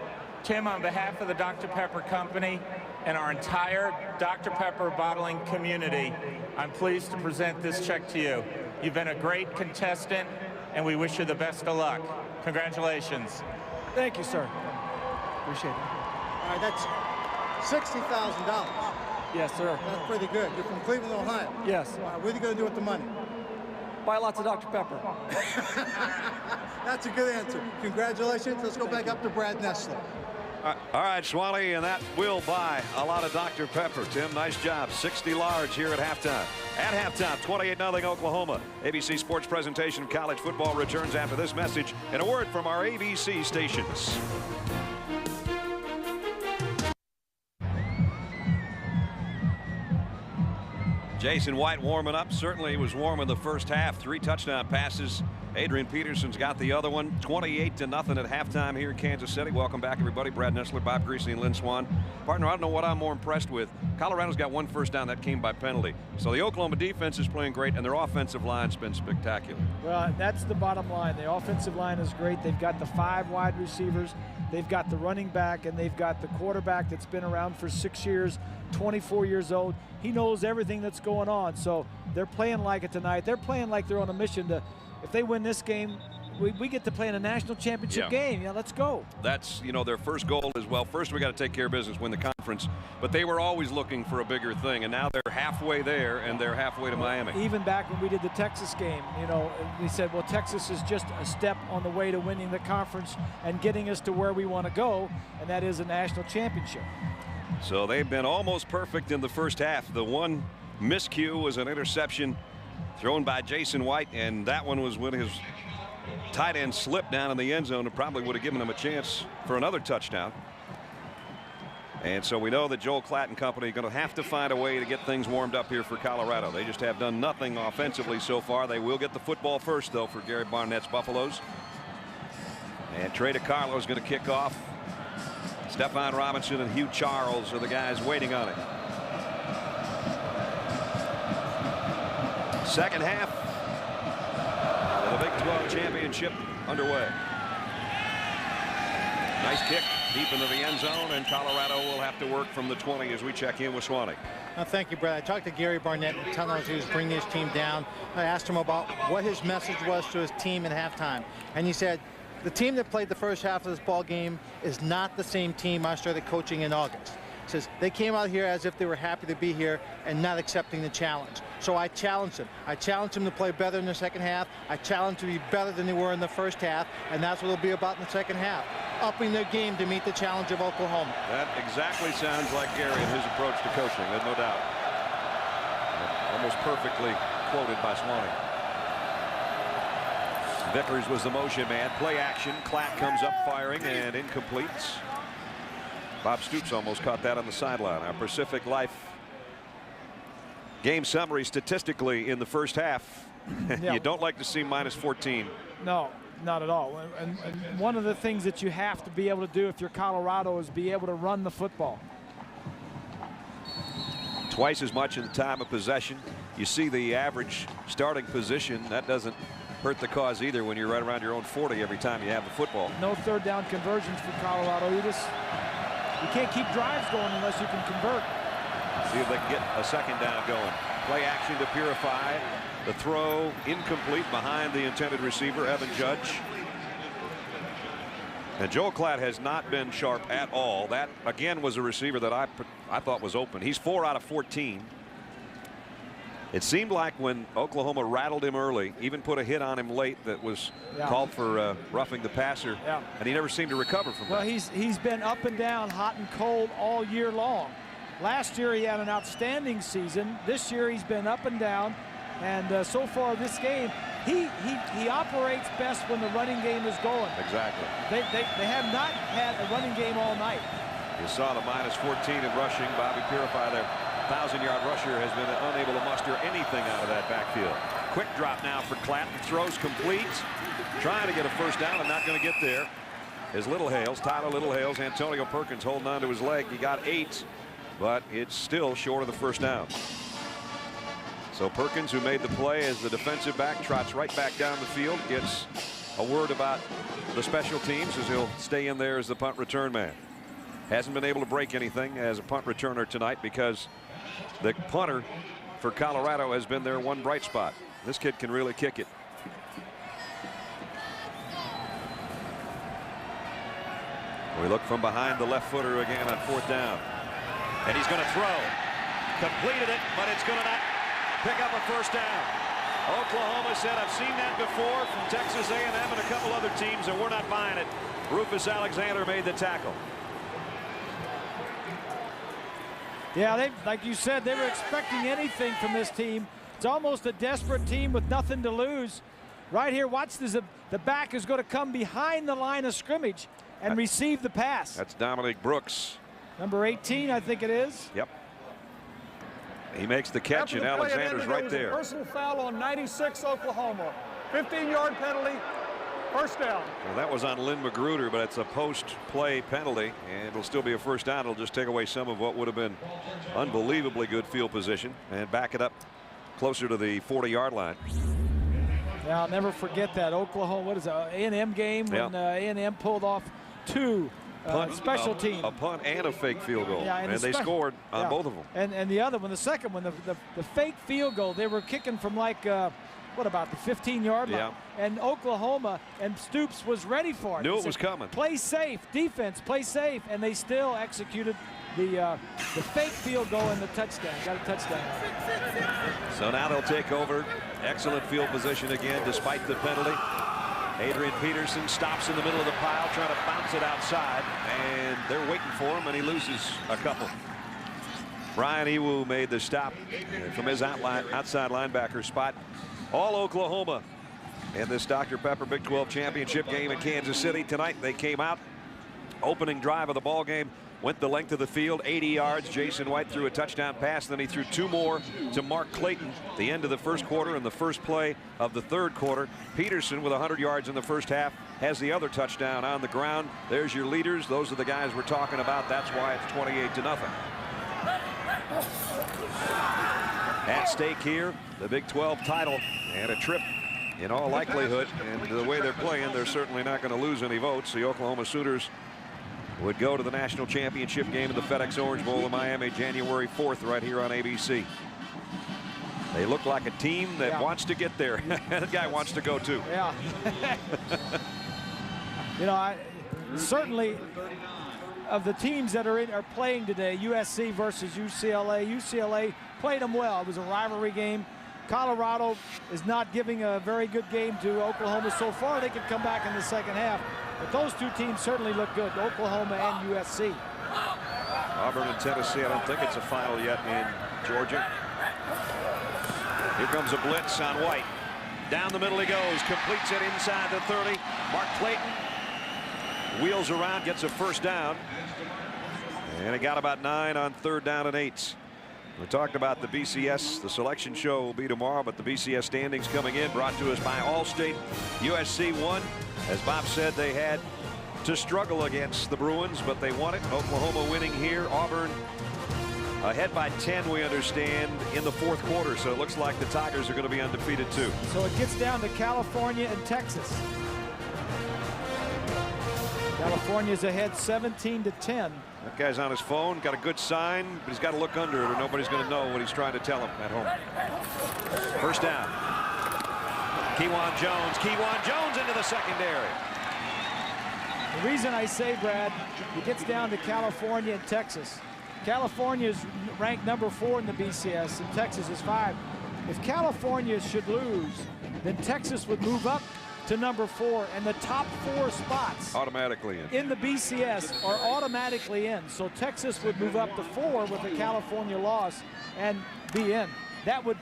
Tim, on behalf of the Dr. Pepper Company and our entire Dr. Pepper bottling community, I'm pleased to present this check to you. You've been a great contestant, and we wish you the best of luck. Congratulations. Thank you, sir. Appreciate it. All right, that's $60,000. Yes, sir. That's pretty good. You're from Cleveland, Ohio. Yes. All right, what are you going to do with the money? Buy lots of Dr. Pepper. That's a good answer. Congratulations. Let's go back up to Brad Nessler. All right, Schwally, and that will buy a lot of Dr. Pepper. Tim, nice job. 60 large here at halftime. At halftime, 28-0 Oklahoma. ABC Sports presentation of college football returns after this message and a word from our ABC stations. Jason White warming up. Certainly he was warm in the first half. 3 touchdown passes. Adrian Peterson's got the other one. 28-0 at halftime here in Kansas City. Welcome back, everybody. Brad Nessler, Bob Greasy, and Lynn Swan. Partner, I don't know what I'm more impressed with. Colorado's got 1 first down. That came by penalty. So the Oklahoma defense is playing great, and their offensive line's been spectacular. Well, that's the bottom line. The offensive line is great. They've got the 5 wide receivers. They've got the running back, and they've got the quarterback that's been around for 6 years, 24 years old. He knows everything that's going on. So they're playing like it tonight. They're playing like they're on a mission to, if they win this game, we get to play in a national championship game. Yeah, let's go. That's, you know, their first goal is, well, first we got to take care of business, win the conference. But they were always looking for a bigger thing, and now they're halfway there, and they're halfway to Miami. Even back when we did the Texas game, you know, we said, well, Texas is just a step on the way to winning the conference and getting us to where we want to go, and that is a national championship. So they've been almost perfect in the first half. The one miscue was an interception thrown by Jason White, and that one was when his tight end slipped down in the end zone and probably would have given him a chance for another touchdown. And so we know that Joel Klatt and company are going to have to find a way to get things warmed up here for Colorado. They just have done nothing offensively so far. They will get the football first, though, for Gary Barnett's Buffaloes. And Trey DeCarlo is going to kick off. Stephon Robinson and Hugh Charles are the guys waiting on it. Second half of the Big 12 championship underway. Nice kick deep into the end zone, and Colorado will have to work from the 20 as we check in with Swanee. Thank you, Brad. I talked to Gary Barnett and telling us he was bringing his team down. I asked him about what his message was to his team at halftime, and he said, the team that played the first half of this ball game is not the same team I started coaching in August. He says they came out here as if they were happy to be here and not accepting the challenge. So I challenged them. I challenged them to play better in the second half. I challenged them to be better than they were in the first half, and that's what it'll be about in the second half, upping their game to meet the challenge of Oklahoma. That exactly sounds like Gary and his approach to coaching, there's no doubt. Almost perfectly quoted by Swanee. Vickers was the motion man. Play action. Klatt comes up firing and incomplete. Bob Stoops almost caught that on the sideline. Our Pacific Life game summary statistically in the first half. Yeah. You don't like to see -14. No, not at all. And one of the things that you have to be able to do if you're Colorado is be able to run the football. Twice as much in the time of possession. You see the average starting position. That doesn't hurt the cause either when you're right around your own 40 every time you have the football. No third down conversions for Colorado. You can't keep drives going unless you can convert. See if they can get a second down going. Play action to Purify. The throw incomplete behind the intended receiver, Evan Judge. And Joel Klatt has not been sharp at all. That again was a receiver that I thought was open. He's 4 out of 14. It seemed like when Oklahoma rattled him early, even put a hit on him late that was called for roughing the passer, and he never seemed to recover from that. Well, he's been up and down, hot and cold all year long. Last year he had an outstanding season. This year he's been up and down, and so far this game, he operates best when the running game is going. Exactly. They have not had a running game all night. You saw the -14 in rushing. Bobby Purify, their 1,000-yard rusher, has been unable to muster anything out of that backfield. Quick drop now for Klatt. Throws complete. Trying to get a first down and not going to get there. Is Littlehales, Tyler Littlehales, Antonio Perkins holding on to his leg. He got 8, but it's still short of the first down. So Perkins, who made the play as the defensive back, trots right back down the field, gets a word about the special teams as he'll stay in there as the punt return man. Hasn't been able to break anything as a punt returner tonight because the punter for Colorado has been their one bright spot. This kid can really kick it. We look from behind the left footer again on 4th down. And he's going to throw. Completed it, but it's going to not pick up a first down. Oklahoma said, I've seen that before from Texas A&M and a couple other teams, and we're not buying it. Rufus Alexander made the tackle. Yeah, like you said, they were expecting anything from this team. It's almost a desperate team with nothing to lose. Right here, watch this. The back is going to come behind the line of scrimmage and receive the pass. That's Dominic Brooks. Number 18, I think it is. Yep. He makes the catch, and Alexander's right there. Personal foul on 96 Oklahoma. 15-yard penalty. First down. Well, that was on Lynn Magruder, but it's a post-play penalty, and it'll still be a first down. It'll just take away some of what would have been unbelievably good field position and back it up closer to the 40-yard line. Yeah, I'll never forget that Oklahoma, what is it, A&M game when A&M pulled off 2 special teams. A punt and a fake field goal. Yeah, and they scored on both of them. And the other one, the second one, the fake field goal, they were kicking from like, what about the 15-yard line? Yeah. And Oklahoma and Stoops was ready for it. Knew it was coming. Play safe, defense, play safe, and they still executed the fake field goal and the touchdown. Got a touchdown. So now they'll take over. Excellent field position again, despite the penalty. Adrian Peterson stops in the middle of the pile, trying to bounce it outside, and they're waiting for him, and he loses a couple. Brian Ewu made the stop from his outside linebacker spot. All Oklahoma in this Dr. Pepper Big 12 championship game in Kansas City tonight. They came out, opening drive of the ball game, went the length of the field, 80 yards. Jason White threw a touchdown pass, then he threw 2 more to Mark Clayton, the end of the first quarter and the first play of the third quarter. Peterson, with 100 yards in the first half, has the other touchdown on the ground. There's your leaders. Those are the guys we're talking about. That's why it's 28-0. At stake here, the Big 12 title and a trip in all likelihood. And the way they're playing, they're certainly not going to lose any votes. The Oklahoma Sooners would go to the national championship game in the FedEx Orange Bowl in Miami January 4th right here on ABC. They look like a team that wants to get there. That guy wants to go too. Yeah. You know, certainly of the teams that are playing today, USC versus UCLA. UCLA played them well. It was a rivalry game. Colorado is not giving a very good game to Oklahoma so far. They could come back in the second half. But those two teams certainly look good, Oklahoma and USC. Auburn and Tennessee, I don't think it's a final yet in Georgia. Here comes a blitz on White. Down the middle he goes, completes it inside the 30. Mark Clayton wheels around, gets a first down. And he got about 9 on 3rd down and 8. We talked about the BCS. The selection show will be tomorrow, but the BCS standings coming in, brought to us by Allstate. USC won. As Bob said, they had to struggle against the Bruins, but they won it. Oklahoma winning here. Auburn ahead by 10, we understand, in the 4th quarter. So it looks like the Tigers are going to be undefeated too. So it gets down to California and Texas. California's ahead 17-10. That guy's on his phone, got a good sign, but he's got to look under it or nobody's going to know what he's trying to tell him at home. First down. Keywan Jones into the secondary. The reason I say, Brad, it gets down to California and Texas. California is ranked number 4 in the BCS and Texas is 5. If California should lose, then Texas would move up to number 4, and the top 4 spots automatically in the BCS are automatically in. So Texas would move up to 4 with a California loss and be in. That would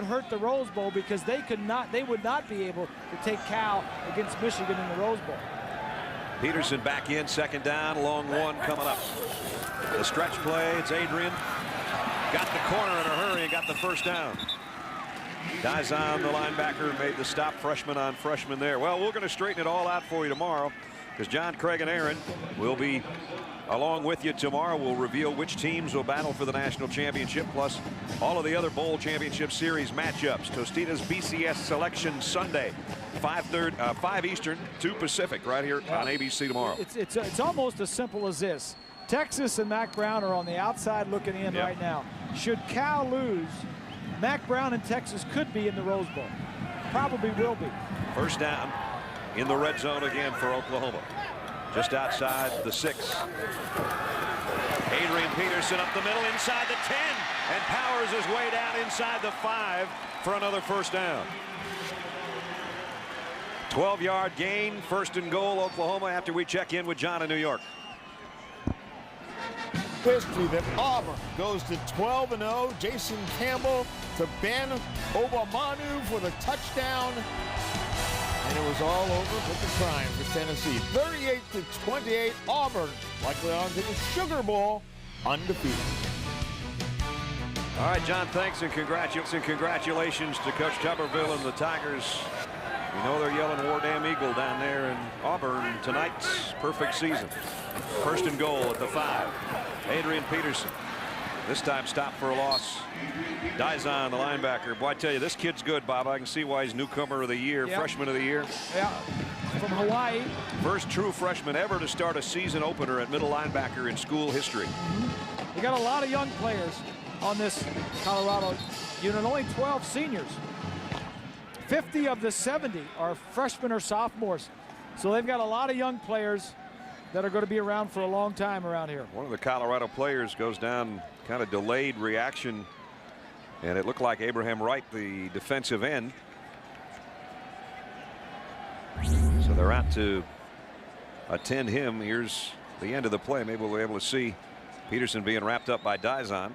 hurt the Rose Bowl because they would not be able to take Cal against Michigan in the Rose Bowl. Peterson back in, 2nd down, long one coming up. The stretch play, it's Adrian. Got the corner in a hurry and got the first down. Dizon, the linebacker, made the stop, freshman on freshman there. Well, we're going to straighten it all out for you tomorrow. because John, Craig, and Aaron will be along with you tomorrow. We'll reveal which teams will battle for the national championship, plus all of the other bowl championship series matchups. Tostitos BCS Selection Sunday, 5 Eastern, 2 Pacific, right here on ABC tomorrow. It's almost as simple as this. Texas and Mack Brown are on the outside looking in right now. Should Cal lose, Mack Brown and Texas could be in the Rose Bowl. Probably will be. First down in the red zone again for Oklahoma. Just outside the 6. Adrian Peterson up the middle inside the 10 and powers his way down inside the 5 for another first down. 12-yard gain, 1st and goal, Oklahoma, after we check in with John in New York. History that Auburn goes to 12-0. Jason Campbell to Ben Obamanu for the touchdown. And it was all over with the Triumph for Tennessee. 38-28, Auburn likely on to the Sugar Bowl undefeated. All right, John, thanks and congratulations to Coach Tuberville and the Tigers. You know they're yelling War Damn Eagle down there in Auburn tonight's perfect season. 1st and goal at the 5. Adrian Peterson. This time stopped for a loss. Dizon, the linebacker. Boy, I tell you, this kid's good, Bob. I can see why he's newcomer of the year, freshman of the year. Yeah, from Hawaii. First true freshman ever to start a season opener at middle linebacker in school history. You got a lot of young players on this Colorado unit, only 12 seniors. 50 of the 70 are freshmen or sophomores. So they've got a lot of young players that are going to be around for a long time around here. One of the Colorado players goes down, kind of delayed reaction, and it looked like Abraham Wright, the defensive end. So they're out to attend him. Here's the end of the play. Maybe we'll be able to see Peterson being wrapped up by Dizon.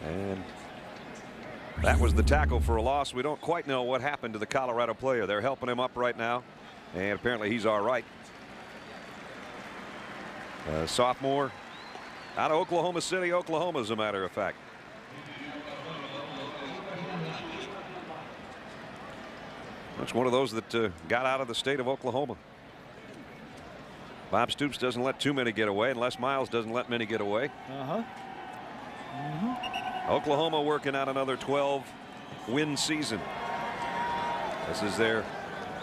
And that was the tackle for a loss. We don't quite know what happened to the Colorado player. They're helping him up right now, and apparently he's all right. Sophomore out of Oklahoma City, Oklahoma, as a matter of fact. That's one of those that got out of the state of Oklahoma. Bob Stoops doesn't let too many get away, and Les Miles doesn't let many get away. Oklahoma working out another 12-win season. This is their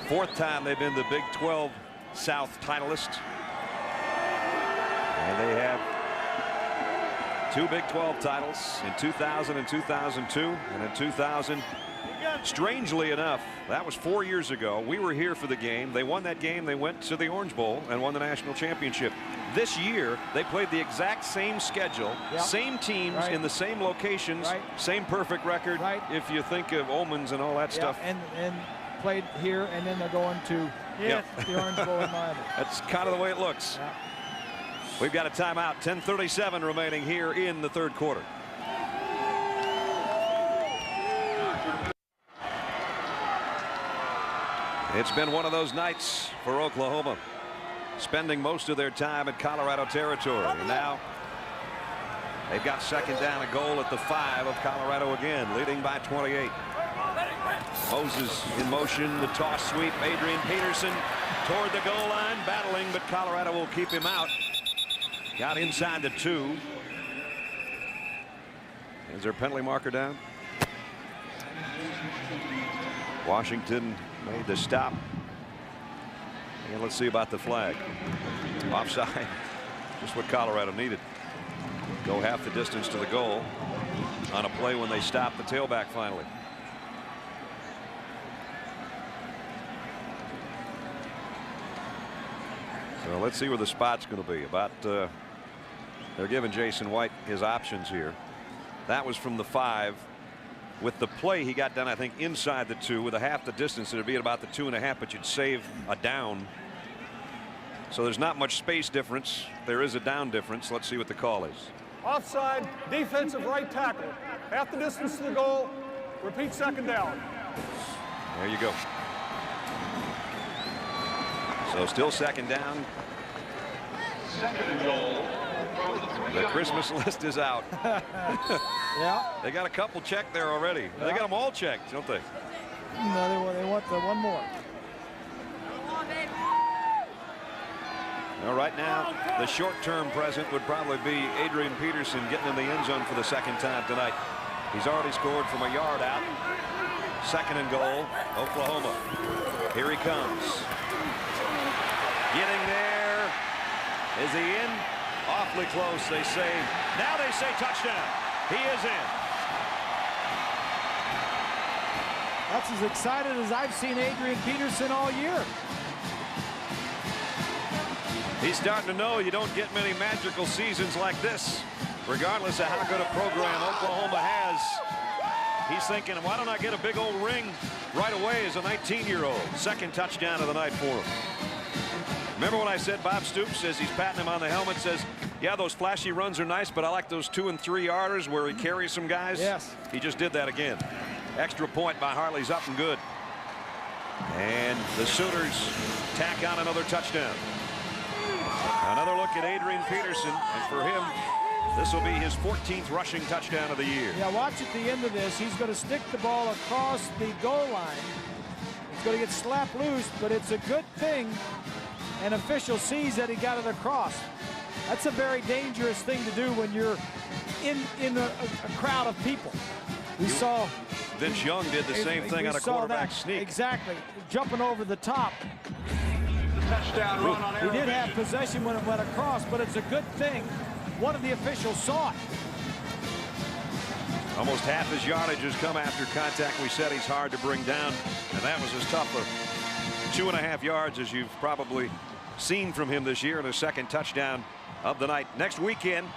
4th time they've been the Big 12 South titleist. And they have 2 Big 12 titles in 2000 and 2002. And in 2000, strangely enough, that was 4 years ago. We were here for the game. They won that game. They went to the Orange Bowl and won the national championship. This year, they played the exact same schedule, same teams in the same locations, same perfect record. If you think of omens and all that stuff. And played here, and then they're going to the Orange Bowl in Miami. That's kind of the way it looks. We've got a timeout. 10:37 remaining here in the 3rd quarter. It's been one of those nights for Oklahoma, spending most of their time in Colorado territory. And now they've got 2nd down and goal at the 5 of Colorado again, leading by 28. Moses in motion, the toss sweep. Adrian Peterson toward the goal line, battling, but Colorado will keep him out. Got inside the 2. Is there a penalty marker down? Washington made the stop. And let's see about the flag. Offside. Just what Colorado needed. Go half the distance to the goal on a play when they stopped the tailback finally. So let's see where the spot's going to be. They're giving Jason White his options here. That was from the 5. With the play, he got down, I think, inside the 2. With a half the distance, it would be at about the 2.5, but you'd save a down. So there's not much space difference. There is a down difference. Let's see what the call is. Offside, defensive right tackle. Half the distance to the goal. Repeat 2nd down. There you go. So still 2nd down. 2nd and goal. The Christmas list is out. They got a couple checked there already. They got them all checked, don't they? No, they want the one more. Well, right now, the short-term present would probably be Adrian Peterson getting in the end zone for the second time tonight. He's already scored from a yard out. 2nd and goal, Oklahoma. Here he comes. Getting there. Is he in? Awfully close, they say. Now they say touchdown. He is in. That's as excited as I've seen Adrian Peterson all year. He's starting to know you don't get many magical seasons like this, regardless of how good a program Oklahoma has. He's thinking, why don't I get a big old ring right away as a 19-year-old? 2nd touchdown of the night for him. Remember when I said Bob Stoops, as he's patting him on the helmet, says, yeah, those flashy runs are nice, but I like those 2- and 3-yarders where he carries some guys. Yes. He just did that again. Extra point by Harley's up and good. And the Sooners tack on another touchdown. Another look at Adrian Peterson, and for him, this will be his 14th rushing touchdown of the year. Yeah, watch at the end of this. He's going to stick the ball across the goal line. It's going to get slapped loose, but it's a good thing an official sees that he got it across. That's a very dangerous thing to do when you're in a crowd of people. We saw Vince Young did the same thing on a quarterback sneak. Exactly, jumping over the top. Touchdown run on He did have possession when it went across, but it's a good thing one of the officials saw it. Almost half his yardage has come after contact. We said he's hard to bring down, and that was as tough a 2.5 yards as you've probably seen from him this year, in his 2nd touchdown of the night. Next weekend,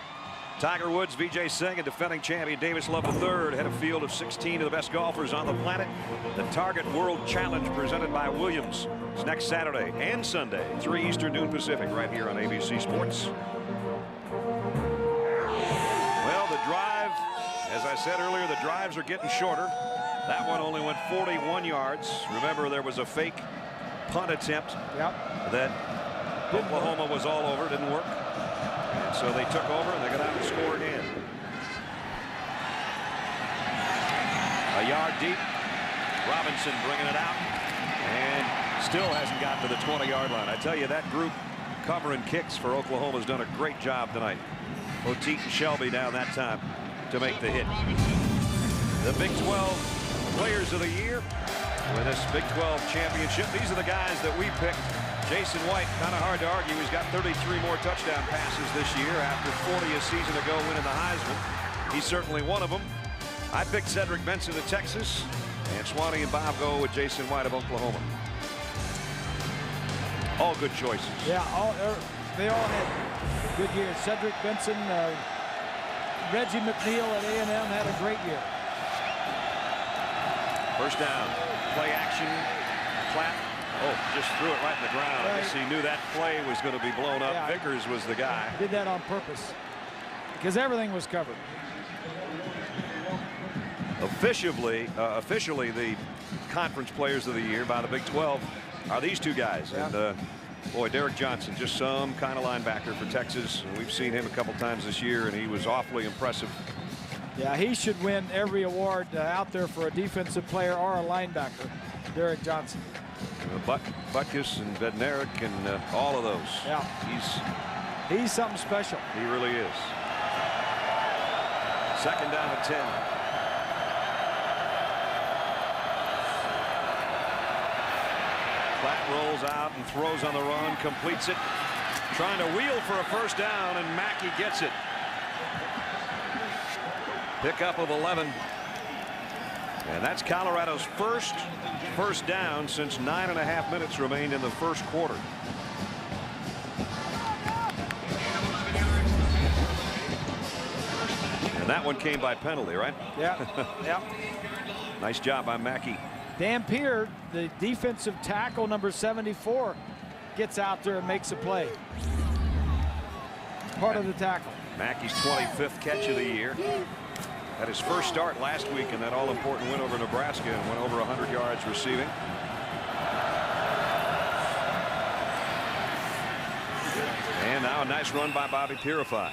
Tiger Woods, Vijay Singh, and defending champion Davis Love III head a field of 16 of the best golfers on the planet. The Target World Challenge presented by Williams. It's next Saturday and Sunday, 3 Eastern, noon Pacific, right here on ABC Sports. Well, the drive, as I said earlier, the drives are getting shorter. That one only went 41 yards. Remember, there was a fake punt attempt that Oklahoma was all over. Didn't work. And so they took over, and they got out and score again. A yard deep. Robinson bringing it out, and still hasn't gotten to the 20-yard line. I tell you, that group covering kicks for Oklahoma has done a great job tonight. Poteet and Shelby down that time to make the hit. The Big 12 Players of the Year with this Big 12 championship. These are the guys that we picked. Jason White, kind of hard to argue. He's got 33 more touchdown passes this year after 40 a season ago winning the Heisman. He's certainly one of them. I picked Cedric Benson of Texas, and Swanee and Bob go with Jason White of Oklahoma. All good choices. Yeah, they all had good years. Cedric Benson, Reggie McNeil at A&M had a great year. First down, play action, Clapp. Oh, just threw it right in the ground. I guess he knew that play was going to be blown up. Yeah, Vickers was the guy. Did that on purpose because everything was covered. Officially, the conference players of the year by the Big 12 are these two guys. Yeah. And boy, Derek Johnson, just some kind of linebacker for Texas. We've seen him a couple times this year, and he was awfully impressive. Yeah, he should win every award out there for a defensive player or a linebacker. Derek Johnson. Butkus and Bednarik and all of those. Yeah, he's something special. He really is. 2nd down at 10. Platt rolls out and throws on the run, completes it, trying to wheel for a first down, and Mackey gets it. Pickup of 11. And that's Colorado's first down since 9.5 minutes remained in the first quarter. And that one came by penalty, right? Yeah. Yeah. Nice job by Mackey. Dampier, the defensive tackle, number 74, gets out there and makes a play. Part of the tackle. Mackey's 25th catch of the year. Had his first start last week in that all-important win over Nebraska and went over 100 yards receiving. And now a nice run by Bobby Purify.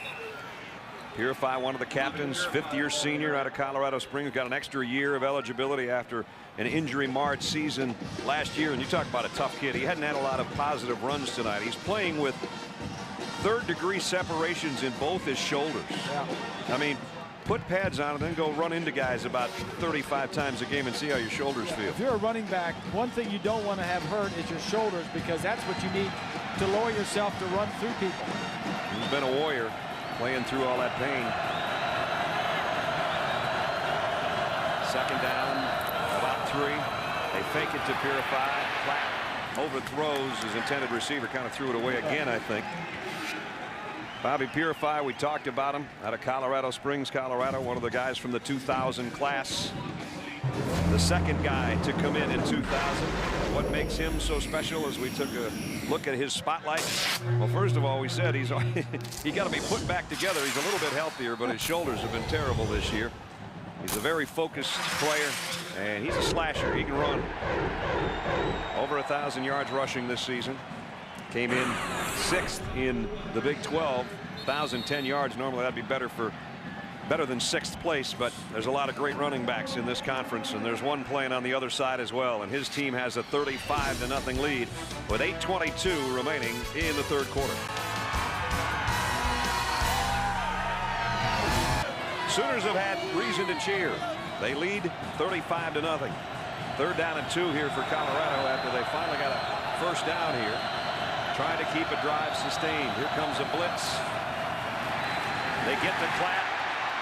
Purify, one of the captains, fifth-year senior out of Colorado Springs, got an extra year of eligibility after an injury-marred season last year. And you talk about a tough kid. He hadn't had a lot of positive runs tonight. He's playing with third-degree separations in both his shoulders. Yeah. I mean, put pads on and then go run into guys about 35 times a game and see how your shoulders feel. If you're a running back, one thing you don't want to have hurt is your shoulders, because that's what you need to lower yourself to run through people. He's been a warrior, playing through all that pain. Second down, about 3. They fake it to Purify. Platt overthrows his intended receiver, kind of threw it away again, I think. Bobby Purify, we talked about him, out of Colorado Springs, Colorado, one of the guys from the 2000 class. The second guy to come in 2000. What makes him so special as we took a look at his spotlight? Well, first of all, we said he got to be put back together. He's a little bit healthier, but his shoulders have been terrible this year. He's a very focused player, and he's a slasher. He can run. Over 1,000 yards rushing this season. Came in 6th in the Big 12, 1,010 yards. Normally that'd be better than 6th place, but there's a lot of great running backs in this conference, and there's one playing on the other side as well, and his team has a 35-0 lead with 8:22 remaining in the third quarter. Sooners have had reason to cheer. They lead 35-0. 3rd down and 2 here for Colorado after they finally got a first down here. Trying to keep a drive sustained. Here comes a blitz. They get to Platt.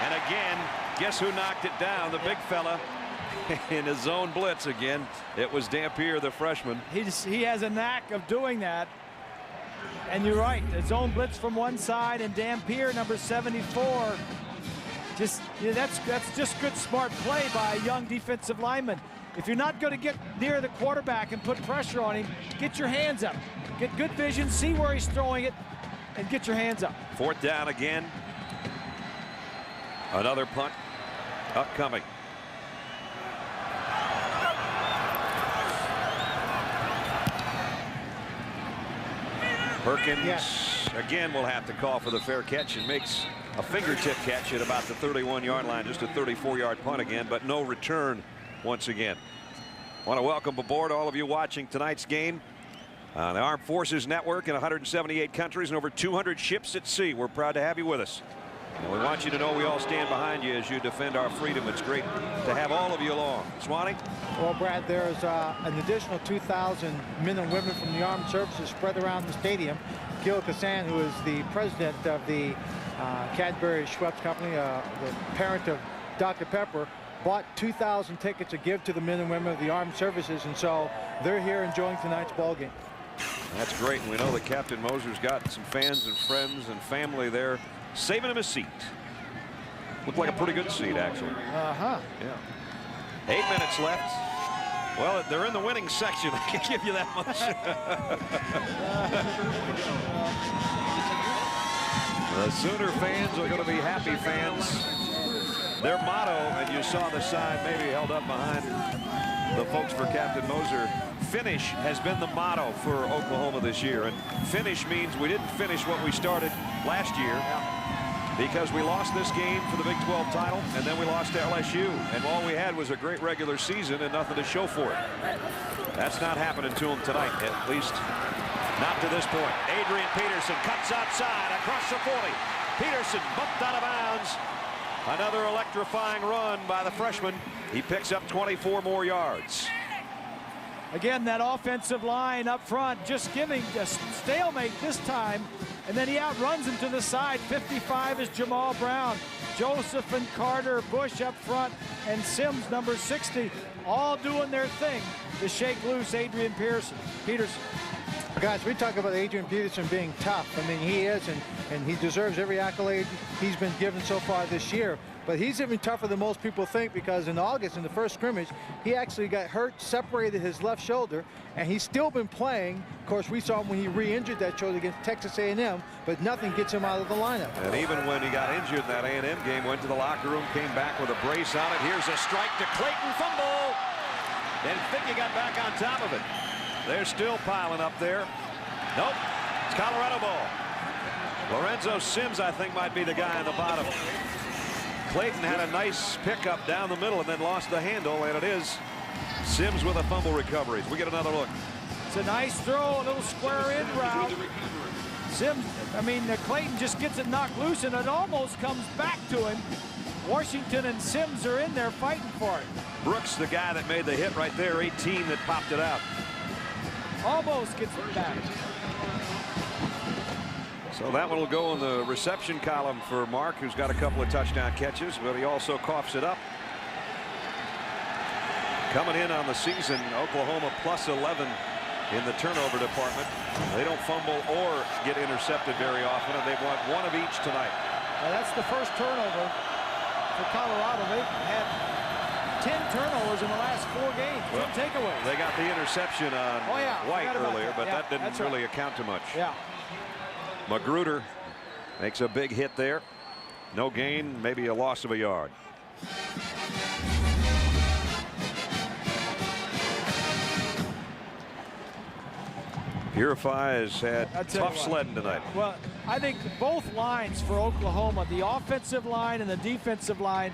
And again, guess who knocked it down? The big fella in his zone blitz again. It was Dampier, the freshman. He has a knack of doing that. And you're right. The zone blitz from one side, and Dampier, number 74. Just, you know, that's just good, smart play by a young defensive lineman. If you're not going to get near the quarterback and put pressure on him, get your hands up. Get good vision, see where he's throwing it, and get your hands up. 4th down again. Another punt upcoming. Perkins again will have to call for the fair catch and makes a fingertip catch at about the 31-yard line. Just a 34-yard punt again, but no return once again. Want to welcome aboard all of you watching tonight's game on the Armed Forces Network in 178 countries and over 200 ships at sea. We're proud to have you with us. And we want you to know we all stand behind you as you defend our freedom. It's great to have all of you along. Swanee? Well, Brad, there's an additional 2,000 men and women from the armed services spread around the stadium. Gil Kassan, who is the president of the Cadbury Schweppes Company, the parent of Dr. Pepper, bought 2,000 tickets to give to the men and women of the armed services, and so they're here enjoying tonight's ball game. That's great, and we know that Captain Moser's got some fans and friends and family there saving him a seat. Looked like a pretty good seat, actually. Yeah. 8 minutes left. Well, they're in the winning section. I can give you that much. The Sooner fans are going to be happy fans. Their motto, and you saw the sign maybe held up behind the folks for Captain Moser, finish has been the motto for Oklahoma this year. And finish means we didn't finish what we started last year because we lost this game for the Big 12 title, and then we lost to LSU. And all we had was a great regular season and nothing to show for it. That's not happening to them tonight, at least not to this point. Adrian Peterson cuts outside across the 40. Peterson bumped out of bounds. Another electrifying run by the freshman. He picks up 24 more yards. Again, that offensive line up front just giving a stalemate this time, and then he outruns him to the side. 55 is Jamal Brown. Joseph and Carter, Bush up front, and Sims, number 60, all doing their thing to shake loose Adrian Peterson. Guys, we talk about Adrian Peterson being tough. I mean, he is, and he deserves every accolade he's been given so far this year. But he's even tougher than most people think, because in August, in the first scrimmage, he actually got hurt, separated his left shoulder, and he's still been playing. Of course, we saw him when he re-injured that shoulder against Texas A&M, but nothing gets him out of the lineup. And even when he got injured in that A&M game, went to the locker room, came back with a brace on it. Here's a strike to Clayton, fumble. Didn't think he got back on top of it. They're still piling up there. Nope, it's Colorado ball. Lorenzo Sims, I think, might be the guy on the bottom. Clayton had a nice pickup down the middle and then lost the handle, and it is Sims with a fumble recovery. We get another look. It's a nice throw, a little square in route. Sims, Clayton just gets it knocked loose, and it almost comes back to him. Washington and Sims are in there fighting for it. Brooks, the guy that made the hit right there, 18 that popped it out. Almost gets it back. So that one will go in the reception column for Mark, who's got a couple of touchdown catches, but he also coughs it up. Coming in on the season, Oklahoma plus 11 in the turnover department. They don't fumble or get intercepted very often, and they've won one of each tonight. Well, that's the first turnover for Colorado. They've had 10 turnovers in the last 4 games. Well, 10 takeaways. They got the interception on White earlier, but that didn't really account to much. Yeah. Magruder makes a big hit there. No gain, maybe a loss of a yard. Purify has had tough sledding tonight. Well, I think both lines for Oklahoma, the offensive line and the defensive line,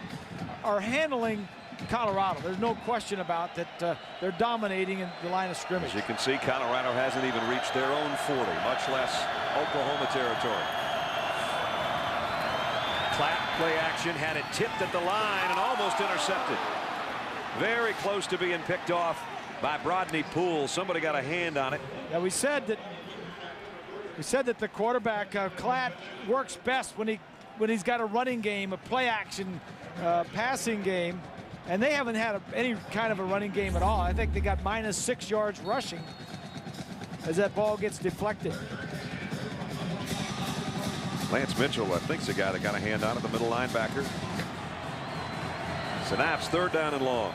are handling Colorado. There's no question about that. They're dominating in the line of scrimmage. As you can see, Colorado hasn't even reached their own 40, much less Oklahoma territory. Clapp play action, had it tipped at the line and almost intercepted. Very close to being picked off by Brodney Poole. Somebody got a hand on it. Yeah, we said that the quarterback Clapp works best when he's got a running game, a play action passing game, and they haven't had any kind of a running game at all. I think they got -6 yards rushing as that ball gets deflected. Lance Mitchell, I think, is the guy that got a hand on it, the middle linebacker. Snaps, 3rd down and long.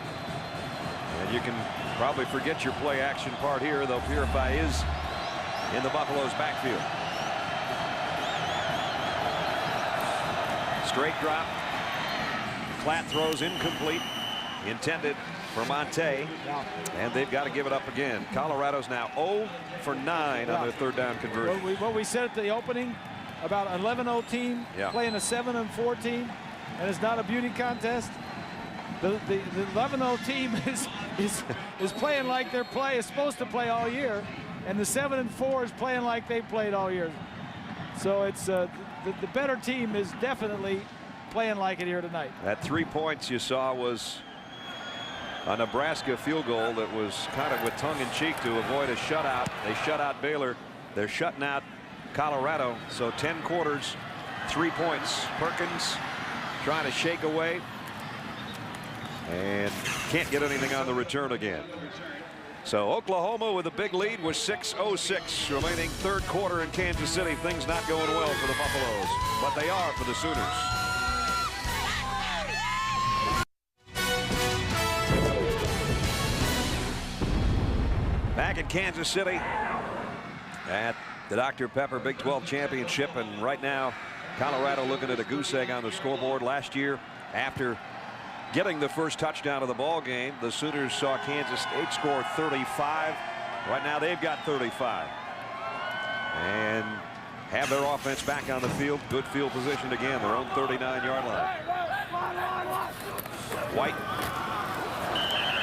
And you can probably forget your play action part here, though Purify is in the Buffalo's backfield. Straight drop. Clapp throws incomplete. Intended for Monte. And they've got to give it up again. Colorado's now 0 for 9 on their 3rd down conversion. What we said at the opening about an 11-0 team playing a 7-4 team, and it's not a beauty contest. The 11-0 team is playing like is supposed to play all year, and the 7-4 is playing like they played all year. So it's the better team is definitely playing like it here tonight. That 3 points you saw was a Nebraska field goal that was kind of with tongue-in-cheek to avoid a shutout. They shut out Baylor. They're shutting out Colorado. So 10 quarters, 3 points. Perkins trying to shake away and can't get anything on the return again. So Oklahoma with a big lead with 6:06 remaining 3rd quarter in Kansas City. Things not going well for the Buffaloes, but they are for the Sooners. Back in Kansas City at the Dr. Pepper Big 12 Championship, and right now Colorado looking at a goose egg on the scoreboard. Last year, after getting the first touchdown of the ball game, the Sooners saw Kansas State score 35. Right now they've got 35 and have their offense back on the field. Good field position again, their own 39-yard line. White,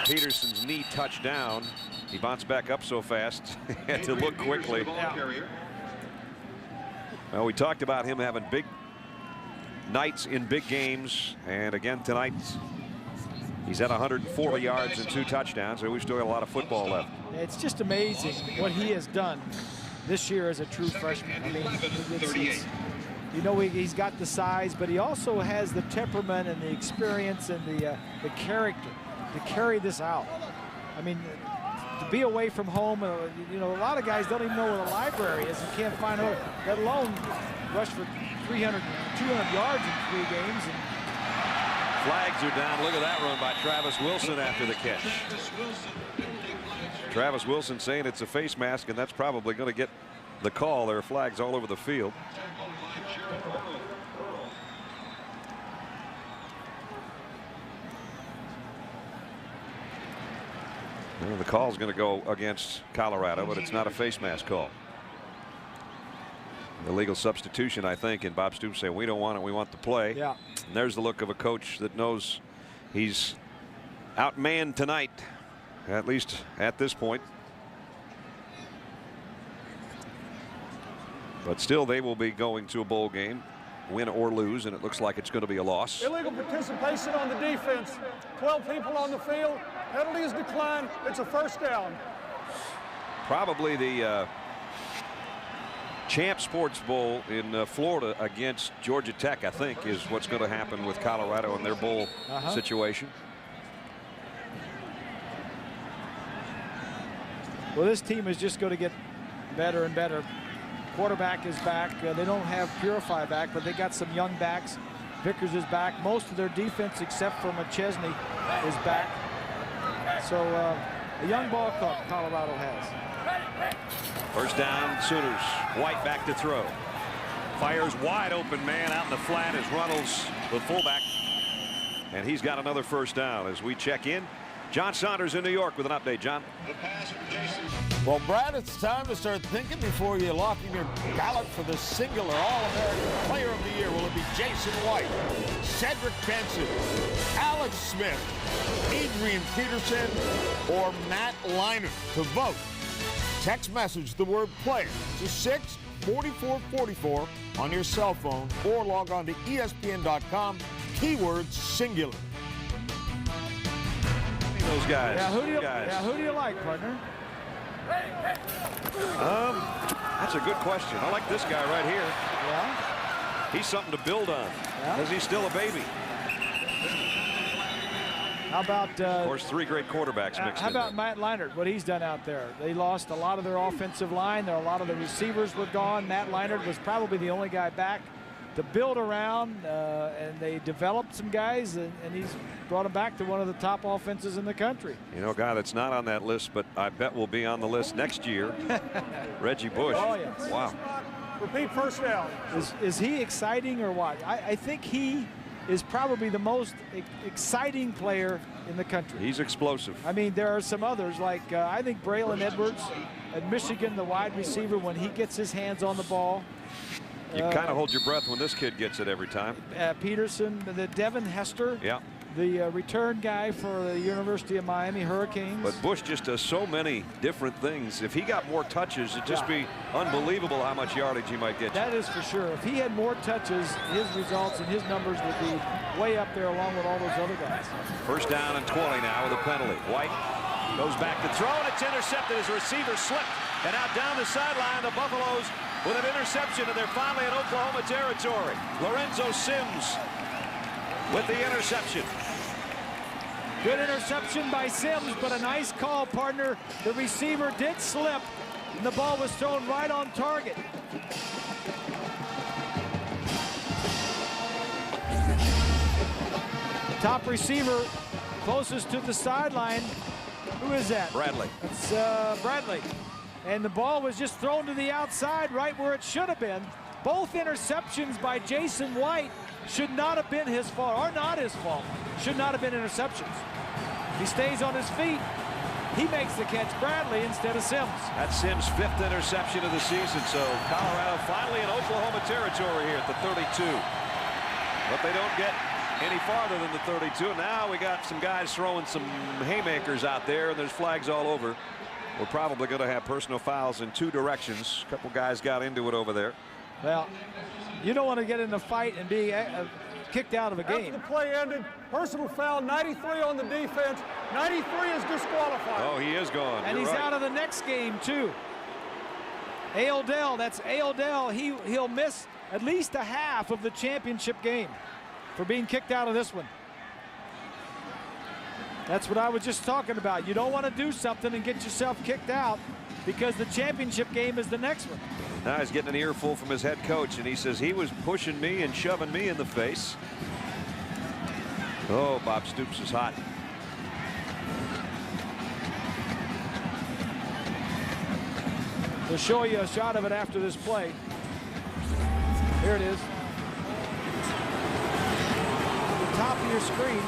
Peterson's knee touched down. He bounced back up so fast, he had to look quickly. Well, we talked about him having big nights in big games, and again tonight he's at 140 yards and 2 touchdowns, and we've still got a lot of football left. It's just amazing what he has done this year as a true freshman. I mean, you know, he's got the size, but he also has the temperament and the experience and the character to carry this out. I mean, to be away from home, you know, a lot of guys don't even know where the library is and can't find out, let alone rush for 200 yards in 3 games. And flags are down. Look at that run by Travis Wilson after the catch. Travis Wilson saying it's a face mask, and that's probably going to get the call. There are flags all over the field. Well, the call is going to go against Colorado, but it's not a face mask call. illegal substitution, I think, and Bob Stoops saying, we don't want it, we want the play. Yeah. And there's the look of a coach that knows he's outmanned tonight, at least at this point. But still, they will be going to a bowl game, win or lose, and it looks like it's going to be a loss. Illegal participation on the defense. 12 people on the field. Penalty is declined. It's a first down. Probably the Champ Sports Bowl in Florida against Georgia Tech, I think, is what's going to happen with Colorado in their bowl situation. Well, this team is just going to get better and better. Quarterback is back. They don't have Purify back, but they got some young backs. Vickers is back. Most of their defense, except for McChesney, is back. So a young ball club Colorado has. First down, Sooners. White back to throw. Fires wide open man out in the flat as Runnels, the fullback. And he's got another first down as we check in. John Saunders in New York with an update. John. Well, Brad, it's time to start thinking before you lock in your ballot for the singular All-American Player of the Year. Will it be Jason White, Cedric Benson, Alex Smith, Adrian Peterson, or Matt Leinart? To vote, text message the word player to 64444 on your cell phone or log on to ESPN.com, keyword singular. Those guys. Yeah, who do you like, partner? That's a good question. I like this guy right here. Yeah. He's something to build on. Because he's still a baby. How about of course, three great quarterbacks mixed how in about there. Matt Leinart, what he's done out there? They lost a lot of their offensive line. A lot of the receivers were gone. Matt Leinart was probably the only guy back to build around, and they developed some guys, and he's brought them back to one of the top offenses in the country. You know, a guy that's not on that list, but I bet will be on the list next year, Reggie Bush. Oh, yes. Wow. Repeat first down. Is he exciting or what? I think he is probably the most exciting player in the country. He's explosive. I mean, there are some others, like I think Braylon Edwards at Michigan, the wide receiver, when he gets his hands on the ball. You kind of hold your breath when this kid gets it every time. Peterson, the Devin Hester, the return guy for the University of Miami Hurricanes. But Bush just does so many different things. If he got more touches, it'd just be unbelievable how much yardage he might get. That is for sure. If he had more touches, his results and his numbers would be way up there along with all those other guys. First down and 20 now with a penalty. White goes back to throw, and it's intercepted as a receiver slipped. And out down the sideline, the Buffaloes with an interception, and they're finally in Oklahoma territory. Lorenzo Sims with the interception. Good interception by Sims, but a nice call, partner. The receiver did slip, and the ball was thrown right on target. Top receiver closest to the sideline. Who is that? Bradley. It's Bradley. And the ball was just thrown to the outside, right where it should have been. Both interceptions by Jason White should not have been his fault, or not his fault. Should not have been interceptions. He stays on his feet. He makes the catch, Bradley, instead of Sims. That's Sims' 5th interception of the season, so Colorado finally in Oklahoma territory here at the 32. But they don't get any farther than the 32. Now we got some guys throwing some haymakers out there, and there's flags all over. We're probably going to have personal fouls in 2 directions. A couple guys got into it over there. Well, you don't want to get in a fight and be kicked out of a game. After the play ended, personal foul, 93 on the defense. 93 is disqualified. Oh, he is gone. And he's out of the next game, too. Aildell, that's Aildell. He'll miss at least a half of the championship game for being kicked out of this one. That's what I was just talking about. You don't want to do something and get yourself kicked out because the championship game is the next one. Now he's getting an earful from his head coach, and he says he was pushing me and shoving me in the face. Oh, Bob Stoops is hot. We'll show you a shot of it after this play. Here it is. At the top of your screen.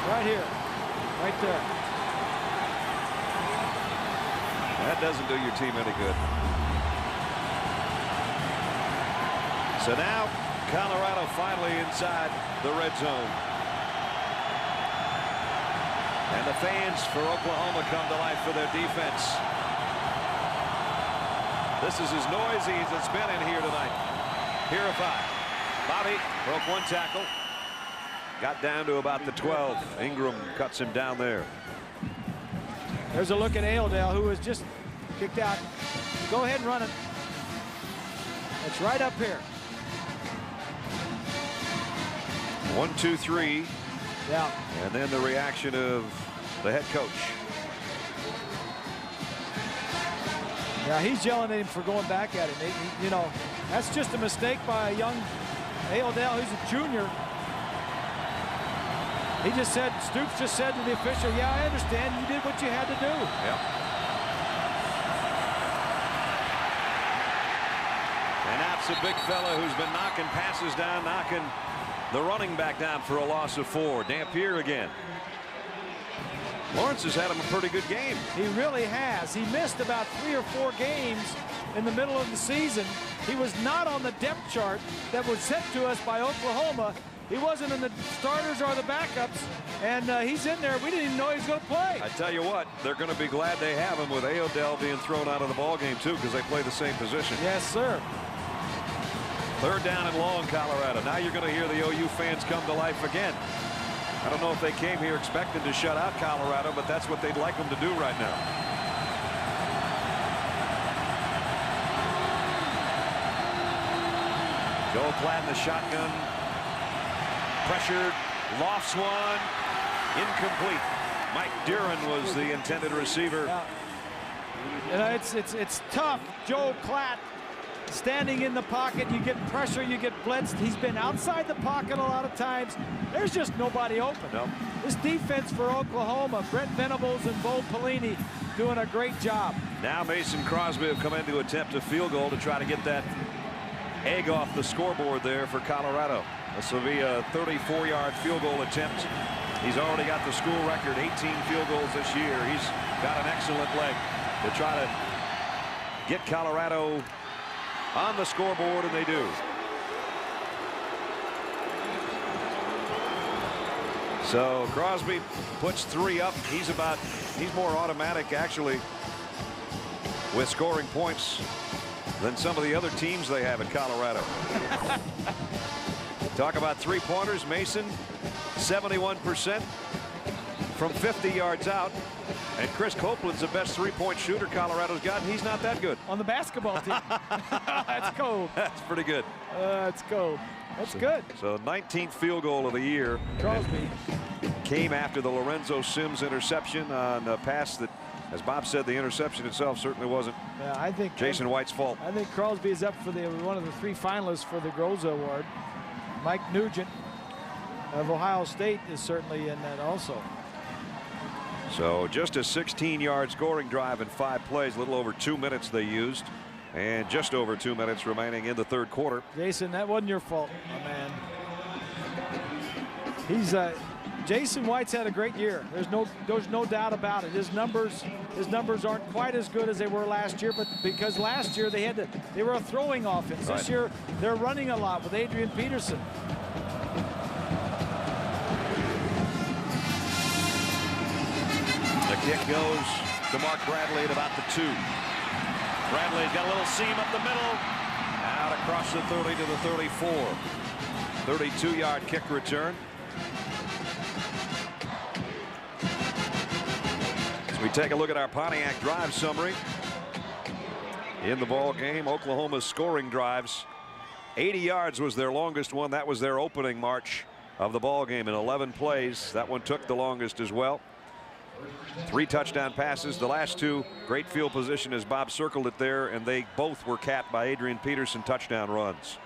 Right here. Right there. That doesn't do your team any good. So now Colorado finally inside the red zone. And the fans for Oklahoma come to life for their defense. This is as noisy as it's been in here tonight. Purified. Bobby broke one tackle. Got down to about the 12. Ingram cuts him down there. There's a look at Ailedale, who was just kicked out. Go ahead and run it. It's right up here. 1, 2, 3. Yeah. And then the reaction of the head coach. Yeah, he's yelling at him for going back at him. You know, that's just a mistake by a young Ailedale, who's a junior. He just said, Stoops just said to the official, yeah, I understand. You did what you had to do. Yep. And that's a big fella who's been knocking passes down, knocking the running back down for a loss of 4. Dampier again. Lawrence has had him a pretty good game. He really has. He missed about 3 or 4 games in the middle of the season. He was not on the depth chart that was sent to us by Oklahoma. He wasn't in the starters or the backups, and he's in there. We didn't even know he was going to play. I tell you what, they're going to be glad they have him with Ailedale being thrown out of the ball game too, because they play the same position. Yes, sir. 3rd down and long, Colorado. Now you're going to hear the OU fans come to life again. I don't know if they came here expecting to shut out Colorado, but that's what they'd like them to do right now. Joel Klatt in the shotgun. Pressured, lofts one, incomplete. Mike Duran was the intended receiver. You know, it's tough. Joel Klatt standing in the pocket. You get pressure, you get blitzed. He's been outside the pocket a lot of times. There's just nobody open. Nope. This defense for Oklahoma, Brent Venables and Bo Pelini doing a great job. Now Mason Crosby will come in to attempt a field goal to try to get that egg off the scoreboard there for Colorado. This will be a 34-yard field goal attempt. He's already got the school record, 18 field goals this year. He's got an excellent leg to try to get Colorado on the scoreboard, and they do. So Crosby puts 3 up. He's more automatic actually with scoring points than some of the other teams they have in Colorado. Talk about 3-pointers. Mason 71% from 50 yards out. And Chris Copeland's the best 3-point shooter Colorado's gotten. He's not that good. On the basketball team. That's cold. That's pretty good. That's cold. That's good. So 19th field goal of the year. Crosby came after the Lorenzo Sims interception on a pass that, as Bob said, the interception itself certainly wasn't Jason White's fault. I think Crosby is up for one of the 3 finalists for the Groza Award. Mike Nugent of Ohio State is certainly in that also. So just a 16-yard scoring drive in 5 plays, a little over 2 minutes they used, and just over 2 minutes remaining in the 3rd quarter. Jason, that wasn't your fault, my man. Jason White's had a great year. There's no doubt about it. His numbers aren't quite as good as they were last year, but because last year they were a throwing offense. Right. This year they're running a lot with Adrian Peterson. The kick goes to Mark Bradley at about the 2. Bradley's got a little seam up the middle. Out across the 30 to the 34. 32-yard kick return. We take a look at our Pontiac drive summary. In the ball game, Oklahoma's scoring drives. 80 yards was their longest one. That was their opening march of the ball game in 11 plays. That one took the longest as well. 3 touchdown passes. The last 2, great field position as Bob circled it there, and they both were capped by Adrian Peterson touchdown runs.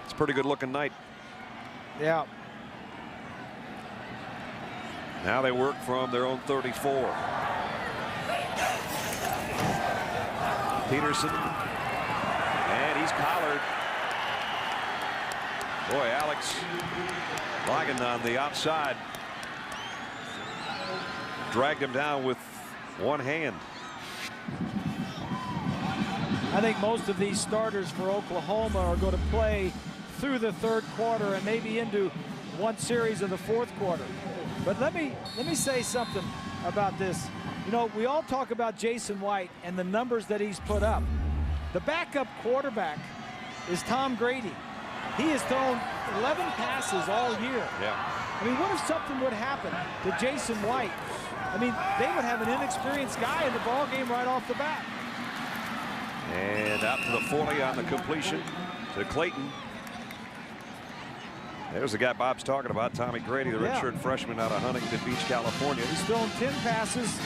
It's a pretty good looking night. Yeah. Now they work from their own 34. Peterson, and he's collared. Boy, Alex Logan on the outside dragged him down with one hand. I think most of these starters for Oklahoma are going to play through the third quarter and maybe into one series of the fourth quarter. But let me say something about this. You know, we all talk about Jason White and the numbers that he's put up. The backup quarterback is Tom Grady. He has thrown 11 passes all year. Yeah. I mean, what if something would happen to Jason White? I mean, they would have an inexperienced guy in the ball game right off the bat. And out to the 40 on the completion to Clayton. There's the guy Bob's talking about, Tommy Grady, the redshirt freshman out of Huntington Beach, California. He's thrown 10 passes,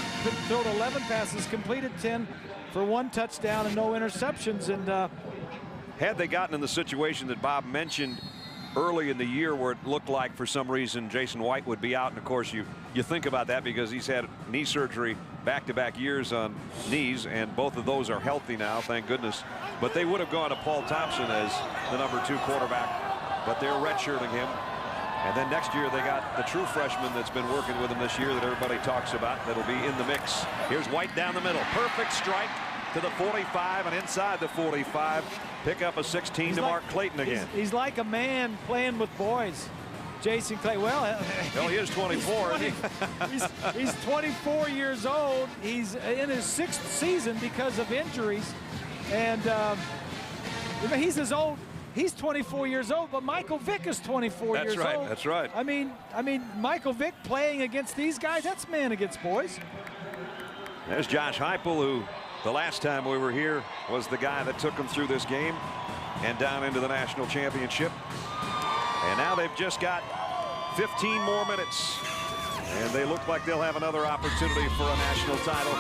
thrown 11 passes, completed 10 for 1 touchdown and no interceptions. And had they gotten in the situation that Bob mentioned early in the year where it looked like for some reason Jason White would be out, and of course you think about that because he's had knee surgery back-to-back years on knees, and both of those are healthy now, thank goodness. But they would have gone to Paul Thompson as the #2 quarterback, but they're redshirting him. And then next year they got the true freshman that's been working with him this year that everybody talks about that'll be in the mix. Here's White down the middle, perfect strike to the 45 and inside the 45. Pick up a 16 to Mark Clayton again. He's like a man playing with boys. Jason Clayton. Well, he is 24. He's 24 years old. He's in his 6th season because of injuries, and he's as old. He's 24 years old, but Michael Vick is 24 years old. That's right. I mean, Michael Vick playing against these guys, that's man against boys. There's Josh Heupel, who the last time we were here was the guy that took them through this game and down into the national championship. And now they've just got 15 more minutes, and they look like they'll have another opportunity for a national title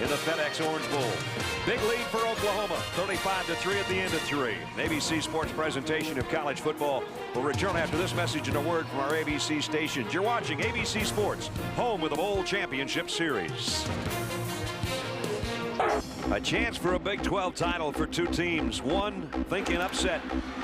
in the FedEx Orange Bowl. Big lead for Oklahoma, 35-3 at the end of 3. An ABC Sports presentation of college football will return after this message and a word from our ABC stations. You're watching ABC Sports, home with the Bowl Championship Series. A chance for a Big 12 title for 2 teams. One thinking upset,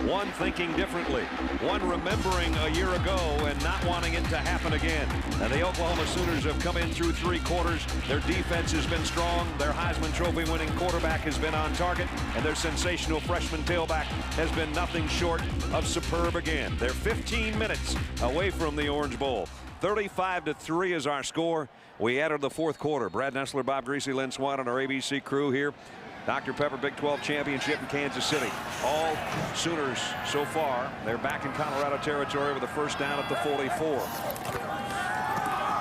one thinking differently, one remembering a year ago and not wanting it to happen again. And the Oklahoma Sooners have come in through 3 quarters. Their defense has been strong. Their Heisman Trophy winning quarterback has been on target, and their sensational freshman tailback has been nothing short of superb again. They're 15 minutes away from the Orange Bowl. 35-3 is our score. We entered the 4th quarter. Brad Nessler, Bob Greasy, Lynn Swan, and our ABC crew here. Dr. Pepper Big 12 Championship in Kansas City. All Sooners so far. They're back in Colorado territory with the first down at the 44.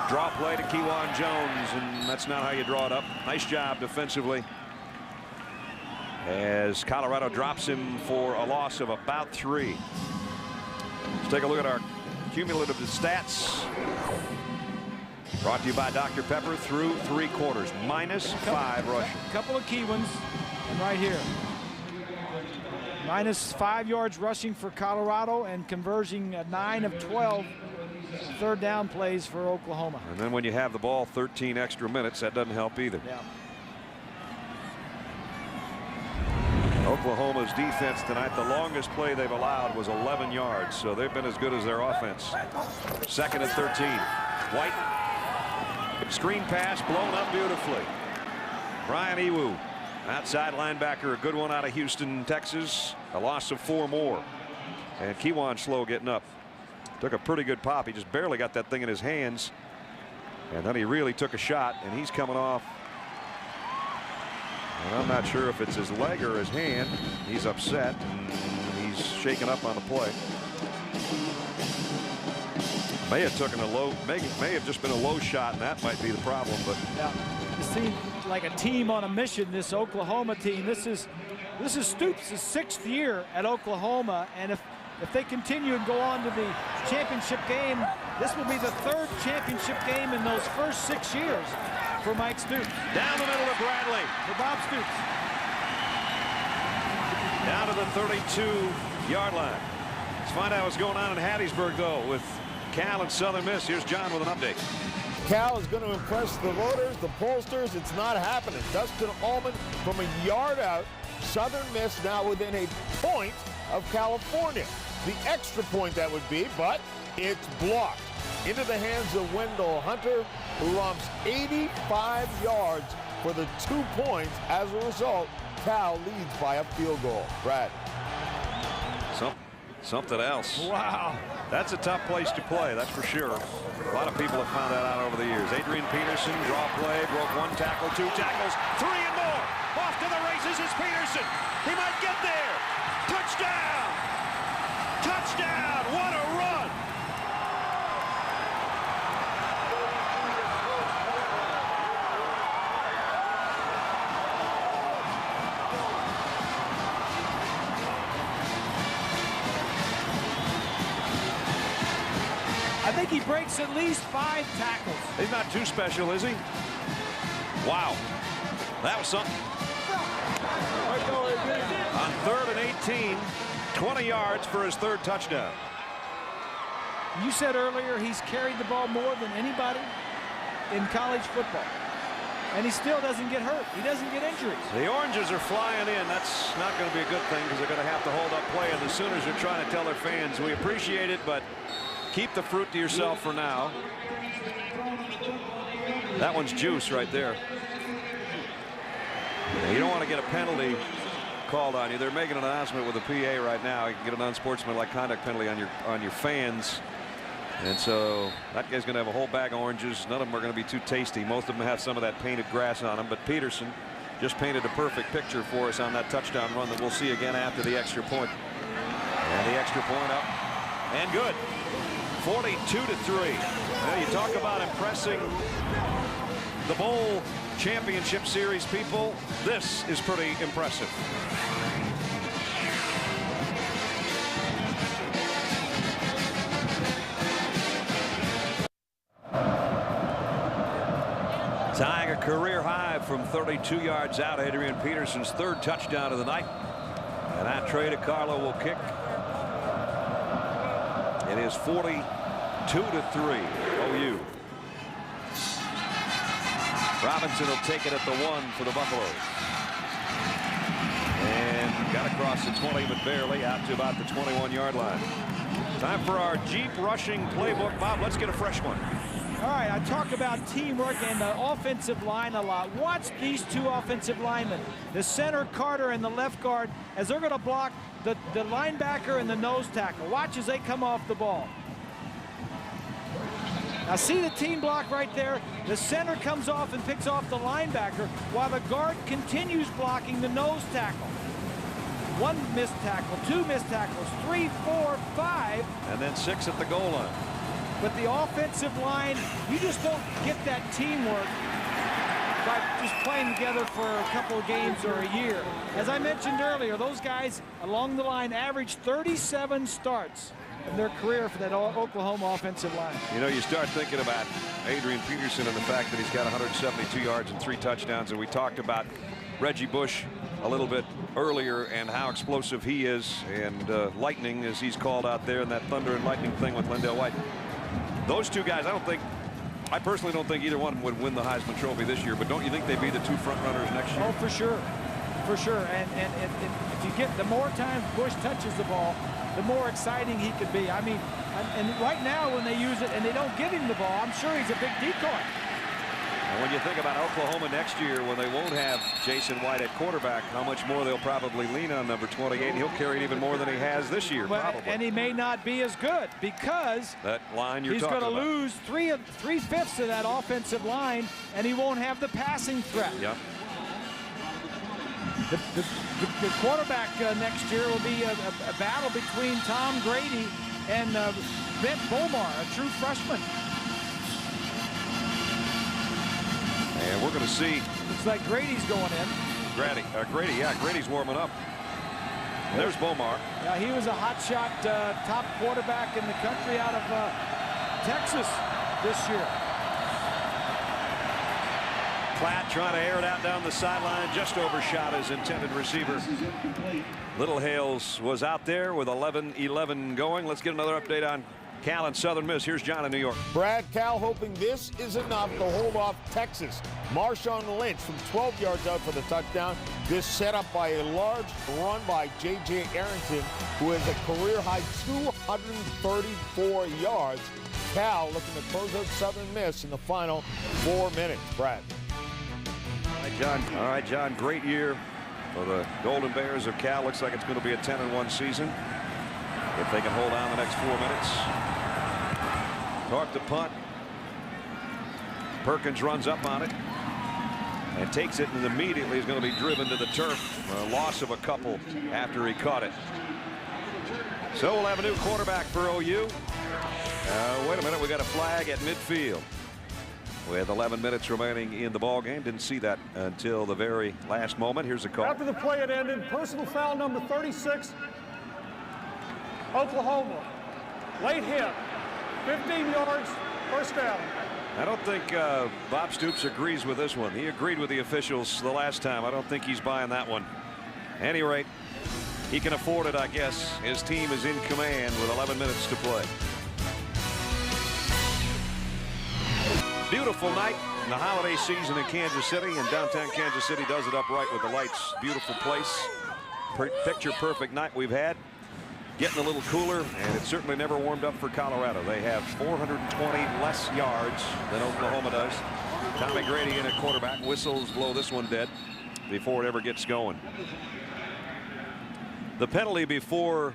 Draw play to Kewan Jones, and that's not how you draw it up. Nice job defensively as Colorado drops him for a loss of about 3. Let's take a look at our cumulative stats. Brought to you by Dr. Pepper through 3 quarters. -5 rushing. A couple of key ones, and right here. -5 yards rushing for Colorado and converting 9 of 12 third down plays for Oklahoma. And then when you have the ball 13 extra minutes, that doesn't help either. Yeah. Oklahoma's defense tonight, the longest play they've allowed was 11 yards, so they've been as good as their offense. 2nd and 13. White. Screen pass blown up beautifully. Brian Ewu, outside linebacker, a good one out of Houston, Texas. A loss of 4 more. And Kewan slow getting up. Took a pretty good pop. He just barely got that thing in his hands. And then he really took a shot, and he's coming off. And I'm not sure if it's his leg or his hand. He's upset, and he's shaken up on the play. May have taken a low, may have just been a low shot, and that might be the problem. But yeah, it seems like a team on a mission. This Oklahoma team. This is Stoops' 6th year at Oklahoma, and if they continue and go on to the championship game, this will be the 3rd championship game in those first 6 years for Mike Stoops. Down the middle of Bradley for Bob Stoops. Down to the 32-yard line. Let's find out what's going on in Hattiesburg, though, with Cal and Southern Miss. Here's John with an update. Cal is going to impress the voters, the pollsters. It's not happening. Dustin Allman from a yard out. Southern Miss now within a point of California. The extra point that would be, but it's blocked into the hands of Wendell Hunter, who romps 85 yards for the 2 points. As a result, Cal leads by a field goal. Brad. Something else. Wow. That's a tough place to play, that's for sure. A lot of people have found that out over the years. Adrian Peterson, draw play, broke 1 tackle, 2 tackles, 3 and more. Off to the races is Peterson. He might get there. Touchdown! Touchdown! What a run! I think he breaks at least 5 tackles. He's not too special, is he? Wow. That was something. On 3rd and 18, 20 yards for his 3rd touchdown. You said earlier he's carried the ball more than anybody in college football. And he still doesn't get hurt. He doesn't get injuries. The Oranges are flying in. That's not going to be a good thing because they're going to have to hold up play. And the Sooners are trying to tell their fans, we appreciate it, but keep the fruit to yourself for now. That one's juice right there. You don't want to get a penalty called on you. They're making an announcement with the PA right now. You can get an unsportsmanlike conduct penalty on your fans. And so that guy's going to have a whole bag of oranges. None of them are going to be too tasty. Most of them have some of that painted grass on them. But Peterson just painted a perfect picture for us on that touchdown run that we'll see again after the extra point. And the extra point up and good. 42-3. Now you talk about impressing the bowl championship series people. This is pretty impressive. Tying a career high from 32 yards out. Adrian Peterson's 3rd touchdown of the night. And that Trey DiCarlo will kick. It is 42-3 OU. Robinson will take it at the 1 for the Buffaloes. And got across the 20, but barely out to about the 21-yard line. Time for our Jeep rushing playbook. Bob, let's get a fresh one. All right, I talk about teamwork and the offensive line a lot. Watch these 2 offensive linemen, the center Carter and the left guard, as they're going to block the linebacker and the nose tackle. Watch as they come off the ball. Now see the team block right there. The center comes off and picks off the linebacker while the guard continues blocking the nose tackle. 1 missed tackle, 2 missed tackles, 3, 4, 5. And then 6 at the goal line. But the offensive line, you just don't get that teamwork by just playing together for a couple of games or a year. As I mentioned earlier, those guys along the line average 37 starts in their career for that Oklahoma offensive line. You know, you start thinking about Adrian Peterson and the fact that he's got 172 yards and 3 touchdowns. And we talked about Reggie Bush a little bit earlier and how explosive he is, and lightning, as he's called out there, and that thunder and lightning thing with Lendell White. Those 2 guys, I personally don't think either one would win the Heisman Trophy this year, but don't you think they'd be the 2 front runners next year? Oh, for sure. For sure. And if you get, the more times Bush touches the ball, the more exciting he could be. I mean, and right now when they use it and they don't give him the ball, I'm sure he's a big decoy. And when you think about Oklahoma next year, when they won't have Jason White at quarterback, how much more they'll probably lean on number 28. He'll carry it even more than he has this year, probably. And he may not be as good because that line he's going to lose 3/5 of that offensive line, and he won't have the passing threat. Yep. The quarterback next year will be a battle between Tom Grady and Brent Bomar, a true freshman. And we're going to see. Looks like Grady's going in. Grady, yeah, Grady's warming up. And there's Bomar. Yeah, he was a hotshot top quarterback in the country out of Texas this year. Platt trying to air it out down the sideline, just overshot his intended receiver. Little Hales was out there with 11-11 going. Let's get another update on Cal and Southern Miss. Here's John in New York. Brad, Cal hoping this is enough to hold off Texas. Marshawn Lynch from 12 yards out for the touchdown. This set up by a large run by J.J. Arrington, who has a career-high 234 yards. Cal looking to close out Southern Miss in the final 4 minutes. Brad. All right, John. Great year for the Golden Bears of Cal. Looks like it's going to be a 10-1 season if they can hold on the next 4 minutes. Torp to punt. Perkins runs up on it and takes it, and immediately is going to be driven to the turf. A loss of a couple after he caught it. So we'll have a new quarterback for OU. Wait a minute, we got a flag at midfield with 11 minutes remaining in the ball game. Didn't see that until the very last moment. Here's a call. After the play had ended, personal foul number 36, Oklahoma. Late hit, 15 yards, first down. I don't think Bob Stoops agrees with this one. He agreed with the officials the last time. I don't think he's buying that one. At any rate, he can afford it, I guess. His team is in command with 11 minutes to play. Beautiful night in the holiday season in Kansas City, and downtown Kansas City does it upright with the lights. Beautiful place. Picture perfect night we've had. Getting a little cooler, and it certainly never warmed up for Colorado. They have 420 less yards than Oklahoma does. Tommy Grady in at quarterback. Whistles blow this one dead before it ever gets going. The penalty before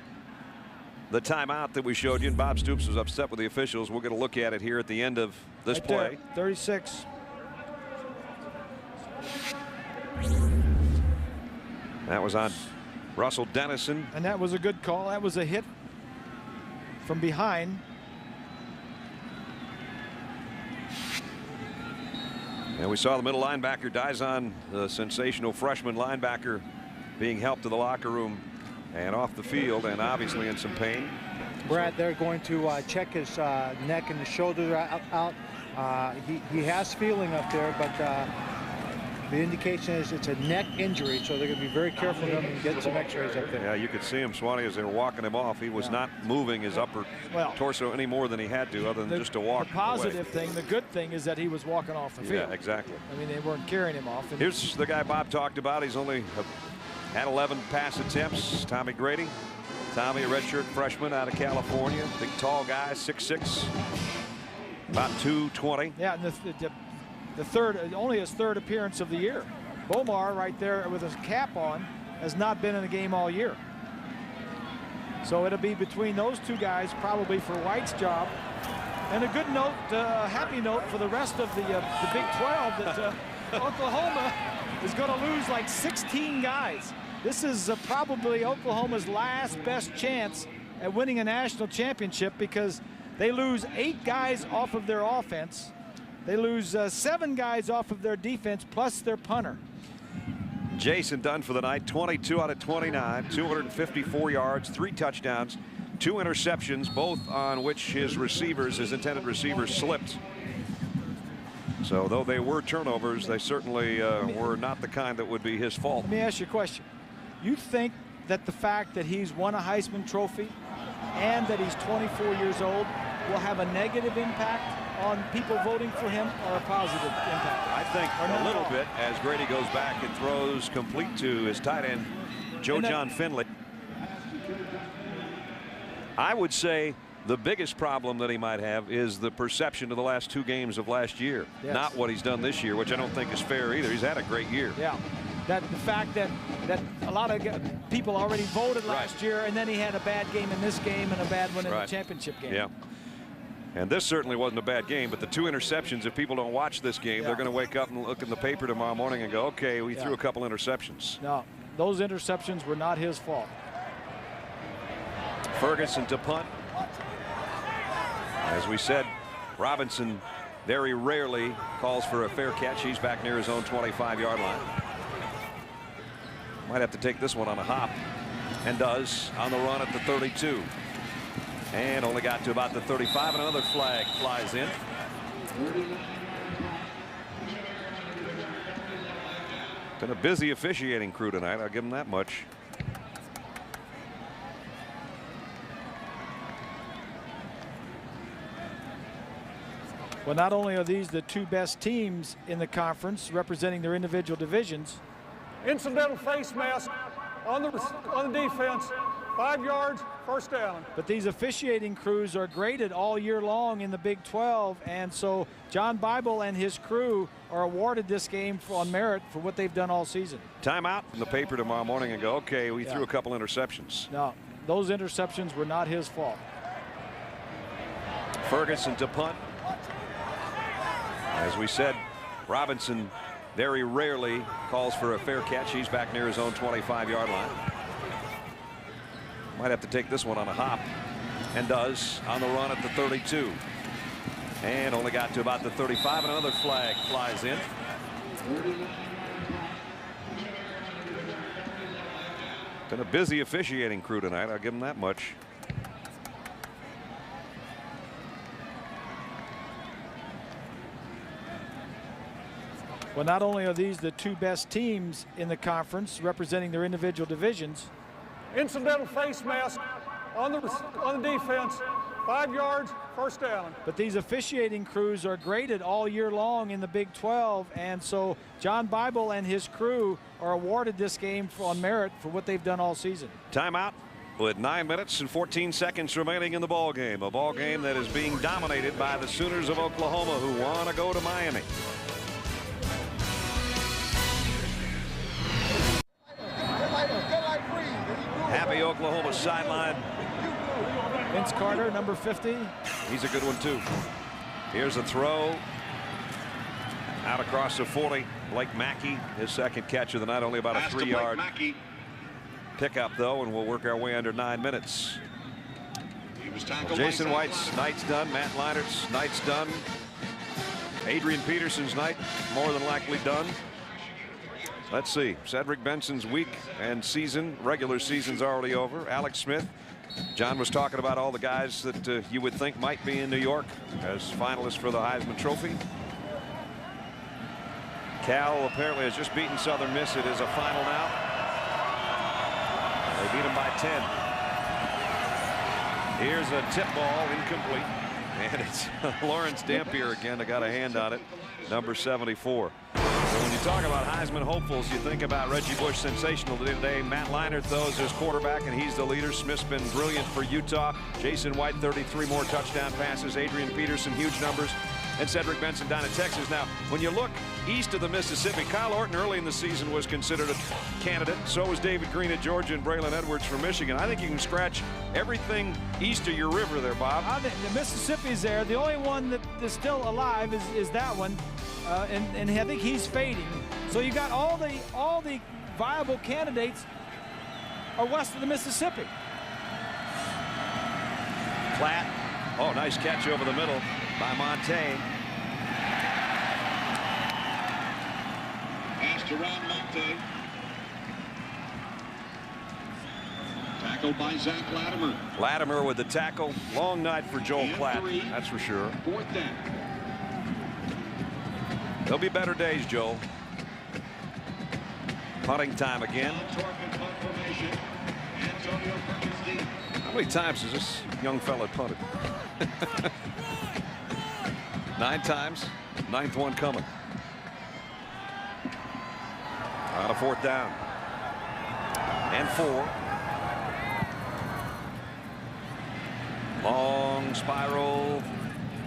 the timeout that we showed you, and Bob Stoops was upset with the officials. We're going to look at it here at the end of this play. 36. That was on Russell Dennison. And that was a good call. That was a hit from behind. And we saw the middle linebacker, Dizon, the sensational freshman linebacker, being helped to the locker room and off the field, and obviously in some pain. Brad, they're going to check his neck and the shoulder out. He has feeling up there, but the indication is it's a neck injury, so they're going to be very careful of him and get some x-rays up there. Yeah, you could see him, Swanee, as they were walking him off. He was not moving his upper torso any more than he had to, other than just to walk. The positive thing, the good thing is that he was walking off the field. Yeah, exactly. I mean, they weren't carrying him off. Here's the guy Bob talked about. He's only had 11 pass attempts. Tommy Grady. Tommy, a redshirt freshman out of California. Big, tall guy, 6'6", about 220. Yeah, and the third, only his third appearance of the year. Bomar right there with his cap on has not been in a game all year. So it'll be between those two guys probably for White's job. And a good note, happy note for the rest of the Big 12 that Oklahoma is going to lose like 16 guys. This is probably Oklahoma's last best chance at winning a national championship, because they lose 8 guys off of their offense. They lose 7 guys off of their defense, plus their punter. Jason Dunn for the night, 22 out of 29, 254 yards, 3 touchdowns, 2 interceptions, both on which his receivers, his intended receivers, slipped. So though they were turnovers, they certainly were not the kind that would be his fault. Let me ask you a question. You think that the fact that he's won a Heisman Trophy and that he's 24 years old will have a negative impact on people voting for him, or a positive impact? I think a little bit, as Grady goes back and throws complete to his tight end, John Finley. I would say the biggest problem that he might have is the perception of the last 2 games of last year, not what he's done this year, which I don't think is fair either. He's had a great year. Yeah. That the fact that a lot of people already voted last year, and then he had a bad game in this game and a bad one in the championship game. Yeah. And this certainly wasn't a bad game, but the 2 interceptions, if people don't watch this game, they're going to wake up and look in the paper tomorrow morning and go, okay, we threw a couple interceptions. No, those interceptions were not his fault. Ferguson to punt. As we said, Robinson very rarely calls for a fair catch. He's back near his own 25-yard line. Might have to take this one on a hop, and does on the run at the 32. And only got to about the 35, and another flag flies in. Been a busy officiating crew tonight, I'll give them that much. Well, not only are these the 2 best teams in the conference representing their individual divisions. Incidental face mask on the defense, 5 yards, first down. But these officiating crews are graded all year long in the Big 12, and so John Bible and his crew are awarded this game on merit for what they've done all season. Timeout in the paper tomorrow morning and go, okay, we threw a couple interceptions. No, those interceptions were not his fault. Ferguson to punt. As we said, Robinson very rarely calls for a fair catch. He's back near his own 25-yard line. Might have to take this one on a hop, and does on the run at the 32. And only got to about the 35, and another flag flies in. Been a busy officiating crew tonight, I'll give them that much. Well, not only are these the two best teams in the conference representing their individual divisions. Incidental face mask on the defense, 5 yards, first down. But these officiating crews are graded all year long in the Big 12, and so John Bible and his crew are awarded this game on merit for what they've done all season. Timeout with 9 minutes and 14 seconds remaining in the ball game. A ball game that is being dominated by the Sooners of Oklahoma, who want to go to Miami. Happy Oklahoma sideline. Vince Carter, number 50. He's a good one too. Here's a throw out across the 40. Blake Mackey, his second catch of the night, only about a 3-yard pickup though, and we'll work our way under 9 minutes. Jason White's night's done. Matt Leinert's night's done. Adrian Peterson's night more than likely done. Let's see. Cedric Benson's week and season, regular season's already over. Alex Smith. John was talking about all the guys that you would think might be in New York as finalists for the Heisman Trophy. Cal apparently has just beaten Southern Miss. It is a final now. They beat them by 10. Here's a tip ball, incomplete. And it's Lawrence Dampier again that got a hand on it, number 74. So when you talk about Heisman hopefuls, you think about Reggie Bush, sensational today. Matt Leinart, though, is his quarterback, and he's the leader. Smith's been brilliant for Utah. Jason White, 33 more touchdown passes. Adrian Peterson, huge numbers. And Cedric Benson down in Texas. Now, when you look east of the Mississippi, Kyle Orton early in the season was considered a candidate. So was David Green at Georgia and Braylon Edwards from Michigan. I think you can scratch everything east of your river there, Bob. The Mississippi's there. The only one that is still alive is that one. And I think he's fading. So you got all the viable candidates are west of the Mississippi. Platt. Oh, nice catch over the middle by Monte. Passed around Monte. Tackled by Zach Latimer. Latimer with the tackle. Long night for Joel Platt, that's for sure. Fourth down. There'll be better days, Joel. Punting time again. How many times has this young fella punted? 9 times. 9th one coming. On a 4th down. And 4. Long spiral.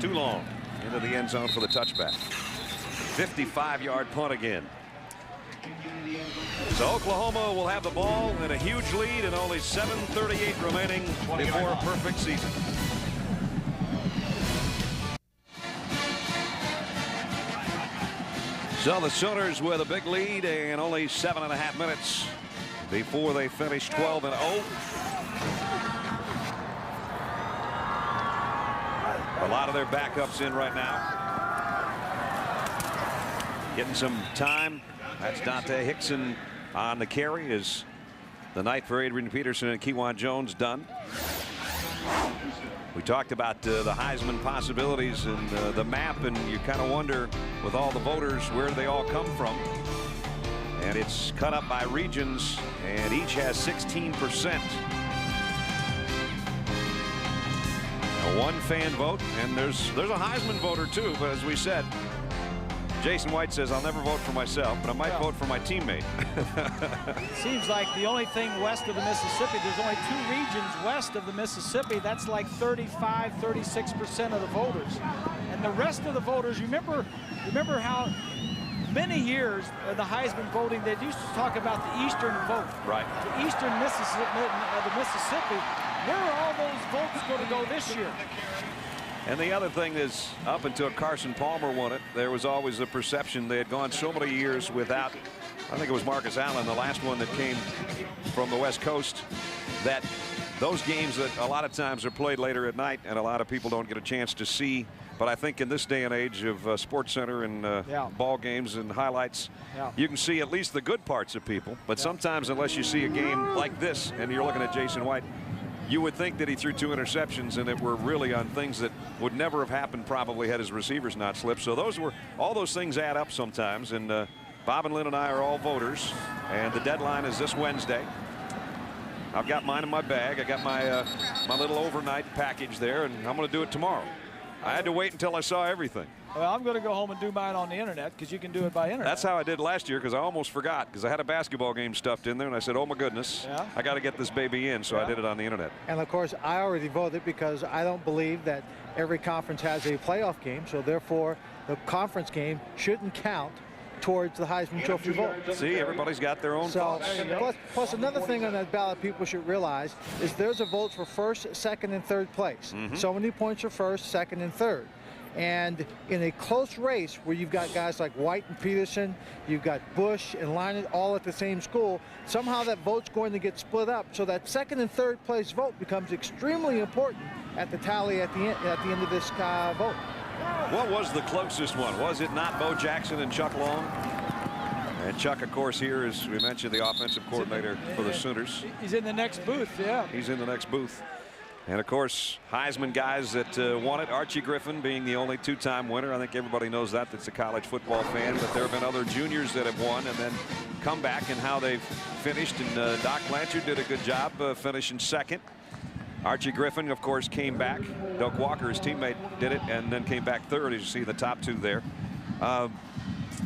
Too long. Into the end zone for the touchback. 55-yard punt again. So Oklahoma will have the ball and a huge lead and only 7:38 remaining before a perfect season. So the Sooners with a big lead and only 7.5 minutes before they finish 12-0. A lot of their backups in right now. Getting some time. That's Dante Hickson on the carry. Is the night for Adrian Peterson and Kewan Jones done? We talked about the Heisman possibilities and the map, and you kind of wonder with all the voters where they all come from. And it's cut up by regions, and each has 16%. Now, one fan vote, and there's a Heisman voter too, but as we said, Jason White says, I'll never vote for myself, but I might vote for my teammate. It seems like the only thing west of the Mississippi, there's only 2 regions west of the Mississippi. That's like 35, 36% of the voters. And the rest of the voters, remember how many years in the Heisman voting, they used to talk about the Eastern vote. Right. The Eastern Mississippi, where are all those votes going to go this year? And the other thing is, up until Carson Palmer won it, there was always a perception they had gone so many years without, I think it was Marcus Allen, the last one that came from the West Coast, that those games that a lot of times are played later at night and a lot of people don't get a chance to see. But I think in this day and age of Sports Center and ball games and highlights, you can see at least the good parts of people. But sometimes unless you see a game like this and you're looking at Jason White, you would think that he threw 2 interceptions and it were really on things that would never have happened probably had his receivers not slipped. So all those things add up sometimes. And Bob and Lynn and I are all voters. And the deadline is this Wednesday. I've got mine in my bag. I got my little overnight package there, and I'm going to do it tomorrow. I had to wait until I saw everything. Well, I'm going to go home and do mine on the internet because you can do it by internet. That's how I did last year because I almost forgot because I had a basketball game stuffed in there and I said, oh my goodness, I got to get this baby in. So I did it on the internet. And of course, I already voted because I don't believe that every conference has a playoff game. So therefore, the conference game shouldn't count towards the Heisman Trophy vote. See, everybody's got their own thoughts. Plus another thing on that ballot people should realize is there's a vote for first, second, and third place. So many points for first, second, and third. And in a close race where you've got guys like White and Peterson, you've got Bush and Lynott all at the same school, somehow that vote's going to get split up. So that second and third place vote becomes extremely important at the tally at the end of this vote. What was the closest one? Was it not Bo Jackson and Chuck Long? And Chuck, of course, here, as we mentioned, the offensive coordinator for the Sooners. He's in the next booth, He's in the next booth. And, of course, Heisman guys that won it. Archie Griffin being the only 2-time winner. I think everybody knows that that's a college football fan. But there have been other juniors that have won and then come back and how they've finished. And Doc Blanchard did a good job finishing second. Archie Griffin, of course, came back. Doak Walker, his teammate, did it and then came back third, as you see the top 2 there.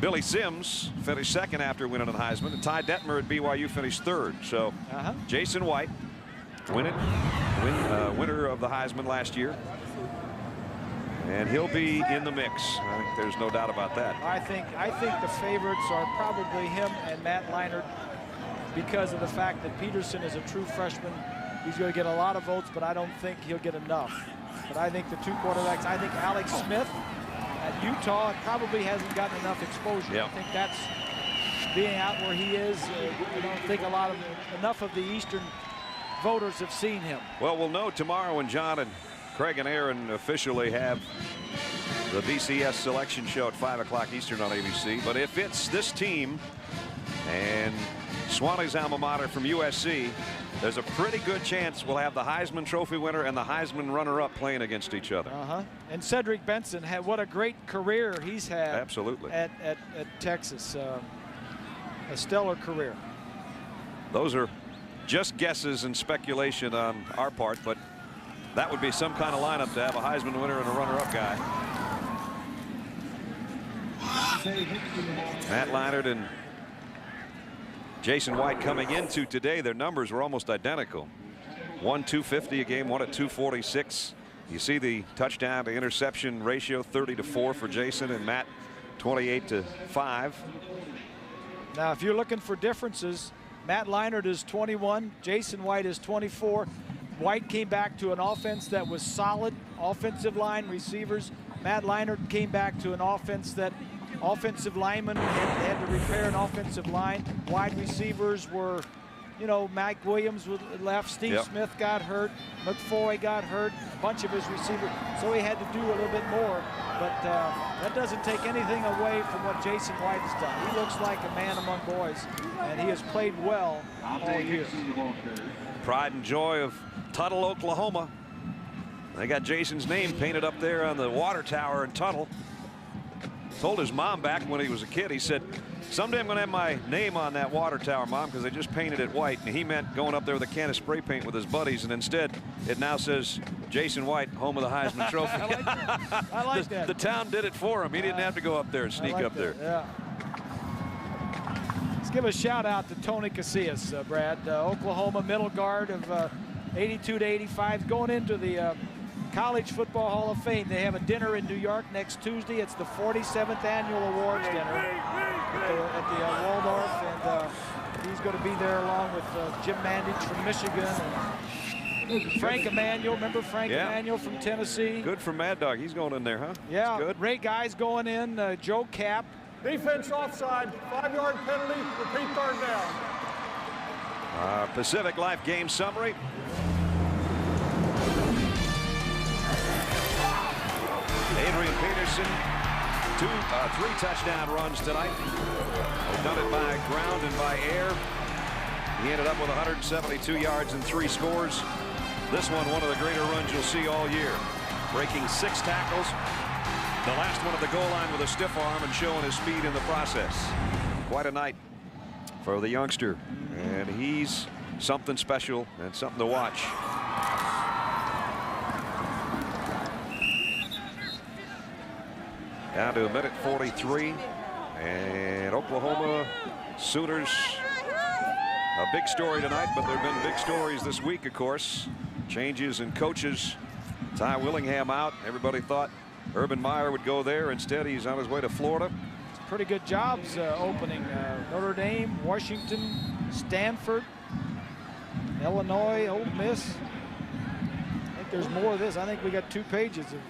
Billy Sims finished second after winning the Heisman. And Ty Detmer at BYU finished third. So Jason White, winner of the Heisman last year. And he'll be in the mix. I think there's no doubt about that. I think the favorites are probably him and Matt Leinart because of the fact that Peterson is a true freshman. He's going to get a lot of votes, but I don't think he'll get enough. But I think the 2 quarterbacks, I think Alex Smith at Utah probably hasn't gotten enough exposure. I think that's being out where he is. I don't think enough of the Eastern voters have seen him. Well, we'll know tomorrow when John and Craig and Aaron officially have the BCS selection show at 5 o'clock Eastern on ABC. But if it's this team and Swanee's alma mater from USC, there's a pretty good chance we'll have the Heisman Trophy winner and the Heisman runner-up playing against each other. And Cedric Benson had what a great career he's had. Absolutely. At Texas, a stellar career. Those are just guesses and speculation on our part, but that would be some kind of lineup to have a Heisman winner and a runner-up guy. Matt Leinart and Jason White coming into today, their numbers were almost identical. One 250 a game, one at 246. You see the touchdown to interception ratio 30-4 for Jason, and Matt 28-5. Now, if you're looking for differences, Matt Leinart is 21, Jason White is 24. White came back to an offense that was solid, offensive line, receivers. Matt Leinart came back to an offense that offensive linemen had to repair an offensive line. Wide receivers were, you know, Mike Williams left, Steve Smith got hurt, McFoy got hurt, a bunch of his receivers, so he had to do a little bit more. But that doesn't take anything away from what Jason White has done. He looks like a man among boys, and he has played well all year. Pride and joy of Tuttle, Oklahoma. They got Jason's name painted up there on the water tower in Tuttle. Told his mom back when he was a kid, he said, someday I'm going to have my name on that water tower, Mom, because they just painted it white. And he meant going up there with a can of spray paint with his buddies. And instead, it now says Jason White, home of the Heisman Trophy. I like that. The town did it for him. He didn't have to go up there and sneak up there. Yeah. Let's give a shout out to Tony Casillas, Brad. Oklahoma middle guard of 82 to 85, going into the College Football Hall of Fame. They have a dinner in New York next Tuesday. It's the 47th annual awards dinner at the Waldorf, and he's going to be there along with Jim Mandich from Michigan and Frank Emanuel. Remember Frank Emanuel from Tennessee? Good for Mad Dog. He's going in there, huh? Yeah. Good. Ray Guy's going in. Joe Kapp. Defense offside, 5-yard penalty, repeat third down. Pacific Life game summary. Adrian Peterson, 3 touchdown runs tonight. They've done it by ground and by air. He ended up with 172 yards and 3 scores. This one of the greater runs you'll see all year. Breaking 6 tackles. The last one at the goal line with a stiff arm and showing his speed in the process. Quite a night for the youngster. And he's something special and something to watch. Down to a minute 43, and Oklahoma Sooners, a big story tonight, but there have been big stories this week, of course. Changes in coaches. Ty Willingham out. Everybody thought Urban Meyer would go there. Instead, he's on his way to Florida. Pretty good jobs opening. Notre Dame, Washington, Stanford, Illinois, Ole Miss. I think there's more of this. I think we got 2 pages of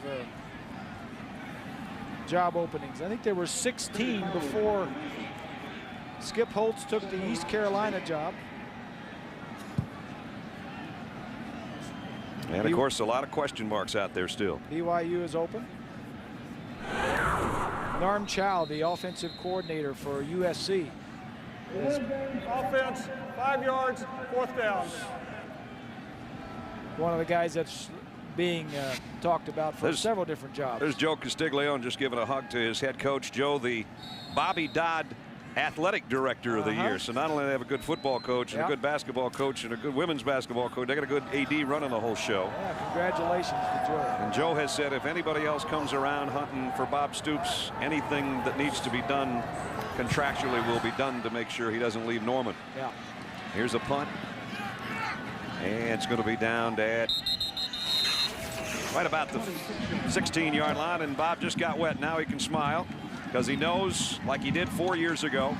job openings. I think there were 16 before Skip Holtz took the East Carolina job. And of course, a lot of question marks out there still. BYU is open. Norm Chow, the offensive coordinator for USC. Offense, 5 yards, 4th down. One of the guys that's being talked about for several different jobs. There's Joe Castiglione just giving a hug to his head coach. Joe, the Bobby Dodd athletic director of the year. So not only do they have a good football coach and a good basketball coach and a good women's basketball coach, they got a good AD running the whole show. Yeah, congratulations to Joe. And Joe has said if anybody else comes around hunting for Bob Stoops, anything that needs to be done contractually will be done to make sure he doesn't leave Norman. Yeah. Here's a punt. And it's going to be down at right about the 16-yard line, and Bob just got wet. Now he can smile because he knows, like he did 4 years ago.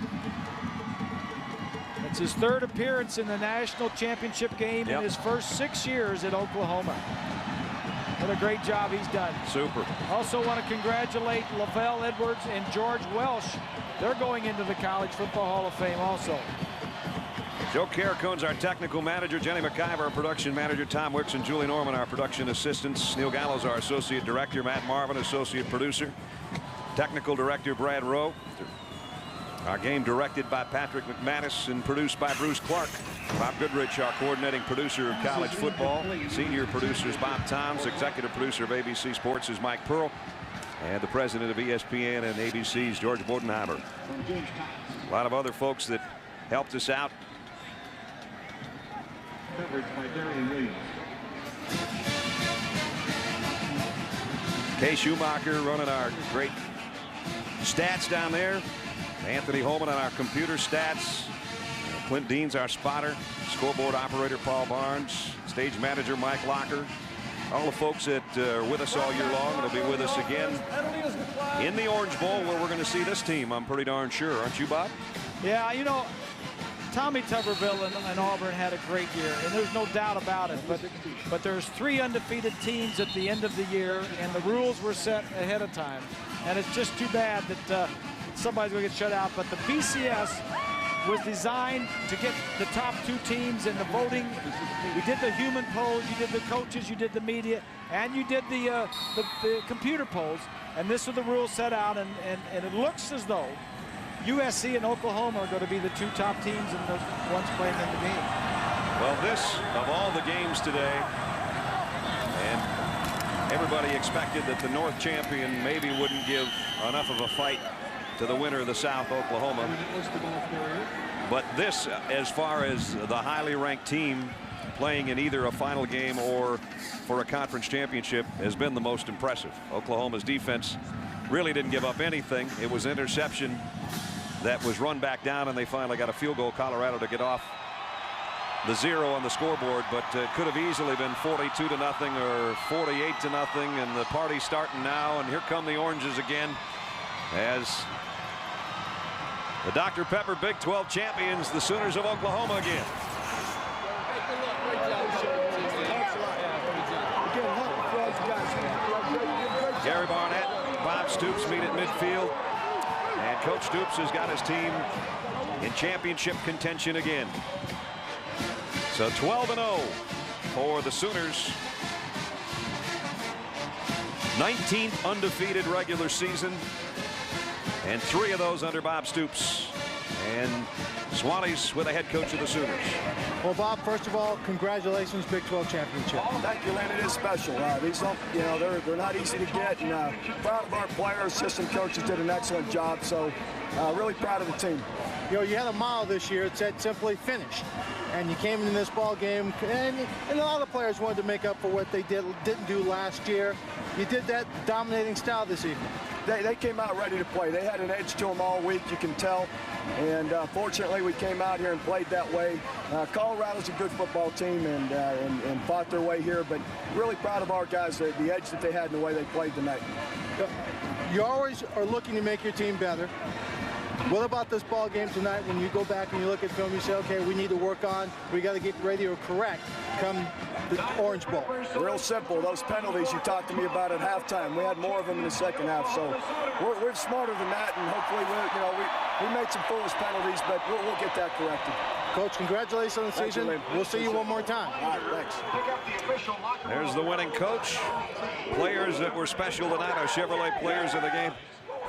It's his 3rd appearance in the national championship game in his first 6 years at Oklahoma. What a great job he's done. Super. Also want to congratulate Lavelle Edwards and George Welsh. They're going into the College Football Hall of Fame also. Joe Carricone's our technical manager. Jenny McIver, our production manager. Tom Wicks and Julie Norman, our production assistants. Neil Gallows, our associate director. Matt Marvin, associate producer. Technical director Brad Rowe. Our game directed by Patrick McManus and produced by Bruce Clark. Bob Goodrich, our coordinating producer of college football. Senior producer is Bob Toms. Executive producer of ABC Sports is Mike Pearl. And the president of ESPN and ABC's George Bodenheimer. A lot of other folks that helped us out. Coverage by Darian Williams. Kay Schumacher running our great stats down there. Anthony Holman on our computer stats. Clint Dean's our spotter. Scoreboard operator Paul Barnes. Stage manager Mike Locker. All the folks that are with us all year long and will be with us again in the Orange Bowl, where we're going to see this team, I'm pretty darn sure. Aren't you, Bob? Yeah, you know, Tommy Tuberville and Auburn had a great year, and there's no doubt about it. But there's 3 undefeated teams at the end of the year, and the rules were set ahead of time. And it's just too bad that somebody's going to get shut out. But the BCS was designed to get the top 2 teams in the voting. We did the human polls, you did the coaches, you did the media, and you did the computer polls. And this was the rules set out, and it looks as though USC and Oklahoma are going to be the 2 top teams and the ones playing in the game. Well, this, of all the games today, and everybody expected that the North champion maybe wouldn't give enough of a fight to the winner of the South, Oklahoma. But this, as far as the highly ranked team playing in either a final game or for a conference championship has been the most impressive. Oklahoma's defense really didn't give up anything. It was interception that was run back down, and they finally got a field goal, Colorado, to get off the 0 on the scoreboard, but it could have easily been 42-0 or 48-0, and the party's starting now, and here come the Oranges again as the Dr. Pepper Big 12 champions, the Sooners of Oklahoma again. Gary Barnett, Bob Stoops meet at midfield, and Coach Stoops has got his team in championship contention again. So 12-0 for the Sooners. 19th undefeated regular season, and 3 of those under Bob Stoops. And Swannies with the head coach of the Sooners. Well, Bob, first of all, congratulations, Big 12 championship. Thank you, Lynn. It is special. These don't, they're not easy to get, and proud of our players. Assistant coaches did an excellent job. So, really proud of the team. You had a motto this year. It said simply finish. And you came in this ball game, and a lot of players wanted to make up for what they didn't do last year. You did that dominating style this evening. They came out ready to play. They had an edge to them all week, you can tell. And fortunately, we came out here and played that way. Colorado's a good football team and fought their way here, but really proud of our guys, the edge that they had in the way they played tonight. You always are looking to make your team better. What about this ball game tonight when you go back and you look at film, you say, okay, we need to work on, we got to get ready to correct come the Orange Bowl? Real simple. Those penalties you talked to me about at halftime, we had more of them in the second half. So we're smarter than that, and hopefully we made some foolish penalties, but we'll get that corrected. Coach, congratulations on the season. We'll see you one more time. All right, thanks. There's the winning coach. Players that were special tonight are Chevrolet players of the game.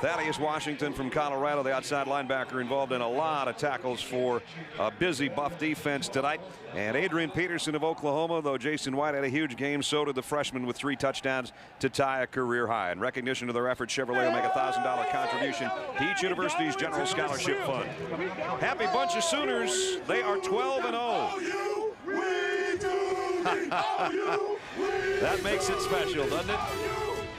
Thaddeus Washington from Colorado, the outside linebacker, involved in a lot of tackles for a busy Buff defense tonight. And Adrian Peterson of Oklahoma, though Jason White had a huge game, so did the freshman with 3 touchdowns to tie a career high. In recognition of their efforts, Chevrolet will make a $1,000 contribution to each university's general scholarship fund. Happy bunch of Sooners. They are 12-0. That makes it special, doesn't it?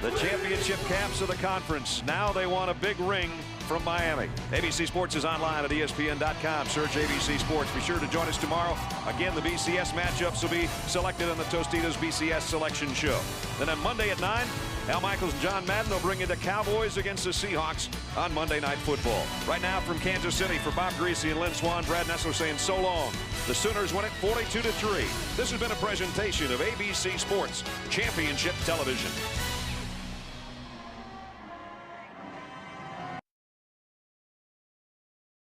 The championship camps of the conference. Now they want a big ring from Miami. ABC Sports is online at ESPN.com. Search ABC Sports. Be sure to join us tomorrow. Again, the BCS matchups will be selected on the Tostitos BCS selection show. Then on Monday at 9, Al Michaels and John Madden will bring you the Cowboys against the Seahawks on Monday Night Football. Right now from Kansas City, for Bob Greasy and Lynn Swan, Brad Nessler saying so long. The Sooners win it 42-3. This has been a presentation of ABC Sports Championship Television.